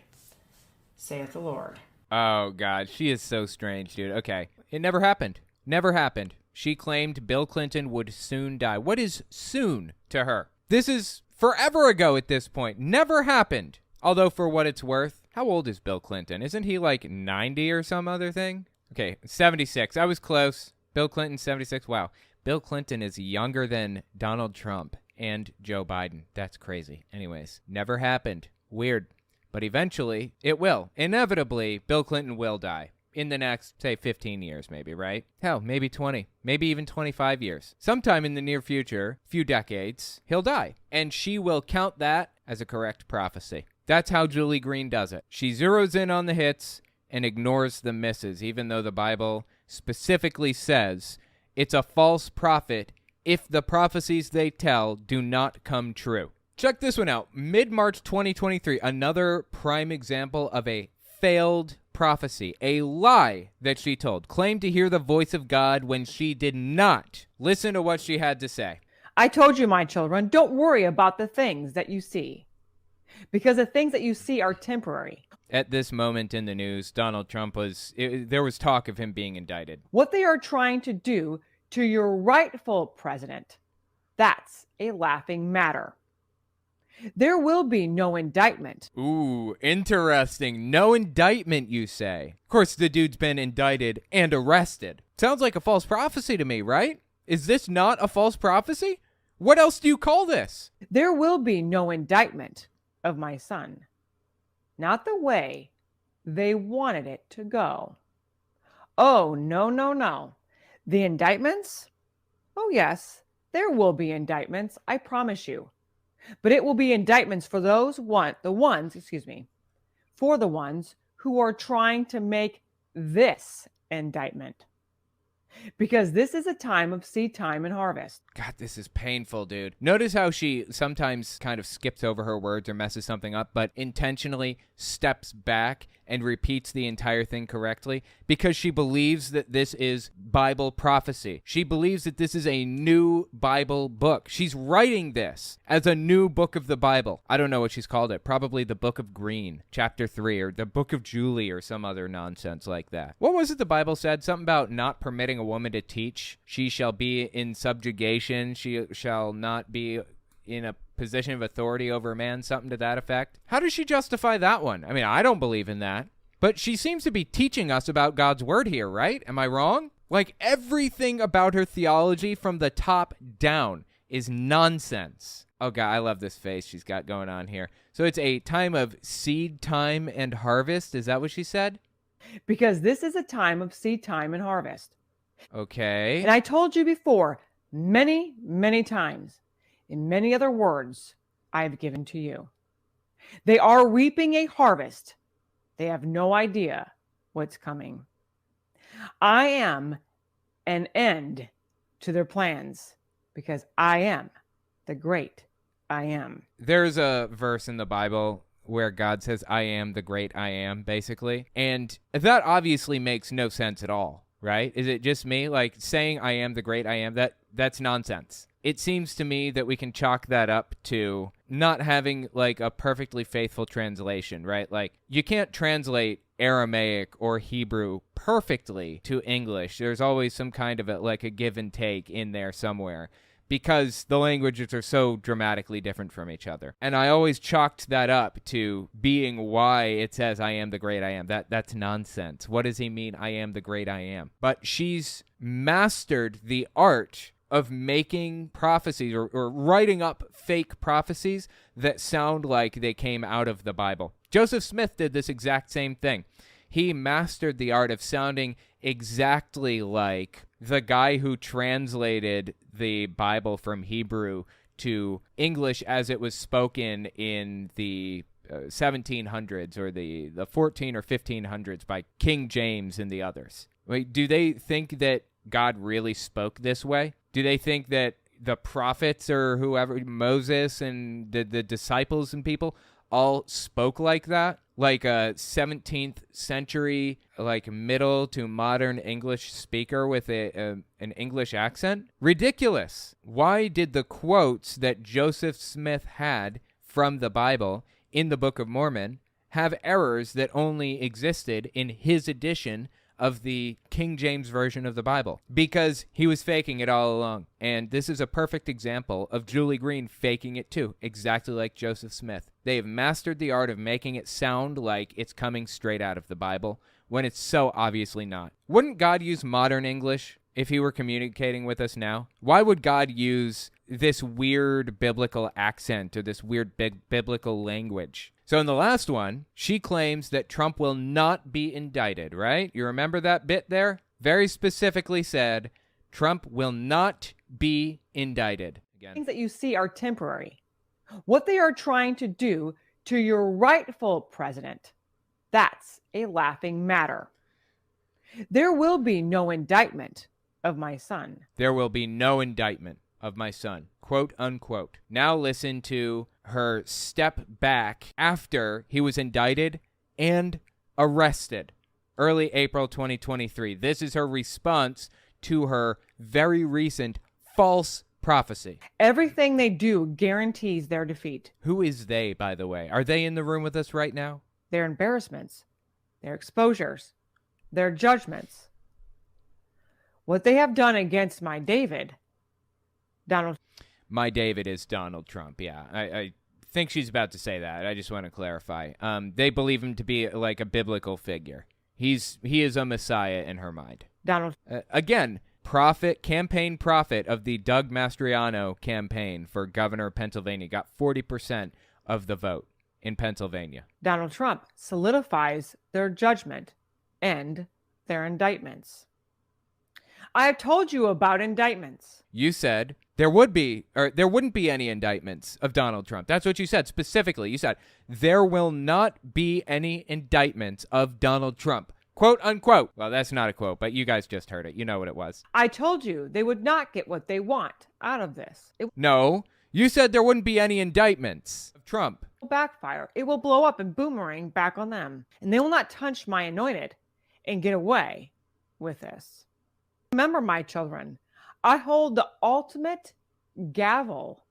saith the Lord. Oh, God. She is so strange, dude. Okay. It never happened. Never happened. She claimed Bill Clinton would soon die. What is soon to her? This is forever ago at this point. Never happened. Although, for what it's worth, how old is Bill Clinton? Isn't he like 90 or some other thing? Okay, 76. I was close. Bill Clinton, 76. Wow. Bill Clinton is younger than Donald Trump and Joe Biden. That's crazy. Anyways, never happened. Weird. But eventually, it will. Inevitably, Bill Clinton will die. In the next, say, 15 years, maybe, right? Hell, maybe 20. Maybe even 25 years. Sometime in the near future, few decades, he'll die. And she will count that as a correct prophecy. That's how Julie Green does it. She zeroes in on the hits and ignores the misses, even though the Bible specifically says it's a false prophet if the prophecies they tell do not come true. Check this one out. Mid-March 2023, another prime example of a failed prophecy, a lie that she told, claimed to hear the voice of God when she did not. Listen to what she had to say. I told you, my children, don't worry about the things that you see, because the things that you see are temporary. At this moment in the news, Donald Trump there was talk of him being indicted. What they are trying to do to your rightful president, that's a laughing matter. There will be no indictment. Ooh, interesting. No indictment, you say. Of course, the dude's been indicted and arrested. Sounds like a false prophecy to me, right? Is this not a false prophecy? What else do you call this? There will be no indictment of my son. Not the way they wanted it to go. Oh, no, no, no. The indictments? Oh, yes, there will be indictments, I promise you. But it will be indictments for the ones who are trying to make this indictment. Because this is a time of seed time and harvest. God, this is painful, dude. Notice how she sometimes kind of skips over her words or messes something up, but intentionally steps back and repeats the entire thing correctly because she believes that this is Bible prophecy. She believes that this is a new Bible book. She's writing this as a new book of the Bible. I don't know what she's called it. Probably the Book of Green, chapter 3, or the Book of Julie, or some other nonsense like that. What was it the Bible said? Something about not permitting a woman to teach. She shall be in subjugation. She shall not be in a position of authority over a man, something to that effect. How does she justify that one? I mean, I don't believe in that. But she seems to be teaching us about God's word here, right? Am I wrong? Like, everything about her theology from the top down is nonsense. Oh, God, I love this face she's got going on here. So it's a time of seed time and harvest. Is that what she said? Because this is a time of seed time and harvest. Okay. And I told you before, many, many times, in many other words I have given to you. They are reaping a harvest. They have no idea what's coming. I am an end to their plans because I am the great I am. There's a verse in the Bible where God says, I am the great I am, basically. And that obviously makes no sense at all, right? Is it just me? Like, saying I am the great I am, that's nonsense. It seems to me that we can chalk that up to not having, like, a perfectly faithful translation, right? Like, you can't translate Aramaic or Hebrew perfectly to English. There's always some kind of a give and take in there somewhere, because the languages are so dramatically different from each other. And I always chalked that up to being why it says, I am the great I am. That's nonsense. What does he mean, I am the great I am? But she's mastered the art of making prophecies or writing up fake prophecies that sound like they came out of the Bible. Joseph Smith did this exact same thing. He mastered the art of sounding exactly like the guy who translated the Bible from Hebrew to English as it was spoken in the 1700s or the 14 or 1500s by King James and the others. Wait, do they think that God really spoke this way? Do they think that the prophets or whoever, Moses and the disciples and people all spoke like that? Like a 17th century, like middle to modern English speaker with an English accent? Ridiculous. Why did the quotes that Joseph Smith had from the Bible in the Book of Mormon have errors that only existed in his edition of the King James Version of the Bible because he was faking it all along. And this is a perfect example of Julie Green faking it too, exactly like Joseph Smith. They have mastered the art of making it sound like it's coming straight out of the Bible when it's so obviously not. Wouldn't God use modern English if he were communicating with us now? Why would God use this weird biblical accent or this weird biblical language? So in the last one, she claims that Trump will not be indicted, right? You remember that bit there? Very specifically said, Trump will not be indicted. Again. Things that you see are temporary. What they are trying to do to your rightful president, that's a laughing matter. There will be no indictment of my son. There will be no indictment of my son, quote unquote. Now listen to her step back after he was indicted and arrested. Early April 2023. This is her response to her very recent false prophecy. Everything they do guarantees their defeat. Who is they, by the way? Are they in the room with us right now? Their embarrassments, their exposures, their judgments. What they have done against my David, Donald. My David is Donald Trump. Yeah, I think she's about to say that. I just want to clarify. They believe him to be like a biblical figure. He is a messiah in her mind. Donald. Again, campaign prophet of the Doug Mastriano campaign for governor of Pennsylvania, got 40% of the vote in Pennsylvania. Donald Trump solidifies their judgment and their indictments. I have told you about indictments. You said there wouldn't be any indictments of Donald Trump. That's what you said specifically. You said there will not be any indictments of Donald Trump. Quote unquote. Well, that's not a quote, but you guys just heard it. You know what it was. I told you they would not get what they want out of this. No, you said there wouldn't be any indictments of Trump. It will backfire. It will blow up and boomerang back on them. And they will not touch my anointed and get away with this. Remember, my children, I hold the ultimate gavel,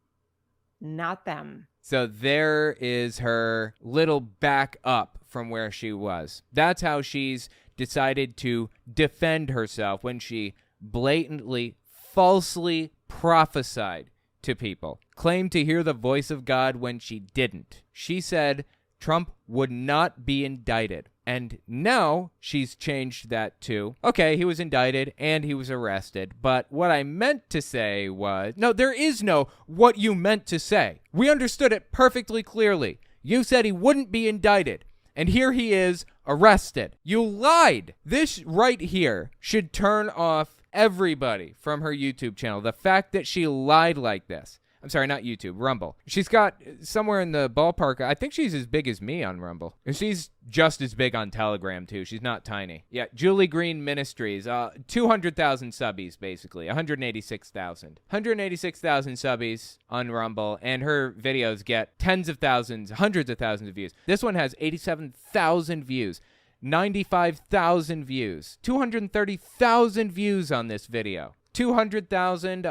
not them. So there is her little back up from where she was. That's how she's decided to defend herself when she blatantly, falsely prophesied to people. Claimed to hear the voice of God when she didn't. She said Trump would not be indicted. And now she's changed that to, okay, he was indicted and he was arrested. But what I meant to say was, no, there is no what you meant to say. We understood it perfectly clearly. You said he wouldn't be indicted. And here he is arrested. You lied. This right here should turn off everybody from her YouTube channel. The fact that she lied like this. I'm sorry, not YouTube, Rumble. She's got somewhere in the ballpark, I think she's as big as me on Rumble. And she's just as big on Telegram, too. She's not tiny. Yeah, Julie Green Ministries, 200,000 subbies, basically, 186,000. 186,000 subbies on Rumble, and her videos get tens of thousands, hundreds of thousands of views. This one has 87,000 views. 95,000 views. 230,000 views on this video. 200,000,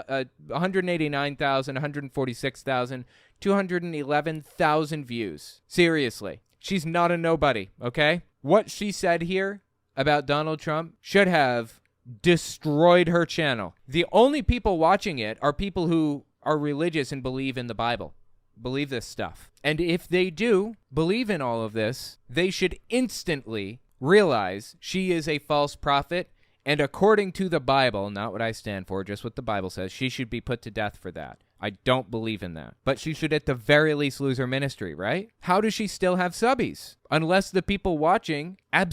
189,000, 146,000, 211,000 views. Seriously. She's not a nobody, okay? What she said here about Donald Trump should have destroyed her channel. The only people watching it are people who are religious and believe in the Bible. Believe this stuff. And if they do believe in all of this, they should instantly realize she is a false prophet. And according to the Bible, not what I stand for, just what the Bible says, she should be put to death for that. I don't believe in that. But she should at the very least lose her ministry, right? How does she still have subbies? Unless the people watching have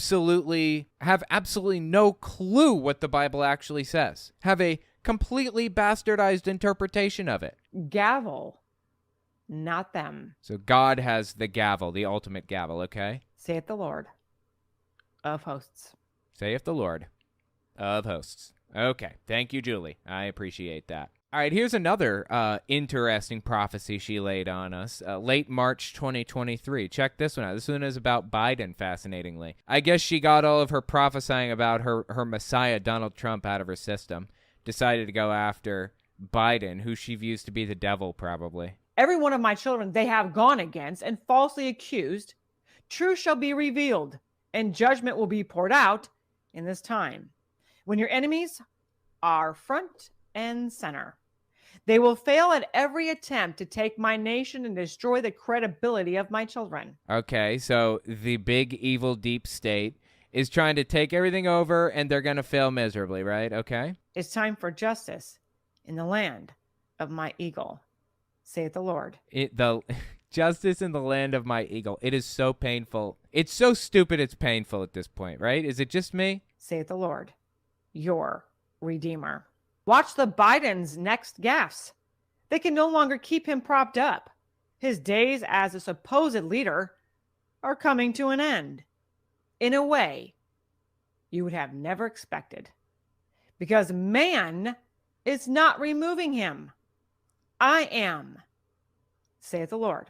absolutely no clue what the Bible actually says. Have a completely bastardized interpretation of it. Gavel, not them. So God has the gavel, the ultimate gavel, okay? Saith the Lord of hosts. Saith the Lord of hosts. Okay. Thank you, Julie. I appreciate that. All right, here's another interesting prophecy she laid on us. Late March 2023. Check this one out. This one is about Biden, fascinatingly. I guess she got all of her prophesying about her messiah, Donald Trump, out of her system. Decided to go after Biden, who she views to be the devil, probably. Every one of my children they have gone against and falsely accused, truth shall be revealed, and judgment will be poured out, in this time when your enemies are front and center. They will fail at every attempt to take my nation and destroy the credibility of my children. Okay, so the big evil deep state is trying to take everything over, and they're going to fail miserably, right? Okay. It's time for justice in the land of my eagle, saith the Lord. The justice in the land of my eagle. It is so painful. It's so stupid it's painful at this point, right? Is it just me? Saith the Lord, your Redeemer. Watch the Biden's next gaffes. They can no longer keep him propped up. His days as a supposed leader are coming to an end in a way you would have never expected, because man is not removing him. I am, saith the Lord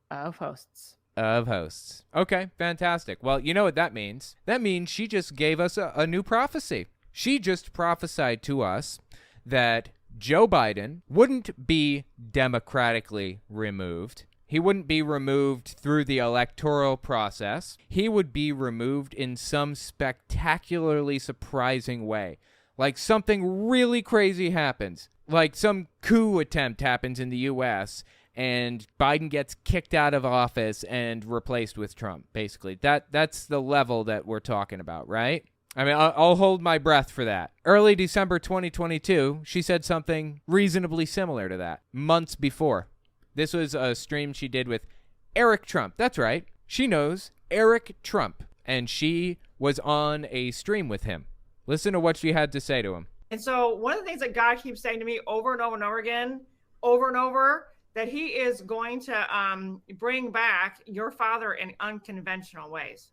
of hosts. Of hosts. Okay, fantastic. Well, you know what that means. That means she just gave us a new prophecy. She just prophesied to us that Joe Biden wouldn't be democratically removed. He wouldn't be removed through the electoral process. He would be removed in some spectacularly surprising way. Like something really crazy happens. Like some coup attempt happens in the U.S., and Biden gets kicked out of office and replaced with Trump, basically. That's the level that we're talking about, right? I mean, I'll hold my breath for that. Early December 2022, she said something reasonably similar to that, months before. This was a stream she did with Eric Trump. That's right. She knows Eric Trump, and she was on a stream with him. Listen to what she had to say to him. And so one of the things that God keeps saying to me over and over and over again, over and over, that he is going to bring back your father in unconventional ways.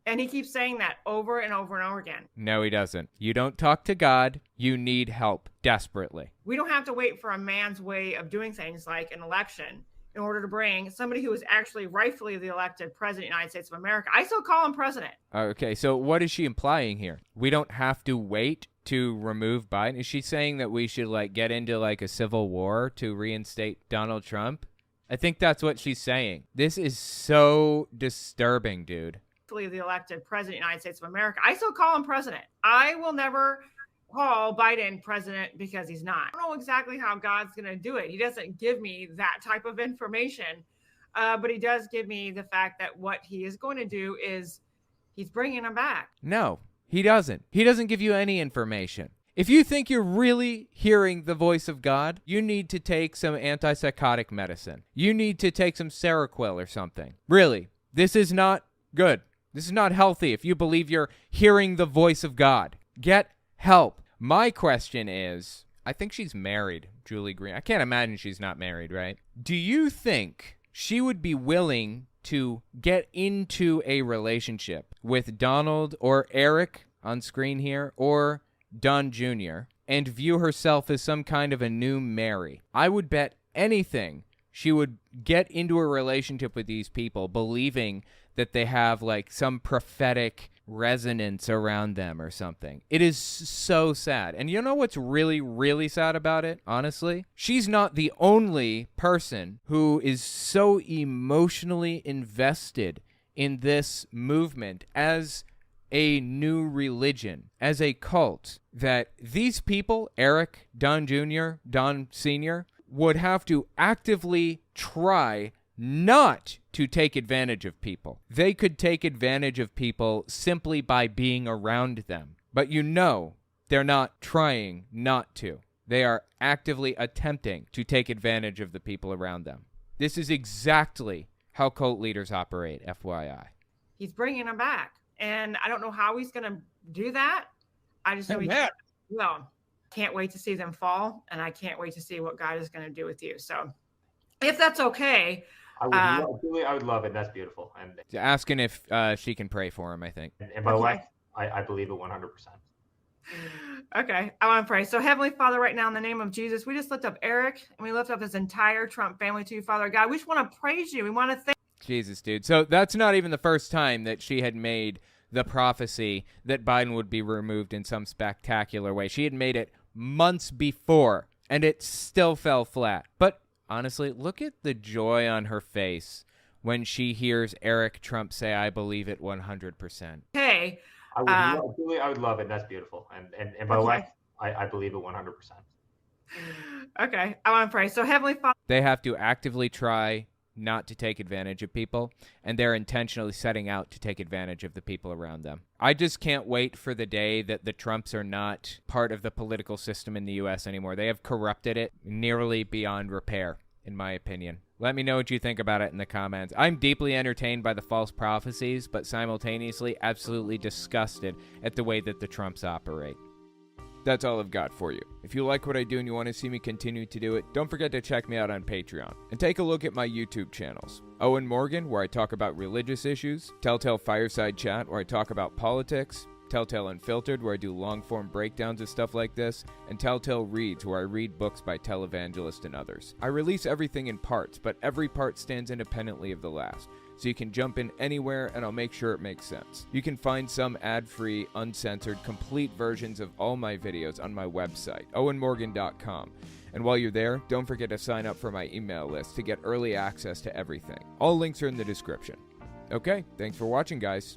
And he keeps saying that over and over and over again. No, he doesn't. You don't talk to God. You need help desperately. We don't have to wait for a man's way of doing things like an election in order to bring somebody who is actually rightfully the elected president of the United States of America. I still call him president. Okay, so what is she implying here? We don't have to wait to remove Biden? Is she saying that we should get into a civil war to reinstate Donald Trump? I think that's what she's saying. This is so disturbing, dude. The elected president of the United States of America. I still call him president. I will never call Biden president because he's not. I don't know exactly how God's going to do it. He doesn't give me that type of information, but he does give me the fact that what he is going to do is he's bringing him back. No, he doesn't. He doesn't give you any information. If you think you're really hearing the voice of God, you need to take some antipsychotic medicine. You need to take some Seroquel or something. Really, this is not good. This is not healthy if you believe you're hearing the voice of God. Get help. My question is, I think she's married, Julie Green. I can't imagine she's not married, right? Do you think she would be willing to get into a relationship with Donald or Eric on screen here, or Don Jr., and view herself as some kind of a new Mary? I would bet anything she would get into a relationship with these people believing that they have some prophetic resonance around them or something. It is so sad. And you know what's really, really sad about it, honestly? She's not the only person who is so emotionally invested in this movement as a new religion, as a cult, that these people, Eric, Don Jr., Don Sr., would have to actively try not to take advantage of people. They could take advantage of people simply by being around them. But they're not trying not to. They are actively attempting to take advantage of the people around them. This is exactly how cult leaders operate, FYI. He's bringing him back. And I don't know how he's going to do that. I just know can't wait to see them fall. And I can't wait to see what God is going to do with you. So if that's okay. I would love it. That's beautiful. And asking if she can pray for him, I think. And by the way, I believe it 100%. Okay, I want to pray. So Heavenly Father, right now in the name of Jesus, we just lift up Eric and we lift up his entire Trump family to you, Father God. We just want to praise you. We want to thank Jesus, dude. So that's not even the first time that she had made the prophecy that Biden would be removed in some spectacular way. She had made it months before, and it still fell flat. But honestly, look at the joy on her face when she hears Eric Trump say, I believe it 100%. Hey, I would love it. That's beautiful. And by the way, I believe it 100%. Okay, I want to pray. So, Heavenly Father, They have to actively try not to take advantage of people, and they're intentionally setting out to take advantage of the people around them. I just can't wait for the day that the Trumps are not part of the political system in the U.S. anymore. They have corrupted it nearly beyond repair, in my opinion. Let me know what you think about it in the comments. I'm deeply entertained by the false prophecies, but simultaneously absolutely disgusted at the way that the Trumps operate. That's all I've got for you. If you like what I do and you want to see me continue to do it, don't forget to check me out on Patreon. And take a look at my YouTube channels. Owen Morgan, where I talk about religious issues. Telltale Fireside Chat, where I talk about politics. Telltale Unfiltered, where I do long-form breakdowns of stuff like this, and Telltale Reads, where I read books by televangelists and others. I release everything in parts, but every part stands independently of the last, so you can jump in anywhere and I'll make sure it makes sense. You can find some ad-free, uncensored, complete versions of all my videos on my website, owenmorgan.com. And while you're there, don't forget to sign up for my email list to get early access to everything. All links are in the description. Okay, thanks for watching, guys.